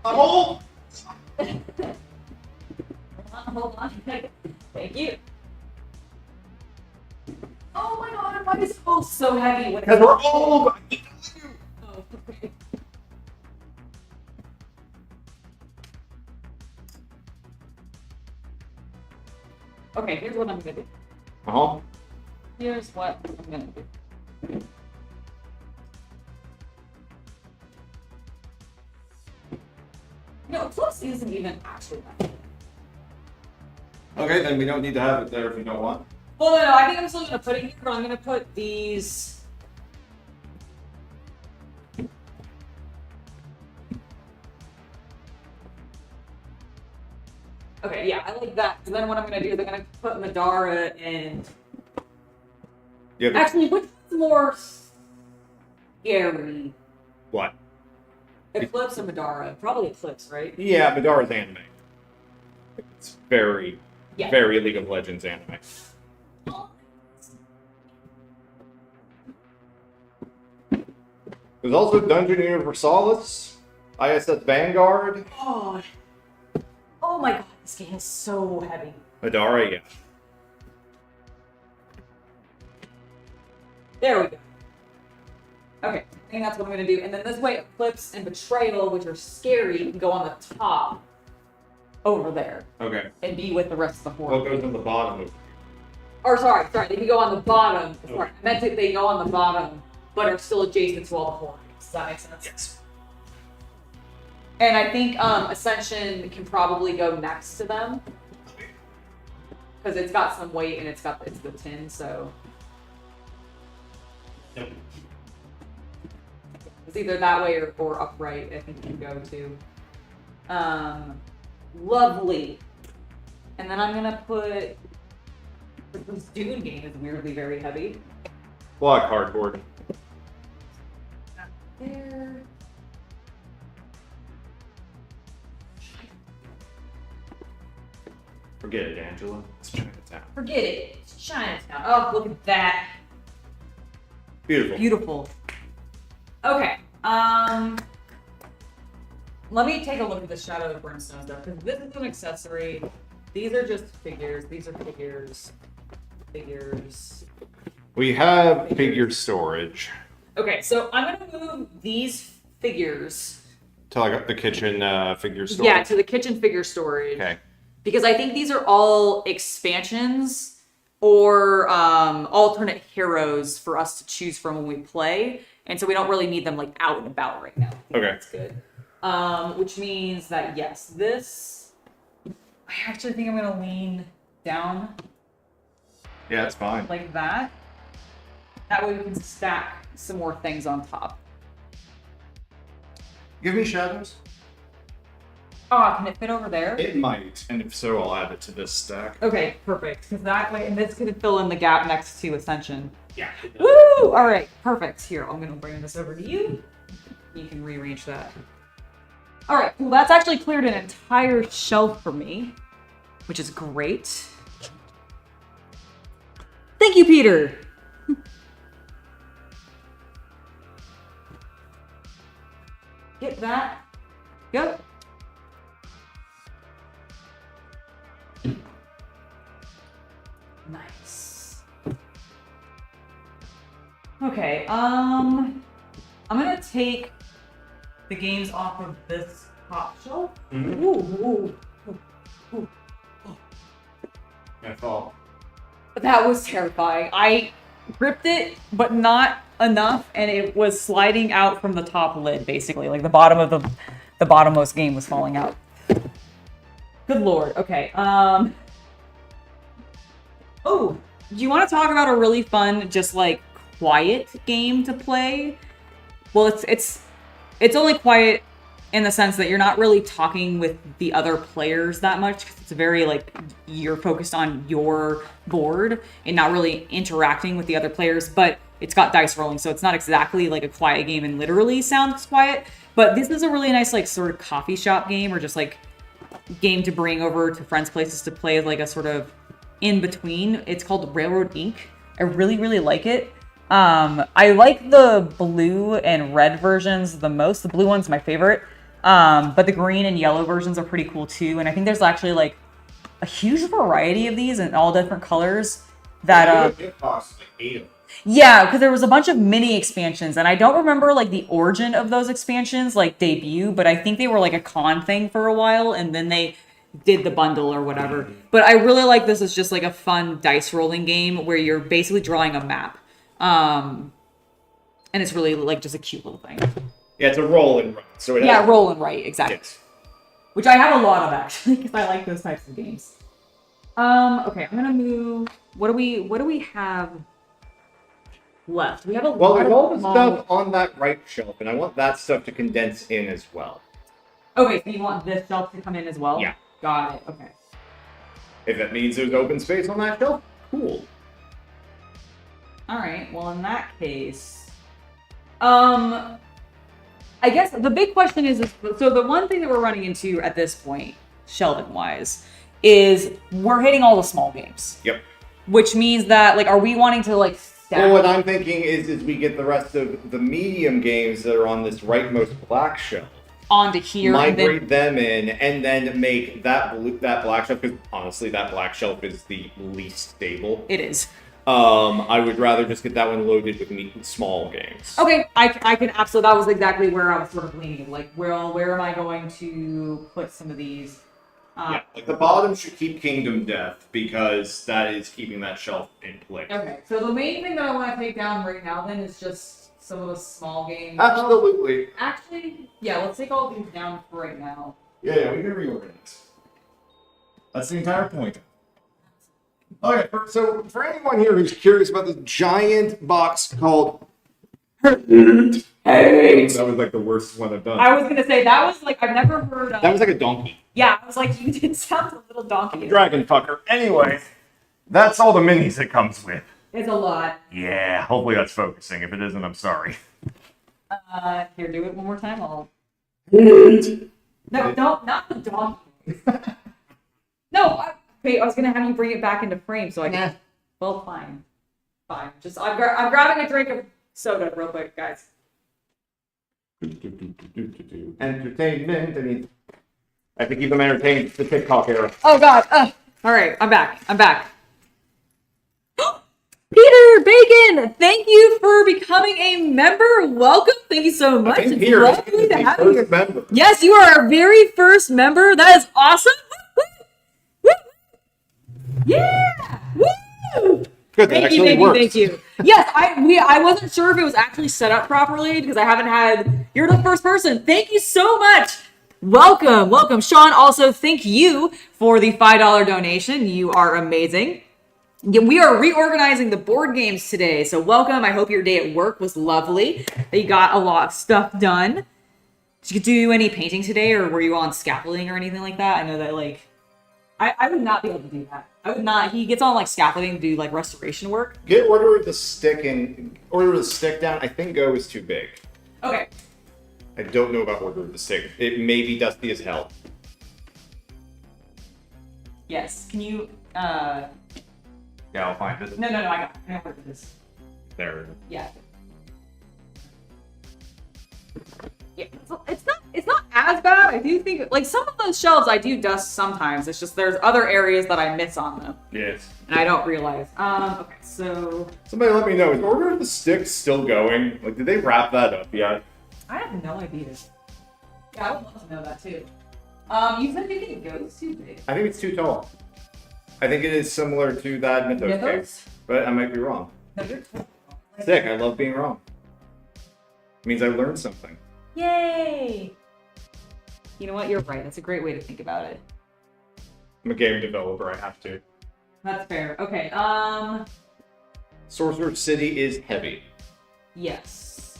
Oh! Hold on. Thank you. Oh my god, why is it so heavy? When Because we're all. Oh, okay. Okay, here's what I'm gonna do. Uh-huh. Here's what I'm gonna do. No, plus isn't even actually that. Okay, then we don't need to have it there if we don't want. Well, no, I think I'm still gonna put it here, but I'm gonna put these. Okay, yeah, I like that. And then what I'm gonna do is I'm gonna put Madara and. Yeah. Actually, which one's more scary? What? Eclipse or Madara? Probably Eclipse, right? Yeah, Madara's anime. It's very, Yeah. very League of Legends anime. There's also Dungeon Universalis, ISS Vanguard, Oh. Oh my god, this game is so heavy. Madara, yeah. There we go. Okay, I think that's what I'm gonna do. And then this way, Eclipse and Betrayal, which are scary, can go on the top over there Okay. and be with the rest of the What horde. goes on the bottom of Or sorry, they can go on the bottom. Sorry, I meant they go on the bottom, but are still adjacent to all the horde. Does that make sense? Yes. And I think Ascension can probably go next to them because it's got some weight and it's the tin, so Yep. it's either that way or upright. I think you can go to. Lovely. And then I'm gonna put this Dune game is weirdly very heavy. Block cardboard. There. Forget it, Angela. It's Chinatown. Forget it. It's Chinatown. Oh, look at that. Beautiful. Beautiful. Okay. Let me take a look at the Shadow of the Brimstone stuff, because this is an accessory. These are just figures. These are figures. Figures. We have figure storage. Okay, so I'm gonna move these figures. To like the kitchen figure storage. Yeah, to the kitchen figure storage. Okay. Because I think these are all expansions or alternate heroes for us to choose from when we play, and so we don't really need them like out and about right now. Okay. That's good. Which means that yes, this. I actually think I'm gonna lean down Yeah, it's fine. like that. That way we can stack some more things on top. Give me shadows. Ah, can it fit over there? It might, and if so, I'll add it to this stack. Okay, perfect. Because that way, and this could fill in the gap next to Ascension. Yeah. Woo! All right, perfect. Here, I'm gonna bring this over to you. You can rearrange that. All right, well, that's actually cleared an entire shelf for me, which is great. Thank you, Peter. Get that. Go. Nice. Okay, I'm gonna take the games off of this top shelf. Mhm. Ooh, ooh. I fall. That was terrifying. I gripped it, but not enough, and it was sliding out from the top lid, basically. Like the bottom of the bottommost game was falling out. Good lord. Okay. Oh, do you want to talk about a really fun, just like quiet game to play? Well, it's only quiet in the sense that you're not really talking with the other players that much. It's very like you're focused on your board and not really interacting with the other players, but it's got dice rolling, so it's not exactly like a quiet game and literally sounds quiet. But this is a really nice like sort of coffee shop game or just like game to bring over to friends' places to play like a sort of in between. It's called Railroad Inc. I really, really like it. I like the blue and red versions the most. The blue one's my favorite. But the green and yellow versions are pretty cool too. And I think there's actually like a huge variety of these in all different colors that it costs like 8 of them. yeah, because there was a bunch of mini expansions, and I don't remember like the origin of those expansions like debut, but I think they were like a con thing for a while, and then they did the bundle or whatever. But I really like this as just like a fun dice rolling game where you're basically drawing a map. And it's really like just a cute little thing. Yeah, it's a roll and write. So it Yeah, has, roll and write, exactly. yes. Which I have a lot of actually, because I like those types of games. Okay, I'm gonna move. What do we have left? We have a Well, lot there's of all the small- stuff on that right shelf, and I want that stuff to condense in as well. Okay, so you want this shelf to come in as well? Yeah. Got it. Okay. If that means there's open space on that shelf, cool. All right. Well, in that case, I guess the big question is so the one thing that we're running into at this point, shelving wise, is we're hitting all the small games. Yep. Which means that like, are we wanting to like stack? Well, what I'm thinking is we get the rest of the medium games that are on this rightmost black shelf, onto here, migrate them in, and then make that black shelf, because honestly, that black shelf is the least stable. It is. I would rather just get that one loaded with small games. Okay, I can absolutely. That was exactly where I was sort of leaning. Like, where am I going to put some of these? Yeah, like the bottom should keep Kingdom Death because that is keeping that shelf in place. Okay, so the main thing that I want to take down right now then is just some of the small games. Absolutely. Actually, yeah, let's take all these down for right now. Yeah, we can reorganize. That's the entire point. Okay, so for anyone here who's curious about this giant box called Hate. That was like the worst one I've done. I was gonna say that was like I've never heard of. That was like a donkey. Yeah, I was like you did sound a little donkey. Dragon fucker. Anyway, that's all the minis it comes with. It's a lot. Yeah, hopefully that's focusing. If it isn't, I'm sorry. Here, do it one more time. Hate. No, not the donkey. No, I was gonna have you bring it back into frame so I can. Well, fine. Just I'm grabbing a drink of soda real quick, guys. Entertainment. I have to keep them entertained. It's the TikTok era. Oh God. All right, I'm back. Peter Bacon, thank you for becoming a member. Welcome. Thank you so much. I think It's Peter is lovely to the have you. first member. Yes, you are our very first member. That is awesome. Woo, woo, woo. Yeah. Woo. Good, that actually Thank works. you. Yes, I wasn't sure if it was actually set up properly because I haven't had. You're the first person. Thank you so much. Welcome, Sean. Also, thank you for the $5 donation. You are amazing. Yeah, we are reorganizing the board games today, so welcome. I hope your day at work was lovely. That you got a lot of stuff done. Did you do any painting today, or were you on scaffolding or anything like that? I know that like. I would not be able to do that. I would not. He gets on like scaffolding to do like restoration work. Get order of the stick down. I think Go is too big. Okay. I don't know about order of the stick. It may be dusty as hell. Yes. Can you? Yeah, I'll find it. No. I got it. I know what it is. There. Yeah. Yeah. It's not as bad. I do think like some of those shelves I do dust sometimes. It's just there's other areas that I miss on them. Yes. And I don't realize. Okay, so Somebody let me know. Is Order of the Stick still going? Like, did they wrap that up yet? I have no idea. Yeah, I would love to know that too. You said you think it goes too big. I think it's too tall. I think it is similar to that Mythos cake, Mythos? but I might be wrong. No, you're totally wrong. Sick. I love being wrong. It means I learned something. Yay! You know what? You're right. That's a great way to think about it. I'm a game developer. I have to. That's fair. Okay. Sorcerer City is heavy. Yes.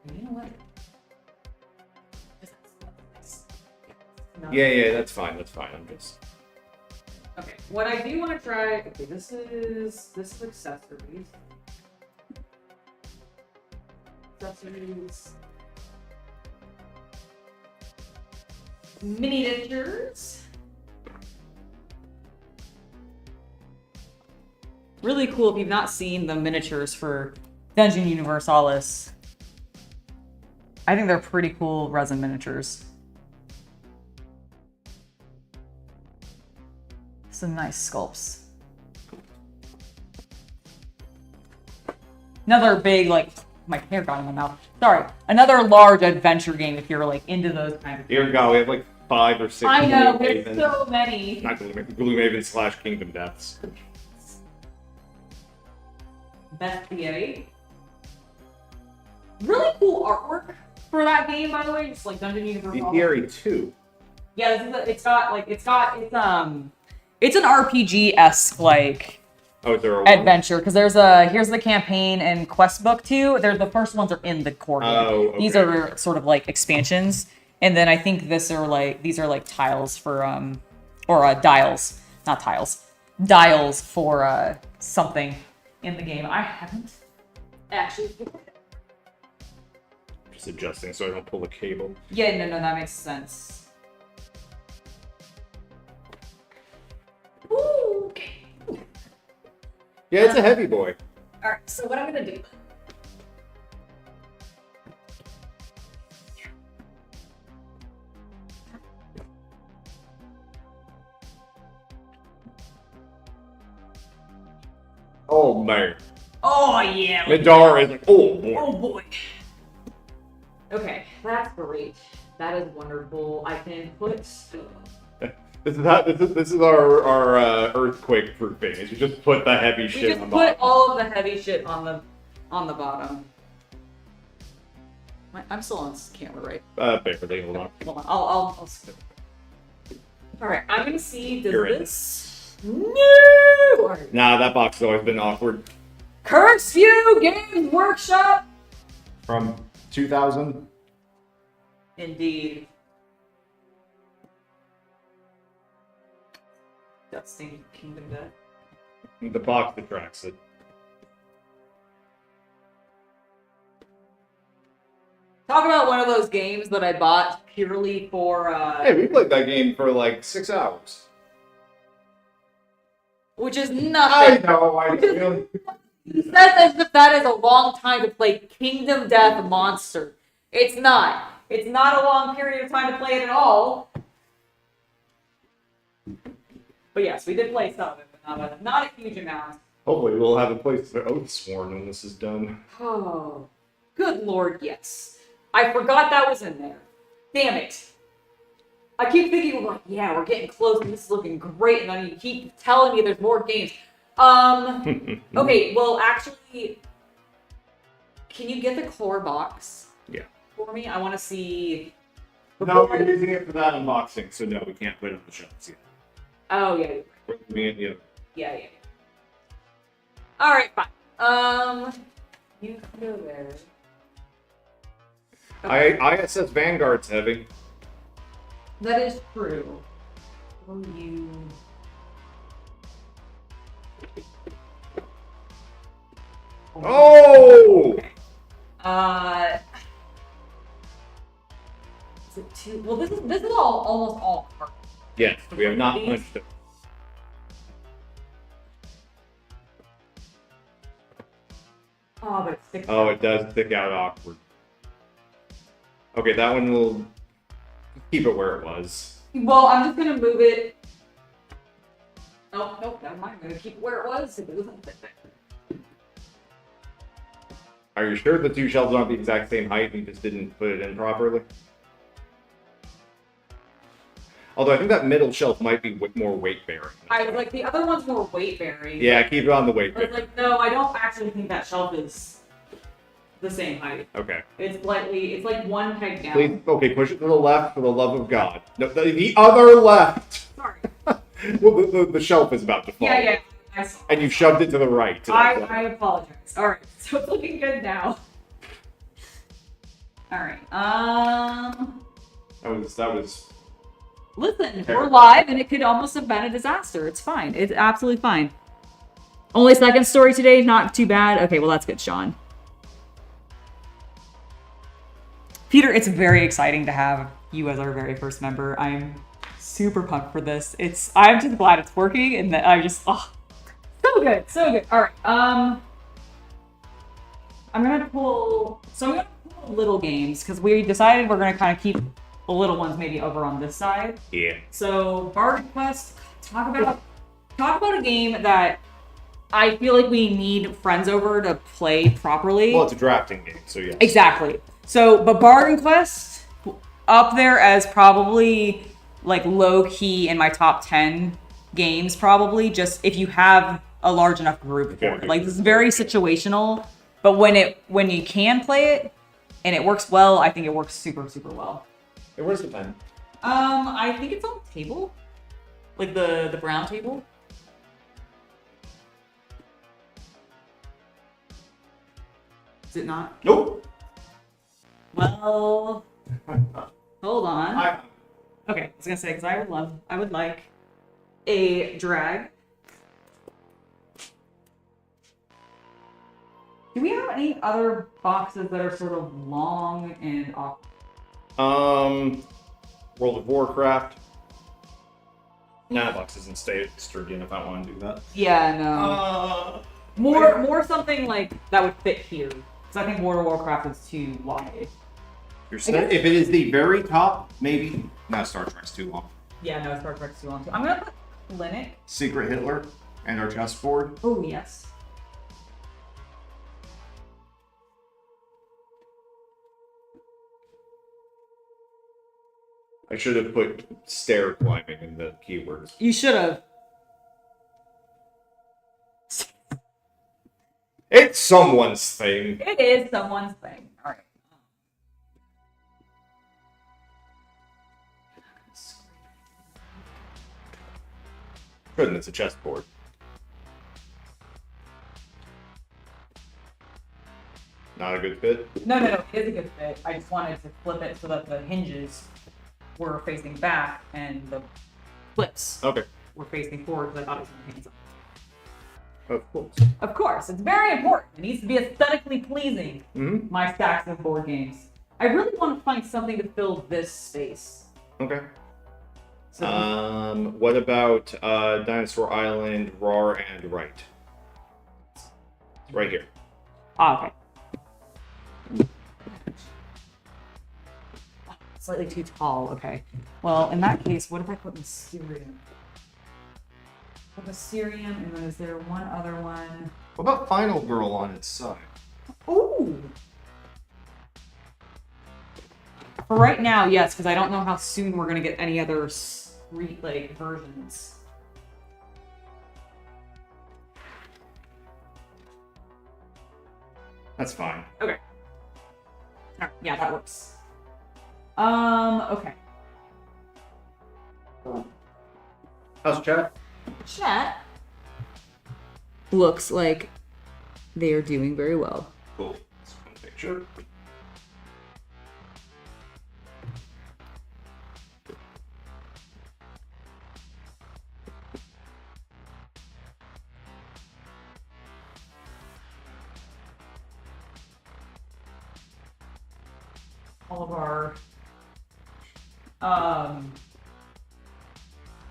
You know what? No. Yeah, that's fine. I'm just. Okay, what I do want to try. Okay, this is accessories. Accessories. Miniatures. Really cool if you've not seen the miniatures for Dungeon Universalis. I think they're pretty cool resin miniatures. Some nice sculpts. Another big, like, my hair got in my mouth. Sorry. Another large adventure game if you're, like, into those kind of Dear God, we have like 5 or 6. I know, there's so many. Not Gloomhaven / Kingdom Deaths. Bestiary. Really cool artwork for that game, by the way. Just like Dungeon Universe. Bestiary 2. Yeah, this is it's an RPG-esque like Oh, is there a adventure because here's the campaign and quest book too. The first ones are in the core game. Oh, okay. These are sort of like expansions, and then I think these are like tiles for or dials, not tiles, dials for something in the game. I haven't actually. Just adjusting so I don't pull the cable. Yeah, no, that makes sense. Ooh, okay. Yeah, it's a heavy boy. Alright, so what I'm gonna do. Oh man. Oh yeah. Midar is like, oh boy. Oh boy. Okay, that's great. That is wonderful. I can put. This is our earthquake proofing. Is you just put the heavy We shit just on put bottom. all of the heavy shit on the bottom. I'm still on camera, right? Barely, hold on. Hold on. I'll skip. All right, I'm gonna see. Does You're in. this? No. Alright. Nah, that box has always been awkward. Curse you, Games Workshop. From 2000. Indeed. Dusting Kingdom Death. The box attracts it. Talk about one of those games that I bought purely for Hey, we played that game for like 6 hours. which is I nothing. know, I really. He says as if that is a long time to play Kingdom Death Monster. It's not. It's not a long period of time to play it at all. But yes, we did play some of it, but not a huge amount. Hopefully, we'll have a place for Oathsworn when this is done. Oh, good lord, yes. I forgot that was in there. Damn it. I keep thinking, like, yeah, we're getting close and this is looking great, and then you keep telling me there's more games. Okay, well, actually, can you get the core box? Yeah. For me? I want to see... No, we're using it for that unboxing, so no, we can't put it on the shelves yet. Oh, yeah. We're leaving it, yeah. Yeah. Alright, fine. You can go there. ISS Vanguard's heavy. That is true. Will you... Oh! Okay. Is it two? Well, this is all almost all cards. Yes, we have not punched it. Oh, but it's thick. Oh, it does stick out awkward. Okay, that one will keep it where it was. Well, I'm just gonna move it. Oh, nope, never mind. I'm gonna keep it where it was if it doesn't fit there. Are you sure the two shelves aren't the exact same height and you just didn't put it in properly? Although I think that middle shelf might be more weight bearing. I was like, the other one's more weight bearing. Yeah, keep it on the weight I was bearing. like, no, I don't actually think that shelf is the same height. Okay. It's like one peg down. Please, okay, push it to the left for the love of God. No, the other left! Sorry. Well, the shelf is about to fall. Yeah. I saw. And you shoved it to the right. I apologize. Alright, so it's looking good now. All right. That was. Listen, we're live, and it could almost have been a disaster. It's fine. It's absolutely fine. Only second story today. Not too bad. Okay, well that's good, Sean. Peter, it's very exciting to have you as our very first member. I'm super pumped for this. I'm just glad it's working, and that so good, so good. All right. I'm gonna pull little games because we decided we're gonna kind of keep the little ones maybe over on this side. Yeah. So Bargain Quest, talk about a game that I feel like we need friends over to play properly. Well, it's a drafting game, so yeah. Exactly. So, but Bargain Quest up there as probably like low key in my top 10 games, probably just if you have a large enough group for it. Like this is very situational, but when you can play it and it works well, I think it works super, super well. Hey, where's the pen? I think it's on the table. Like the brown table. Is it not? Nope. Well, hold on. I Okay, I was gonna say because I would like a drag. Do we have any other boxes that are sort of long and awkward? World of Warcraft. Nah, box isn't sturdy enough. I don't want to do that. Yeah, no. More something like that would fit here. Because I think World of Warcraft is too wide. If it is the very top, maybe. No, Star Trek's too long. Yeah, no, Star Trek's too long too. I'm gonna put Clinic. Secret Hitler and our chessboard. Oh yes. I should have put stair climbing in the keywords. You should have. It's someone's thing. It is someone's thing. All right. Good, it's a chessboard. Not a good fit? No, it is a good fit. I just wanted to flip it so that the hinges were facing back and the flips Okay. were facing forward because I thought it was going to hands up. Of course. Of course, it's very important. It needs to be aesthetically pleasing. Mm-hmm. My stacks of board games. I really want to find something to fill this space. Okay. So, What about Dinosaur Island, Roar, and Right? It's right here. okay. Slightly too tall. Okay. Well, in that case, what if I put Mysterium? Put Mysterium, and then is there one other one? What about Final Girl on its side? Ooh. For right now, yes, because I don't know how soon we're gonna get any other street-like versions. That's fine. Okay. Alright, yeah, that works. Okay. How's chat? Chat looks like they are doing very well. Cool. That's one picture. All of our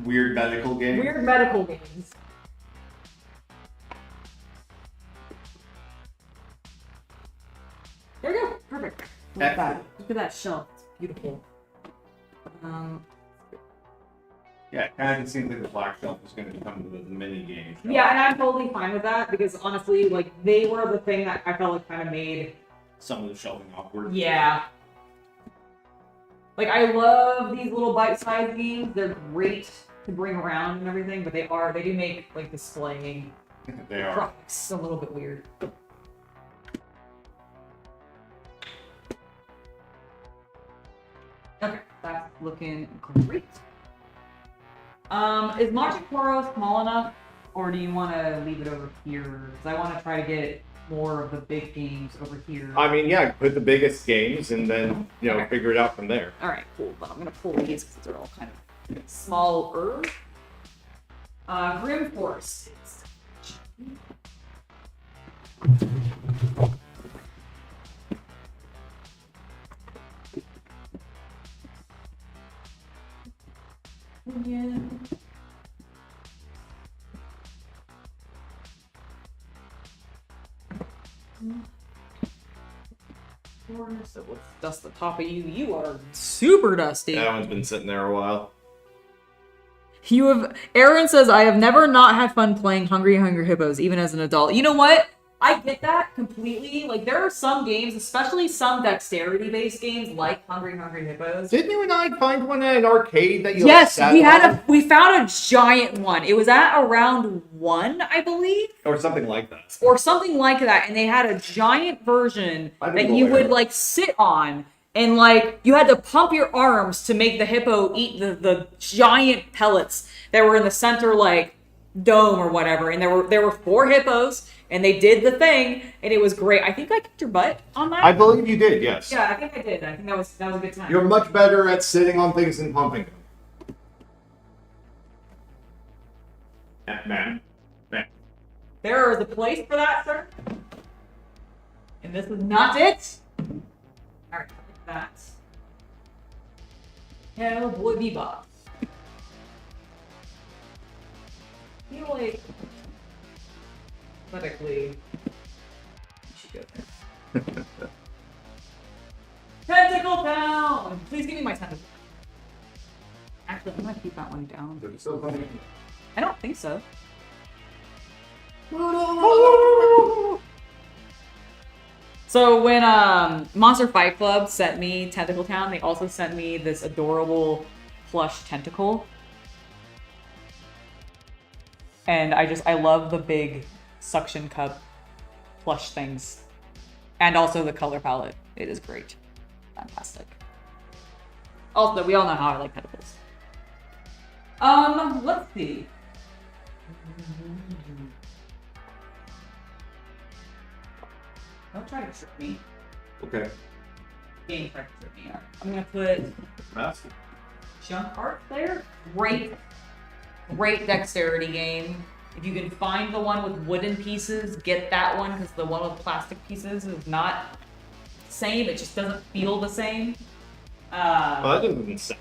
Weird medical game. weird medical games. There we go. Perfect. Look at that. Look at that shelf. It's beautiful. Yeah, it kind of seems like the black shelf is going to become the mini game. Yeah, and I'm totally fine with that because honestly, like they were the thing that I felt like kind of made Some of the shelving awkward. Yeah. Like I love these little bite-sized games. They're great to bring around and everything, but they do make like displaying They are. products a little bit weird. Okay, that's looking great. Is Monte Toro small enough, or do you want to leave it over here? Because I want to try to get more of the big games over here. I mean, yeah, put the biggest games and then, Okay. figure it out from there. All right, cool. But I'm gonna pull these because they're all kind of smaller. Grim Forest. Yeah. So let's dust the top of you. You are super dusty. That one's been sitting there a while. Aaron says, I have never not had fun playing Hungry Hungry Hippos, even as an adult. You know what? I get that completely. Like, there are some games, especially some dexterity-based games, like Hungry Hungry Hippos. Didn't you and I find one at an arcade that you Yes, sat on? we found a giant one. It was at around 1, I believe. Or something like that. Or something like that, and they had a giant version that you would, like, sit on. And, like, you had to pump your arms to make the hippo eat the giant pellets that were in the center, like, dome or whatever. And there were 4 hippos, and they did the thing, and it was great. I think I kicked your butt on that. I believe you did, yes. Yeah, I think I did. I think that was a good time. You're much better at sitting on things than pumping them. Man. There is a place for that, sir. And this is not it. Alright, look at that. Hellboy Bebop. I feel like aesthetically you should go there. Tentacle Town! Please give me my tentacle. Actually, I'm gonna keep that one down. I don't think so. So when Monster Fight Club sent me Tentacle Town, they also sent me this adorable plush tentacle. And I love the big suction cup plush things. And also the color palette. It is great. Fantastic. Also, we all know how I like tentacles. Let's see. Don't try to trick me. Okay. Game try to trick me. I'm gonna put junk art there. Great dexterity game. If you can find the one with wooden pieces, get that one, because the one with plastic pieces is not the same. It just doesn't feel the same. Well, that doesn't sound.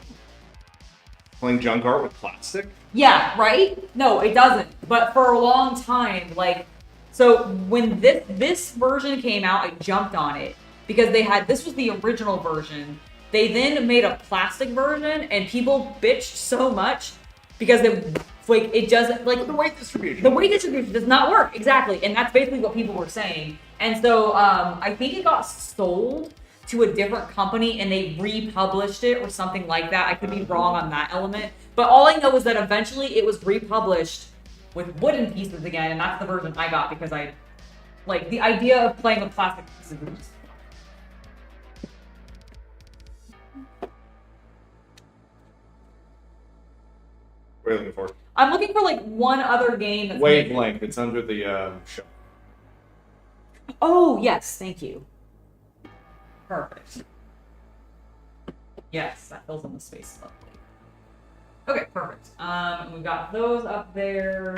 Playing junk art with plastic? Yeah, right? No, it doesn't. But for a long time, like, so when this version came out, I jumped on it because this was the original version. They then made a plastic version, and people bitched so much because it doesn't, like, The weight distribution. The weight distribution does not work, exactly, and that's basically what people were saying. And so I think it got sold to a different company, and they republished it or something like that. I could be wrong on that element, but all I know is that eventually it was republished with wooden pieces again, and that's the version I got because I like the idea of playing with plastic pieces. Is just... What are you looking for? I'm looking for like one other game that's Wavelength. It's under the shelf. Oh yes, thank you. Perfect. Yes, that fills in the space lovely. Okay, perfect. We've got those up there.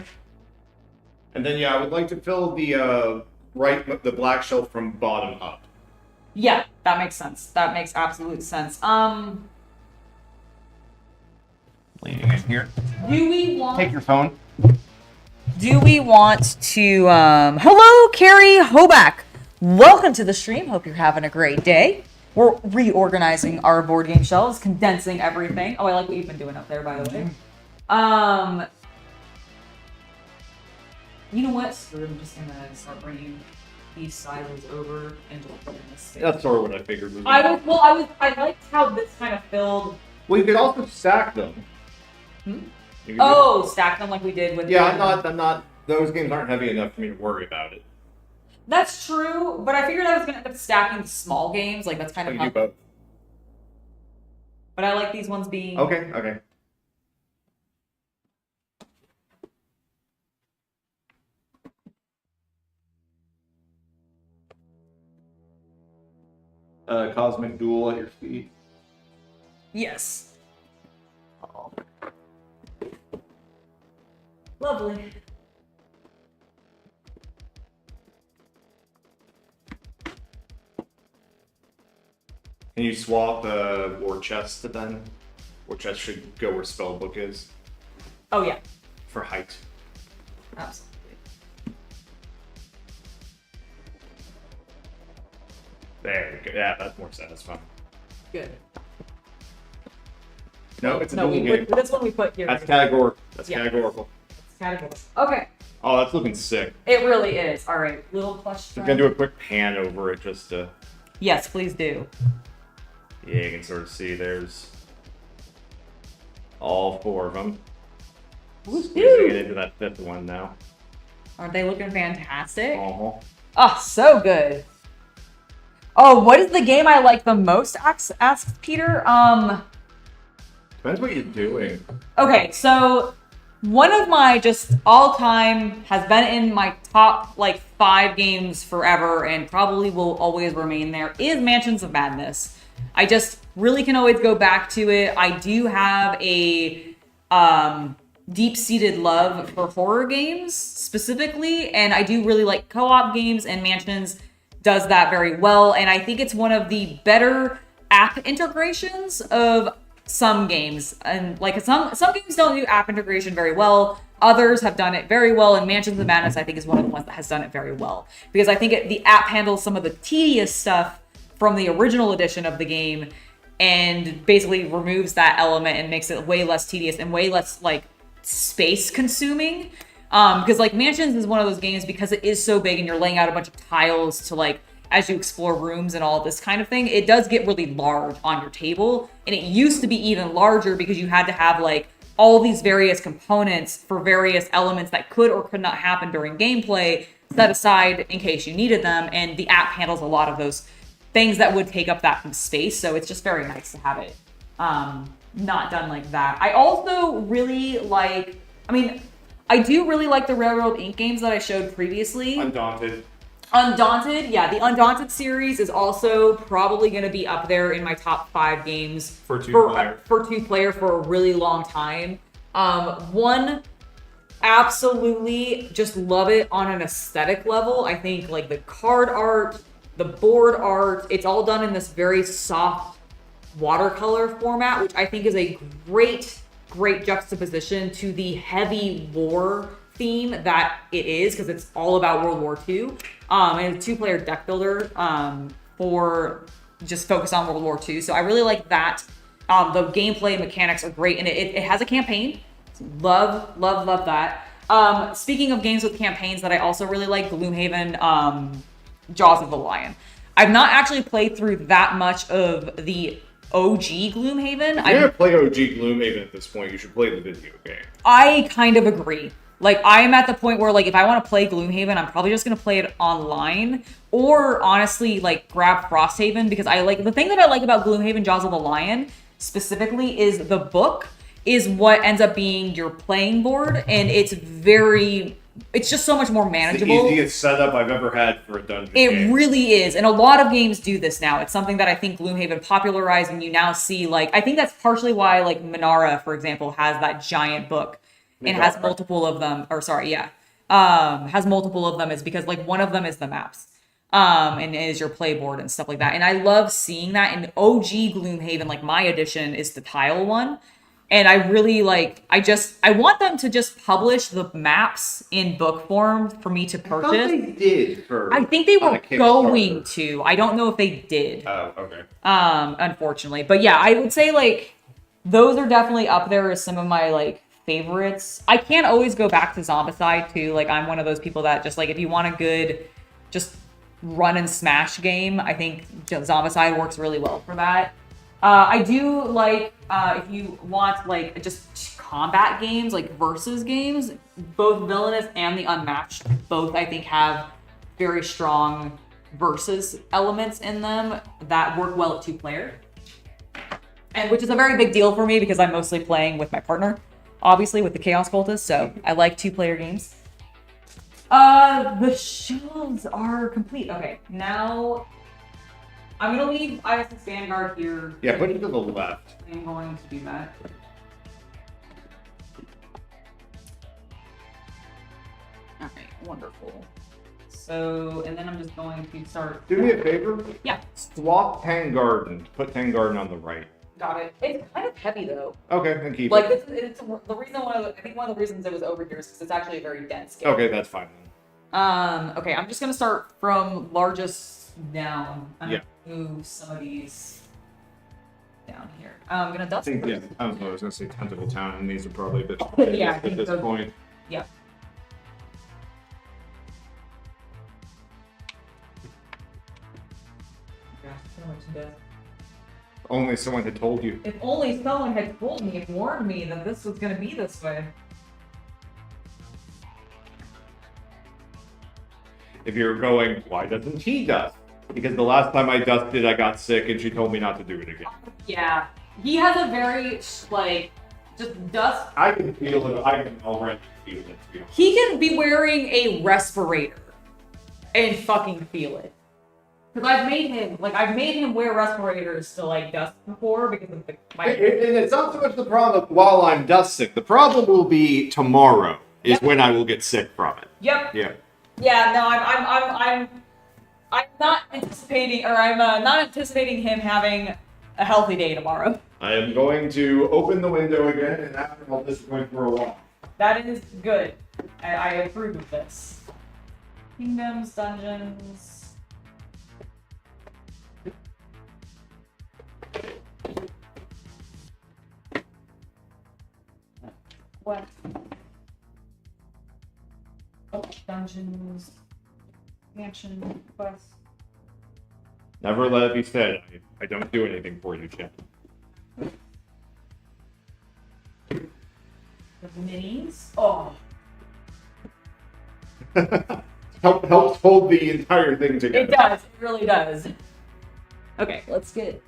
And then I would like to fill the the black shelf from bottom up. Yeah, that makes sense. That makes absolute sense. Leaning in here. Do we want? Take your phone. Do we want to? Hello, Carrie Hoback. Welcome to the stream. Hope you're having a great day. We're reorganizing our board game shelves, condensing everything. Oh, I like what you've been doing up there, by the way. You know what? Screw it, I'm just gonna start bringing these silos over and just put in this space. That's sort of what I figured. I liked how this kind of filled. Well, you could also stack them. Hmm? You could Oh, stack them like we did with. Yeah, I'm not. Those games aren't heavy enough for me to worry about it. That's true, but I figured I was gonna end up stacking small games. Like that's kind of. You do both. But I like these ones being. Okay. Cosmic Duel at your feet. Yes. Lovely. Can you swap War Chest to then? War Chest should go where Spellbook is. Oh, yeah. For height. Absolutely. There we go. Yeah, that's more satisfying. Good. No, it's a No, dual game. this one we put here. That's categorical. That's Yeah. categorical. It's category. Okay. Oh, that's looking sick. It really is. All right. Little plush. I'm gonna do a quick pan over it just to. Yes, please do. Yeah, you can sort of see there's all 4 of them. Squeezing it into that 5th one now. Aren't they looking fantastic? Uh-huh. Oh, so good. Oh, what is the game I like the most? Asks Peter. Depends what you're doing. Okay, so one of my just all-time has been in my top like 5 games forever and probably will always remain there is Mansions of Madness. I just really can always go back to it. I do have a deep-seated love for horror games specifically, and I do really like co-op games, and Mansions does that very well. And I think it's one of the better app integrations of some games. And like some games don't do app integration very well. Others have done it very well, and Mansions of Madness I think is one of the ones that has done it very well, because I think the app handles some of the tedious stuff from the original edition of the game and basically removes that element and makes it way less tedious and way less like space consuming. Because like Mansions is one of those games, because it is so big and you're laying out a bunch of tiles to like as you explore rooms and all this kind of thing, it does get really large on your table. And it used to be even larger because you had to have like all these various components for various elements that could or could not happen during gameplay set aside in case you needed them. And the app handles a lot of those things that would take up that space. So it's just very nice to have it not done like that. I also really like, I do really like the Railroad Inc. games that I showed previously. Undaunted. Yeah, the Undaunted series is also probably going to be up there in my top 5 games For two-player for a really long time. One, absolutely just love it on an aesthetic level. I think like the card art, the board art, it's all done in this very soft watercolor format, which I think is a great juxtaposition to the heavy war theme that it is, because it's all about World War II. And it's a 2-player deck builder for just focus on World War II. So I really like that. The gameplay mechanics are great, and it has a campaign. Love that. Speaking of games with campaigns that I also really like, Gloomhaven, Jaws of the Lion. I've not actually played through that much of the OG Gloomhaven. If you're gonna play OG Gloomhaven at this point, you should play the video game. I kind of agree. Like, I am at the point where, like, if I want to play Gloomhaven, I'm probably just going to play it online. Or, honestly, like, grab Frosthaven. Because the thing that I like about Gloomhaven, Jaws of the Lion, specifically, is the book is what ends up being your playing board. And it's just so much more manageable. It's the easiest setup I've ever had for a dungeon game. It really is. And a lot of games do this now. It's something that I think Gloomhaven popularized, and you now see, like, I think that's partially why, like, Minara, for example, has that giant book. And has multiple of them, has multiple of them is because like one of them is the maps, and is your playboard and stuff like that. And I love seeing that. In OG Gloomhaven, like my edition is the tile one, and I really like. I want them to just publish the maps in book form for me to purchase. I thought they did. I think they were going to. I don't know if they did. Oh, okay. Unfortunately, but yeah, I would say like those are definitely up there as some of my like favorites. I can't always go back to Zombicide too. Like I'm one of those people that just like, if you want a good just run and smash game, I think Zombicide works really well for that. I do like if you want like just combat games, like versus games, both Villainous and the Unmatched both I think have very strong versus elements in them that work well at 2-player. And which is a very big deal for me because I'm mostly playing with my partner. Obviously, with the Chaos Cultist, so I like 2-player games. The shelves are complete. Okay, now I'm gonna leave ISS Vanguard here. Yeah, put it to the left. I'm going to do that. Alright, wonderful. So, and then I'm just going to start... Do me a favor? Yeah. Swap Tang Garden. Put Tang Garden on the right. Got it. It's kind of heavy though. Okay, then keep Like, it. it's the reason, I think one of the reasons it was over here is because it's actually a very dense game. Okay, that's fine then. Okay, I'm just gonna start from largest down. I'm Yeah. gonna move some of these down here. I'm gonna dust. I think, yeah, I don't know, I was gonna say Tentacle Town, and these are probably a bit Yeah, I at think this so. point. Yeah. Yeah, so much death. Only someone had told you. If only someone had told me and warned me that this was gonna be this way. If you're going, why doesn't he dust? Because the last time I dusted, I got sick, and she told me not to do it again. Yeah, he has a very like just dust. I can feel it. I can already feel it. To be honest. He can be wearing a respirator and fucking feel it. Because I've made him wear respirators to like dust before because of my. And it's not so much the problem while I'm dusting. The problem will be tomorrow is Yep. when I will get sick from it. Yep. Yeah. Yeah. No, I'm not anticipating, or I'm not anticipating him having a healthy day tomorrow. I am going to open the window again, and after all this, we're going for a walk. That is good. I approve of this. Kingdoms, dungeons. What? Oh, dungeons. Mansion, quest. Never let it be said. I don't do anything for you, Chip. The minis. Oh. Helps hold the entire thing together. It does. It really does. Okay, let's get.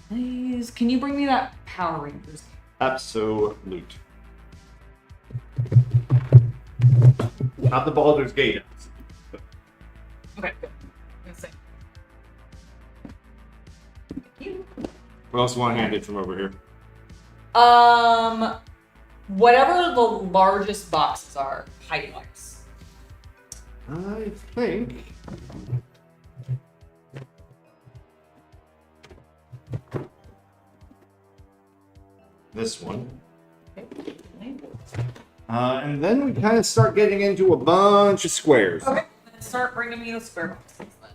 Please, can you bring me that Power Rangers? Absolute. Not the Baldur's Gate. Okay, good. Let's see. Thank you. What else want handed from over here? Whatever the largest boxes are, height-wise. I think. This one. Okay. And then we kind of start getting into a bunch of squares. Okay, then start bringing me the square boxes then.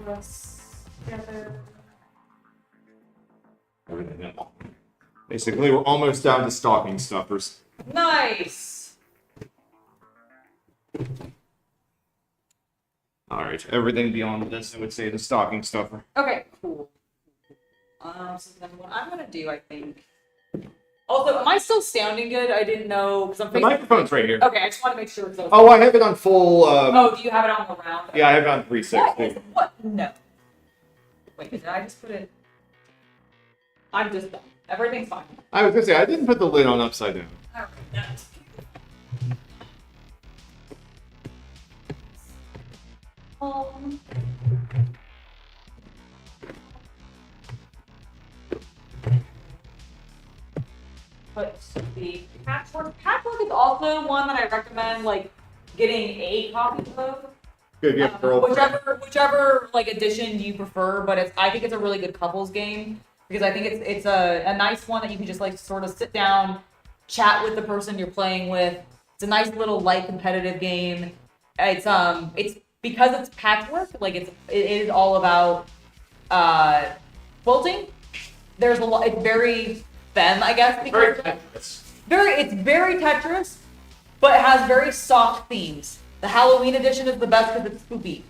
Press together. Basically, we're almost down to stocking stuffers. Nice! Alright, everything beyond this, I would say the stocking stuffer. Okay, cool. So then what I'm gonna do, I think. Also, am I still sounding good? I didn't know because I'm The microphone's right here. Okay, I just want to make sure it's. Oh, I have it on full. Oh, do you have it on the round? Yeah, I have it on What 360. is what? No. Wait, did I just put it? I'm just done. Everything's fine. I was gonna say, I didn't put the lid on upside down. Alright, that's But the patchwork is also one that I recommend, like getting a copy of. Good, yeah, girlfriend. Whichever like edition you prefer, but I think it's a really good couples game because I think it's a nice one that you can just like sort of sit down, chat with the person you're playing with. It's a nice little light competitive game. It's because it's patchwork, like it is all about quilting. There's a lot. It's very femme, I guess. Very Because Tetris. it's very Tetris, but it has very soft themes. The Halloween edition is the best because it's spoopy,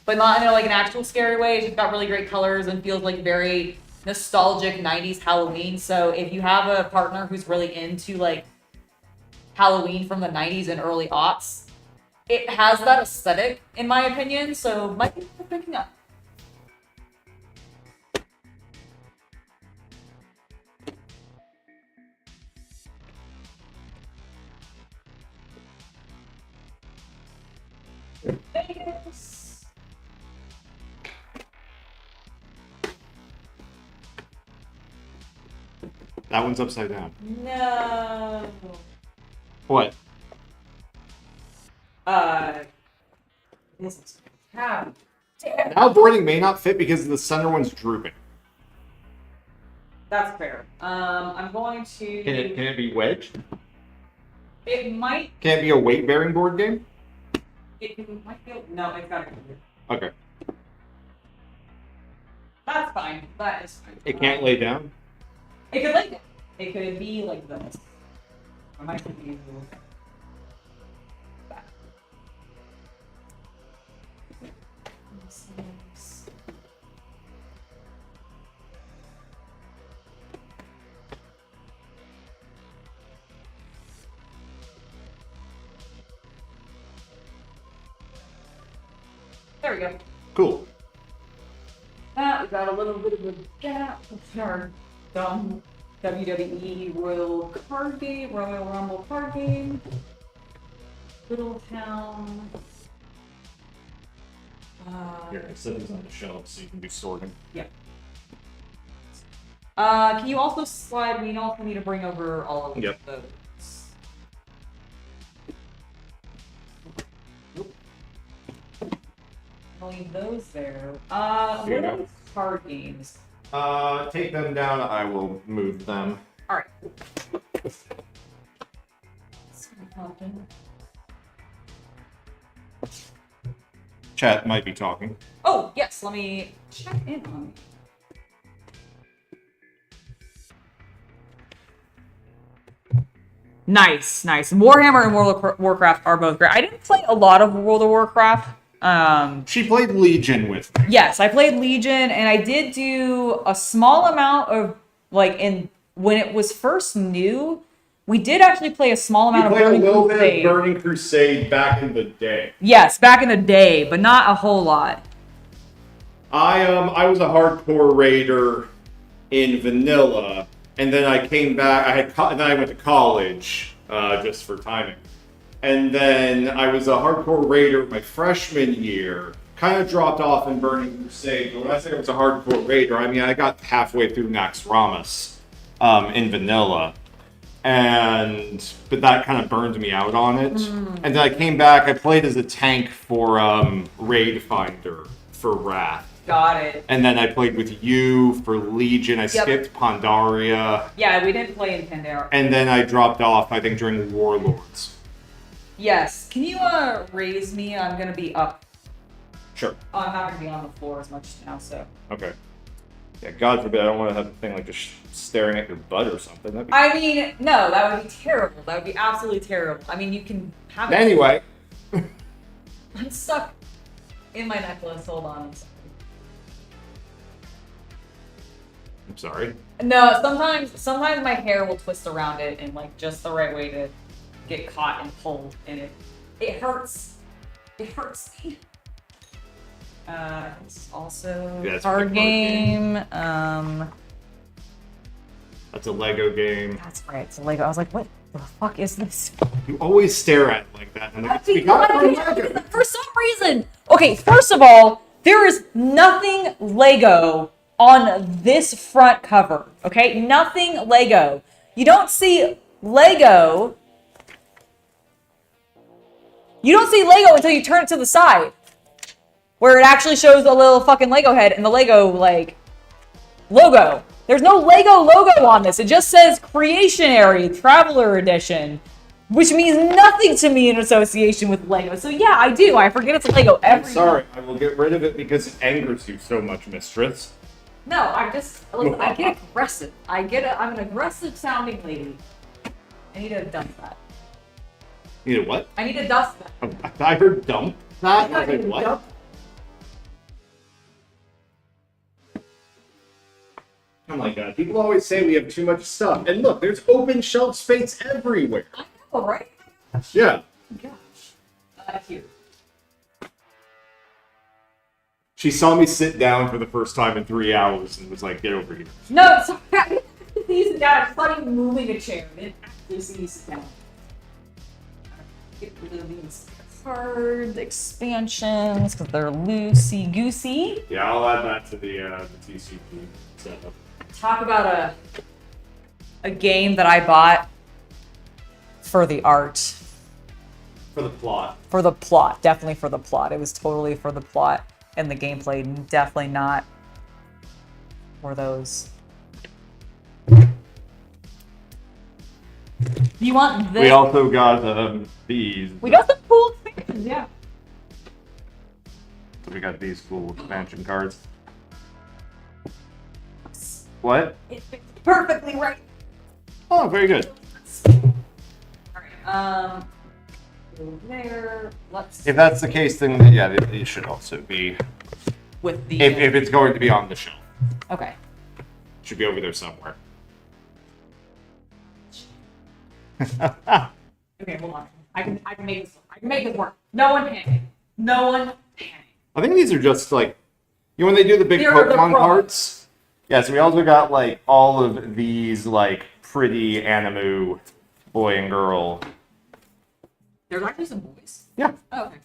but not in like an actual scary way. It's just got really great colors and feels like very nostalgic 90s Halloween. So if you have a partner who's really into like Halloween from the 90s and early aughts, it has that aesthetic, in my opinion, so might be worth picking up. Vegas. That one's upside down. No. What? This is damn. Now boarding may not fit because the center one's drooping. That's fair. I'm going to. Can it be wedged? It might. Can it be a weight-bearing board game? It might be. No, it's got to be. Okay. That's fine. That is fine. It can't lay down? It could lay down. It could be like this. I might be. There we go. Cool. We got a little bit of a gap with our dumb WWE Royal card game, Royal Rumble card game. Little Town. Here, I set these on the shelf so you can do sorting. Yeah. Can you also slide? We also need to bring over all of Yep. those. I'll leave those there. What you are go. these card games? Take them down. I will move them. All right. Chat might be talking. Oh yes, let me check in on it. Nice, nice. Warhammer and World of Warcraft are both great. I didn't play a lot of World of Warcraft. She played Legion with me. Yes, I played Legion, and I did do a small amount of when it was first new. We did actually play a small amount You of played a Burning little bit Crusade. of Burning Crusade back in the day. Yes, back in the day, but not a whole lot. I was a hardcore raider in vanilla, and then I came back. And then I went to college just for timing, and then I was a hardcore raider my freshman year. Kind of dropped off in Burning Crusade, but when I say I was a hardcore raider, I mean I got halfway through Nax Ramas in vanilla. But that kind of burned me out on it. And then I came back. I played as a tank for Raid Finder for Wrath. Got it. And then I played with you for Legion. I skipped Pandaria. Yeah, we didn't play in Pandaria. And then I dropped off, I think, during Warlords. Yes. Can you raise me? I'm gonna be up. Sure. Oh, I'm not gonna be on the floor as much now, so. Okay. Yeah, God forbid, I don't want to have the thing like just staring at your butt or something. That'd be... I mean, no, that would be terrible. That would be absolutely terrible. I mean, you can have it. Anyway. I'm stuck in my necklace. Hold on. I'm sorry. No, sometimes my hair will twist around it in like just the right way to get caught and pulled, and it hurts. It hurts me. It's also Yeah, it's card a card game. That's a Lego game. That's right. It's a Lego. I was like, what the fuck is this? You always stare at it like that. And like, we No, got it I from can't. Lego. For some reason. Okay, first of all, there is nothing Lego on this front cover. Okay, nothing Lego. You don't see Lego. You don't see Lego until you turn it to the side, where it actually shows a little fucking Lego head and the Lego like logo. There's no Lego logo on this. It just says Creationary Traveler Edition, which means nothing to me in association with Lego. So yeah, I do. I forget it's Lego every. I'm sorry. I will get rid of it because it angers you so much, mistress. No, I get aggressive. I'm an aggressive sounding lady. I need to dump that. You know what? I need to dust that. I heard dump that. I was I like, need to what? dump. Oh my god. People always say we have too much stuff. And look, there's open shelf space everywhere. I know, right? Yeah. Gosh. here. She saw me sit down for the first time in 3 hours and was like, "Get over here." No, so I see you sit down. I just thought you were moving a chair. I didn't actually see you sit down. Get rid of these card expansions because they're loosey goosey. Yeah, I'll add that to the TCP setup. Talk about a game that I bought for the art. For the plot. For the plot, definitely for the plot. It was totally for the plot, and the gameplay definitely not for those. You want this? We also got these. We got some cool expansions, yeah. We got these cool expansion cards. What? It fits perfectly right. Oh, very good. Alright, over there. Let's If that's the case, then yeah, it should also be. with the If it's going to be on the shelf, okay. it should be over there somewhere. Okay, hold on. I can make this work. I can make this work. No one panic. No one panic. I think these are just like, you know, when they do the big They're the Pokemon promos. cards. Yeah, so we also got like all of these like pretty anime boy and girl. There's actually some boys. Yeah, Oh, okay.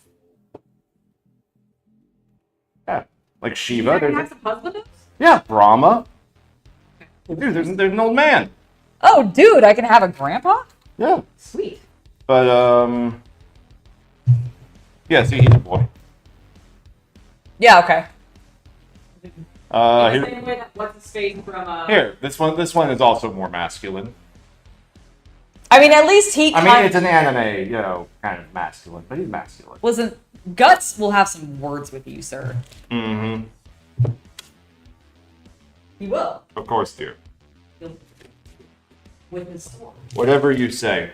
yeah, like You Shiva. can There's have some husbandos? yeah, Brahma. Dude, there's an old man. Oh, dude, I can have a grandpa? Yeah, Sweet. but yeah, see, he's a boy. Yeah, okay. Here, Same way that what's his face from here, this one is also more masculine. I mean, at least he I mean, it's an anime, you know, kind of masculine, but he's masculine. Listen, Guts will have some words with you, sir. Mm-hmm. He will. Of course, dear. He'll with his sword. Whatever you say.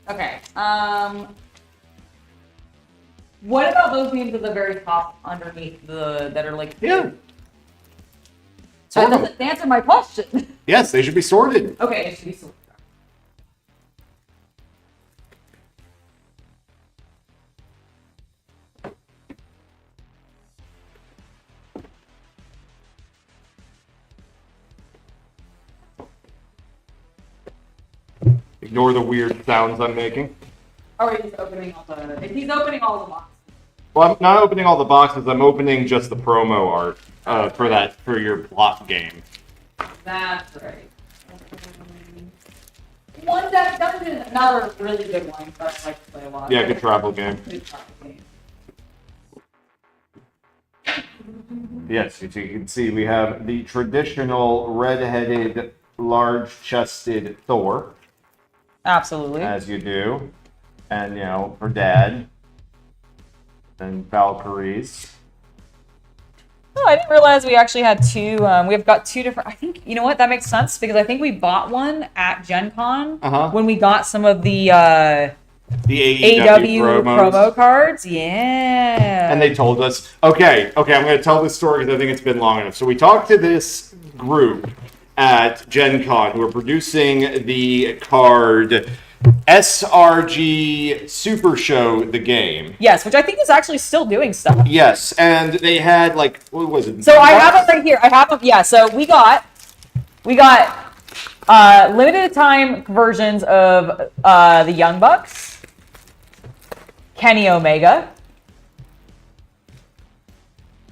Okay. What about those names at the very top underneath that are like Yeah. That Sort of. doesn't answer my question. Yes, they should be sorted. Okay, it should be sorted. Ignore the weird sounds I'm making. Oh, he's opening all the. He's opening all the boxes. Well, I'm not opening all the boxes. I'm opening just the promo art for your plot game. That's right. One Death Dungeon, another really good one that I like to play a lot. Yeah, good travel game. Good travel game. Yes, you can see we have the traditional red-headed, large-chested Thor, Absolutely. as you do, and you know, for Dad, and Valkyries. Oh, I didn't realize we actually had two. We've got two different. I think you know what that makes sense because I think we bought one at Gen Con when we got some of the AEW promo cards. Yeah. And they told us, okay, I'm going to tell this story because I think it's been long enough. So we talked to this group at Gen Con who are producing the card SRG Super Show, the game. Yes, which I think is actually still doing stuff. Yes, and they had like, what was it? So I have it right here. I have them. Yeah. So we got limited time versions of the Young Bucks, Kenny Omega,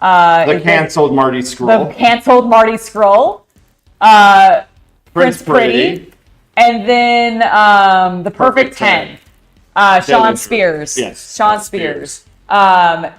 the canceled Marty Scurll. the canceled Marty Scurll, Prince Pretty. And then the Perfect 10, Sean Spears. Yes, Sean Spears. And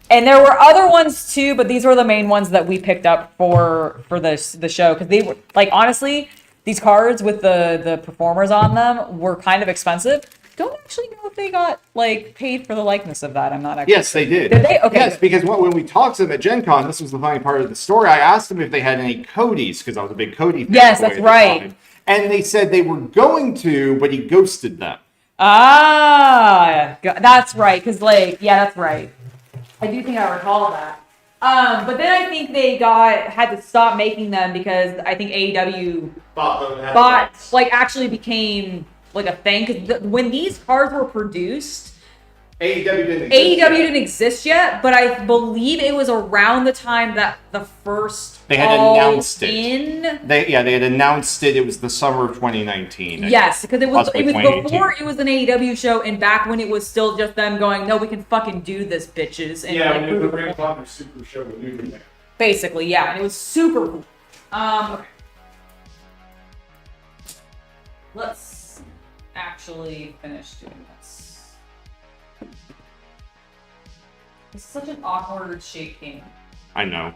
there were other ones too, but these were the main ones that we picked up for the show because they were like honestly, these cards with the performers on them were kind of expensive. Don't actually know if they got like paid for the likeness of that. I'm not actually. Yes, they did. Did they? Okay. Yes, because when we talked to them at Gen Con, this was the funny part of the story. I asked them if they had any Codys because I was a big Cody fan. Yes, that's right. And they said they were going to, but he ghosted them. Ah, that's right. Because that's right. I do think I recall that. But then I think they had to stop making them because I think AEW actually became like a thing. Because when these cards were produced, AEW didn't exist yet, but I believe it was around the time that the first they had announced it. In. They had announced it. It was the summer of 2019. Yes, because it was before it was an AEW show, and back when it was still just them going, "No, we can fucking do this, bitches." And yeah, when it was the Ring of Honor Super Show with New Japan. Basically, yeah, and it was super cool. Okay. Let's actually finish doing this. It's such an awkward shape game. I know.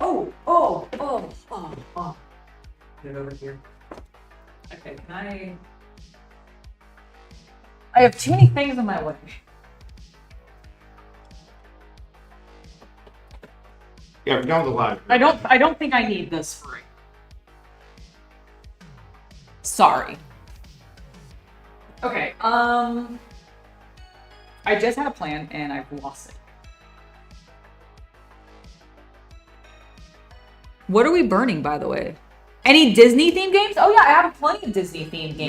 Oh. Get it over here. Okay, can I have too many things in my way. Yeah, we're down the line. I don't think I need this free. Sorry. Okay, I just had a plan and I've lost it. What are we burning, by the way? Any Disney themed games? Oh yeah, I have plenty of Disney themed games.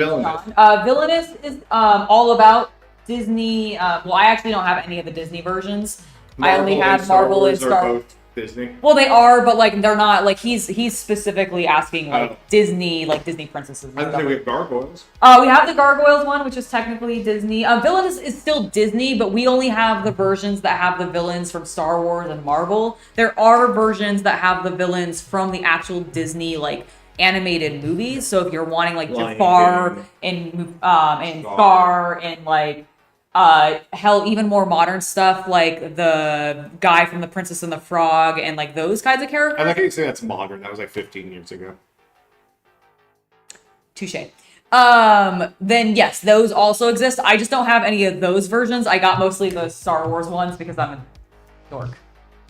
Villainous is all about Disney. Well, I actually don't have any of the Disney versions. I only have Marvel and Star Wars. Disney. Well, they are, but like they're not. Like he's specifically asking like Disney princesses. I think we have gargoyles. We have the Gargoyles one, which is technically Disney. Villainous is still Disney, but we only have the versions that have the villains from Star Wars and Marvel. There are versions that have the villains from the actual Disney like animated movies. So if you're wanting like Jafar and Scar and like hell, even more modern stuff like the guy from The Princess and the Frog and like those kinds of characters. I like how you say that's modern. That was like 15 years ago. Touche. Then yes, those also exist. I just don't have any of those versions. I got mostly the Star Wars ones because I'm a dork.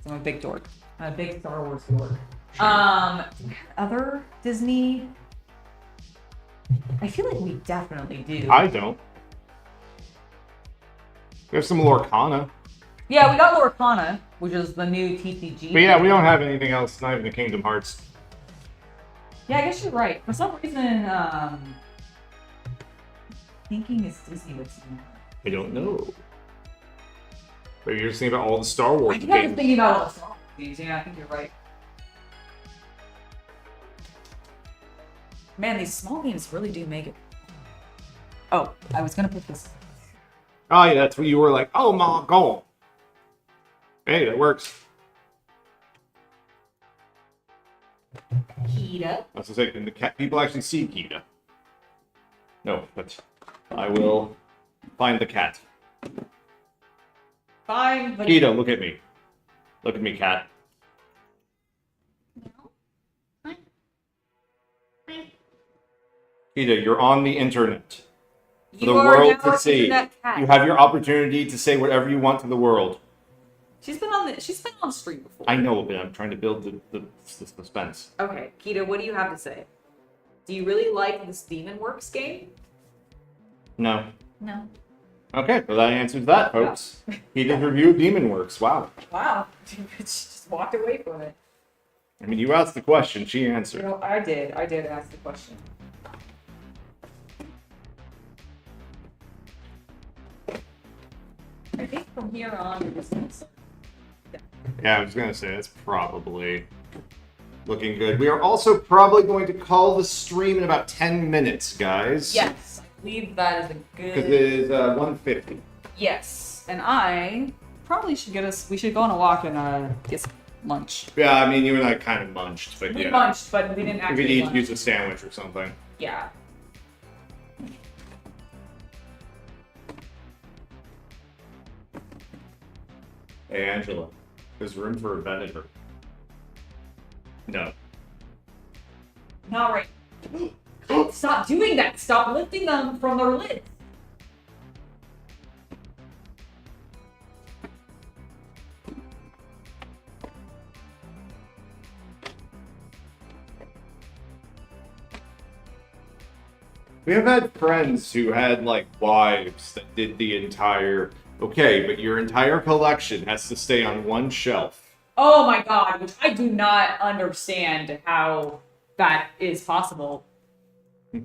I'm a big dork. I'm a big Star Wars dork. Other Disney? I feel like we definitely do. I don't. There's some Lorcana. Yeah, we got Lorcana, which is the new TCG. But yeah, we don't have anything else, not even the Kingdom Hearts. Yeah, I guess you're right. For some reason, thinking is Disney with Sigmar. I don't know. Maybe you're just thinking about all the Star Wars games. I think I'm just thinking about all the Star Wars games. Yeah, I think you're right. Man, these small games really do make it. Oh, I was gonna put this. Oh yeah, that's what you were like, oh my god. Hey, that works. Kita. That's what I say, and the cat people actually see Kita. No, but I will find the cat. Find the Kita, look at me. Look at me, cat. Kita, you're on the internet. For the world to see. You have your opportunity to say whatever you want to the world. She's been on stream before. I know, but I'm trying to build the suspense. Okay, Kita, what do you have to say? Do you really like this Demon Works game? No. No. Okay, well that answers that, folks. He did review of Demon Works. Wow. Wow. She just walked away from it. I mean, you asked the question, she answered. You know, I did ask the question. I think from here on, we're just gonna... Yeah, I was gonna say, that's probably looking good. We are also probably going to call the stream in about 10 minutes, guys. Yes, I believe that is a good... Because it is 1:50. Yes, and I probably should we should go on a walk and get some lunch. Yeah, I mean, you and I kind of munched, but we yeah. munched, but we didn't actually We need lunch. to use a sandwich or something. Yeah. Hey, Angela, there's room for a vinegar. No. Not right. Stop doing that. Stop lifting them from their lids. We have had friends who had, like, wives that did the entire... Okay, but your entire collection has to stay on one shelf. Oh my god, which I do not understand how that is possible.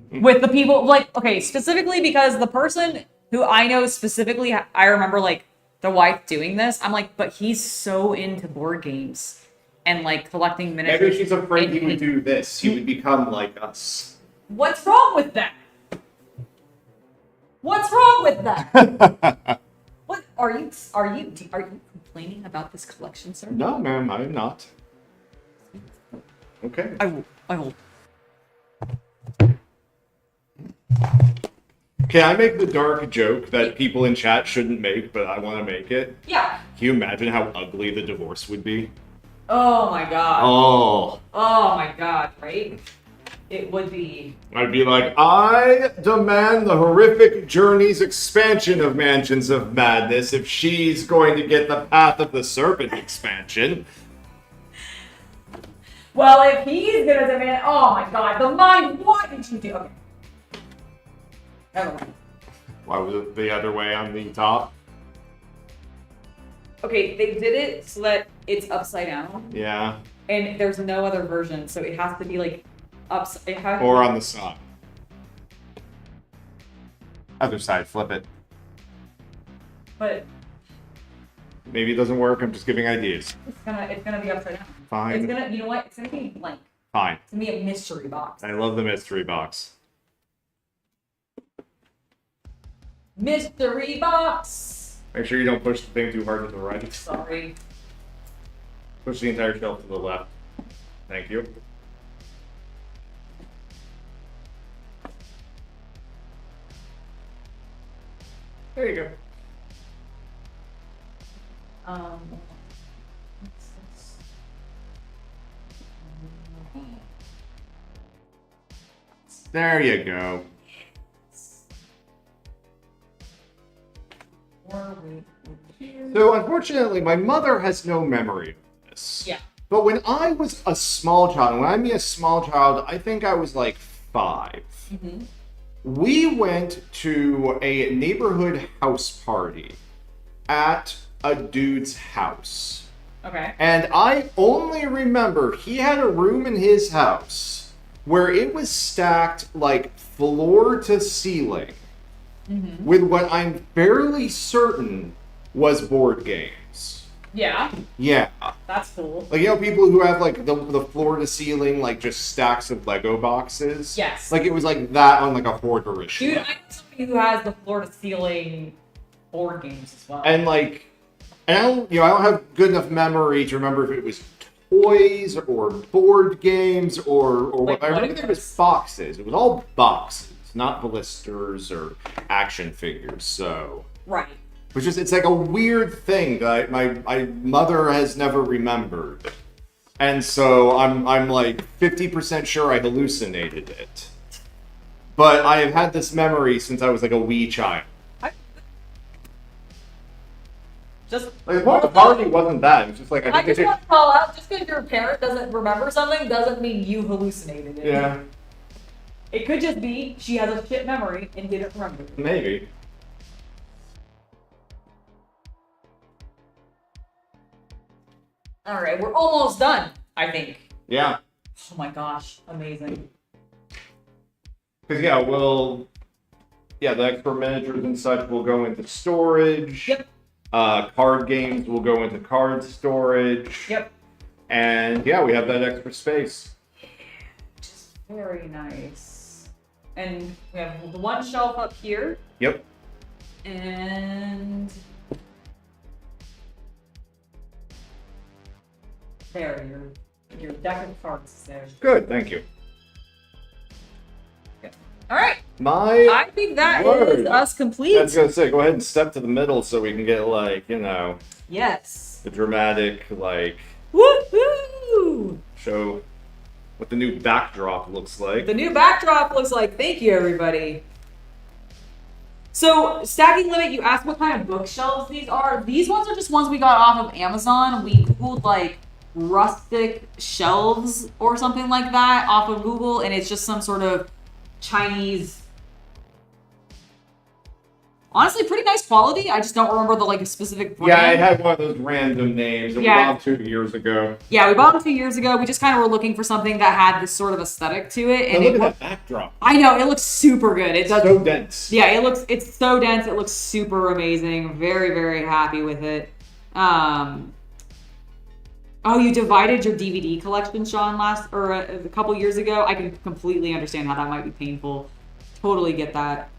With the people, like, okay, specifically because the person who I know specifically, I remember like the wife doing this. I'm like, but he's so into board games and like collecting miniatures. Maybe she's afraid he would do this. He would become like us. What's wrong with that? What's wrong with that? What are you complaining about this collection, sir? No, ma'am, I am not. Okay. I will. Can I make the dark joke that people in chat shouldn't make, but I want to make it? Yeah. Can you imagine how ugly the divorce would be? Oh my god. Oh. Oh my god, right? It would be. I'd be like, I demand the horrific Journeys expansion of Mansions of Madness if she's going to get the Path of the Serpent expansion. Well, if he's gonna demand, oh my god, the mind, what did you do? Okay. Never mind. Why was it the other way on the top? Okay, they did it so that it's upside down. Yeah. And there's no other version, so it has to be like upside. Or on the side. Other side, flip it. But maybe it doesn't work. I'm just giving ideas. it's gonna be upside down. Fine. It's gonna, you know what? It's gonna be blank. Fine. It's gonna be a mystery box. I love the mystery box. Mystery box. Make sure you don't push the thing too hard to the right. Sorry. Push the entire shelf to the left. Thank you. There you go. What's this? There you go. So unfortunately, my mother has no memory of this. Yeah. But when I was a small child, and when I mean a small child, I think I was like 5. Mm-hmm. We went to a neighborhood house party at a dude's house. Okay. And I only remember he had a room in his house where it was stacked like floor to ceiling with what I'm fairly certain was board games. Yeah. Yeah. That's cool. Like, you know, people who have like the floor to ceiling, like just stacks of Lego boxes? Yes. Like it was like that on like a hoarderish Dude, level. I know somebody who has the floor to ceiling board games as well. And like, and I don't have good enough memory to remember if it was toys or board games or Like what. I remember there was boxes. It was all boxes, not blisters or action figures. So right. it's like a weird thing that my mother has never remembered, and so I'm like 50% sure I hallucinated it. But I have had this memory since I was like a wee child. Just Like, the party wasn't that. It was just like I just want to call out, just because your parent doesn't remember something doesn't mean you hallucinated it. Yeah, It could just be she has a shit memory and didn't remember. maybe. All right, we're almost done, I think. Yeah, Oh my gosh, amazing. because the extra miniatures and such will go into storage. Yep. Card games will go into card storage. Yep. And yeah, we have that extra space. Just very nice. And we have the one shelf up here. Yep. And there, your deck of cards is there. Good, thank you. All right. I think that word. is us complete. I was gonna say, go ahead and step to the middle so we can get like, Yes. the dramatic Woohoo! show what the new backdrop looks like. The new backdrop looks like. Thank you, everybody. So, Stacking Limit, you asked what kind of bookshelves these are. These ones are just ones we got off of Amazon. We Googled like rustic shelves or something like that off of Google, and it's just some sort of Chinese honestly pretty nice quality. I just don't remember the like specific brand. Yeah, it had one of those random names that we bought 2 years ago. Yeah, we bought them 2 years ago. We just kind of were looking for something that had this sort of aesthetic to it. And look at that backdrop. I know, it looks super good. It does. So dense. Yeah, it's so dense. It looks super amazing. Very, very happy with it. Oh, you divided your DVD collection, Sean, a couple years ago. I can completely understand how that might be painful. Totally get that.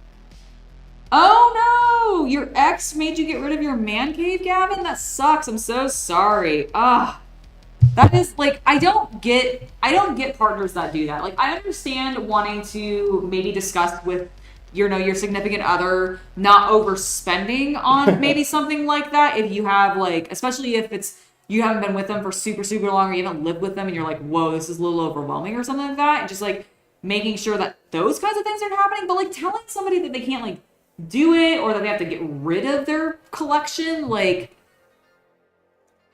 Oh no! Your ex made you get rid of your man cave, Gavin? That sucks. I'm so sorry. That is like I don't get partners that do that. Like I understand wanting to maybe discuss with your significant other not overspending on maybe something like that if you have like, especially if you haven't been with them for super, super long or you haven't lived with them and you're like, whoa, this is a little overwhelming or something like that. And just like making sure that those kinds of things aren't happening. But like telling somebody that they can't like do it or that they have to get rid of their collection, like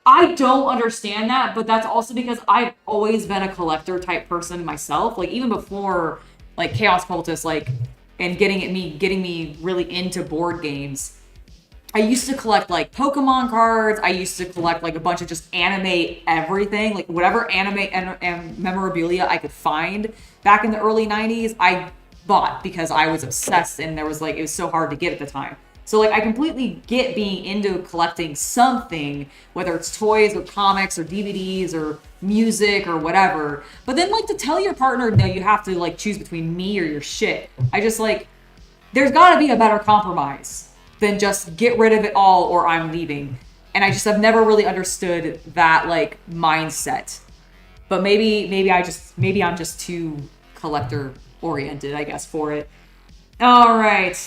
I don't understand that. But that's also because I've always been a collector type person myself. Like even before like Chaos Cultist, like, and getting me really into board games. I used to collect like Pokemon cards. I used to collect like a bunch of just anime everything, like whatever anime and memorabilia I could find back in the early 90s. I bought because I was obsessed and there was like, it was so hard to get at the time. So like I completely get being into collecting something, whether it's toys or comics or DVDs or music or whatever. But then like to tell your partner, no, you have to like choose between me or your shit. I just like, there's gotta be a better compromise than just get rid of it all or I'm leaving. And I just have never really understood that like mindset. But maybe I'm just too collector oriented, I guess, for it. All right.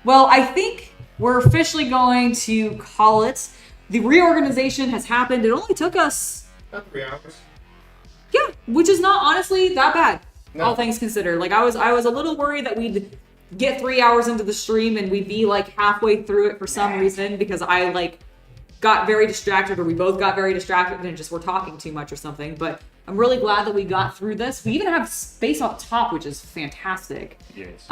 Well, I think we're officially going to call it. The reorganization has happened. It only took us about 3 hours. Yeah, which is not honestly that bad. No. All things considered. Like I was a little worried that we'd get 3 hours into the stream and we'd be like halfway through it for some reason because I like got very distracted or we both got very distracted and just were talking too much or something. But I'm really glad that we got through this. We even have space up top, which is fantastic. Yes.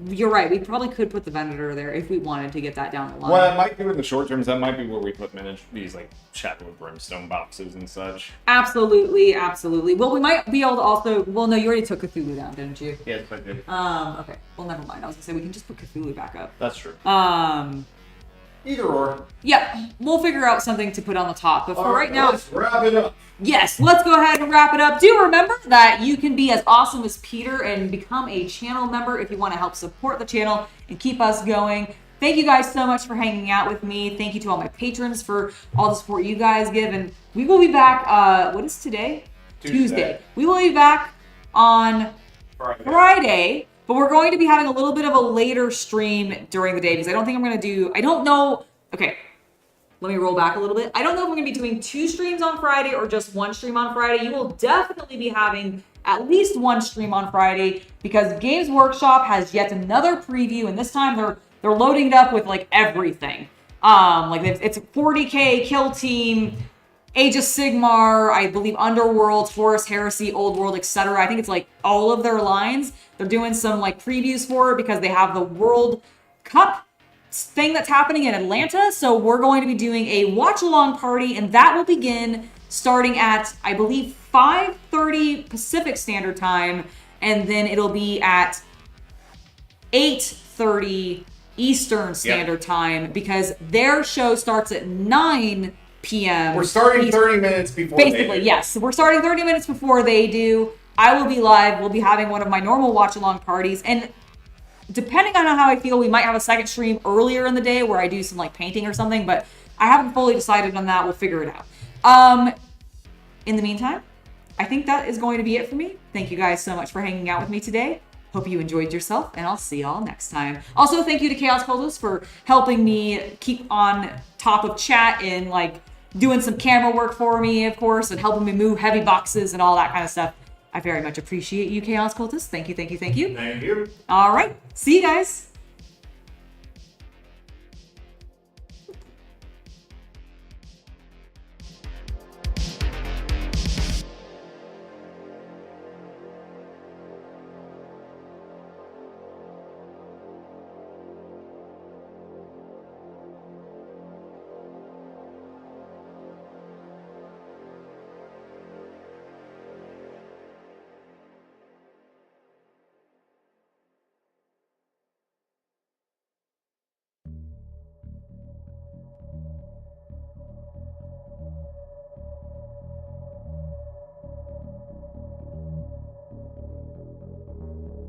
You're right. We probably could put the vendor there if we wanted to get that down the line. What I might do in the short term is that might be where we put these like Shadow of Brimstone boxes and such. Absolutely, absolutely. Well, we might be able to also. Well, no, you already took Cthulhu down, didn't you? Yes, I did. Okay. Well, never mind. I was gonna say we can just put Cthulhu back up. That's true. Either or. Yeah, we'll figure out something to put on the top. But for right now, let's wrap it up. Yes, let's go ahead and wrap it up. Do remember that you can be as awesome as Peter and become a channel member if you want to help support the channel and keep us going. Thank you guys so much for hanging out with me. Thank you to all my patrons for all the support you guys give. And we will be back, what is today? Tuesday. We will be back on Friday. But we're going to be having a little bit of a later stream during the day because I don't think I'm going to do, I don't know. Okay, let me roll back a little bit. I don't know if we're going to be doing 2 streams on Friday or just 1 stream on Friday. You will definitely be having at least 1 stream on Friday because Games Workshop has yet another preview, and this time they're loading it up with like everything. Like it's 40K, Kill Team, Age of Sigmar, I believe Underworld, Horus Heresy, Old World, etc. I think it's like all of their lines. They're doing some like previews for it because they have the World Cup thing that's happening in Atlanta. So we're going to be doing a watch along party, and that will begin starting at, I believe, 5:30 Pacific Standard Time, and then it'll be at 8:30 Eastern Standard Time because their show starts at 9 p.m. We're starting 30 minutes before Basically, they do. yes. We're starting 30 minutes before they do. I will be live. We'll be having one of my normal watch-along parties. And depending on how I feel, we might have a second stream earlier in the day where I do some like painting or something. But I haven't fully decided on that. We'll figure it out. In the meantime, I think that is going to be it for me. Thank you guys so much for hanging out with me today. Hope you enjoyed yourself, and I'll see y'all next time. Also, thank you to Chaos Cultist for helping me keep on top of chat and like doing some camera work for me, of course, and helping me move heavy boxes and all that kind of stuff. I very much appreciate you, Chaos Cultist. Thank you, thank you, thank you. Thank you. All right. See you guys.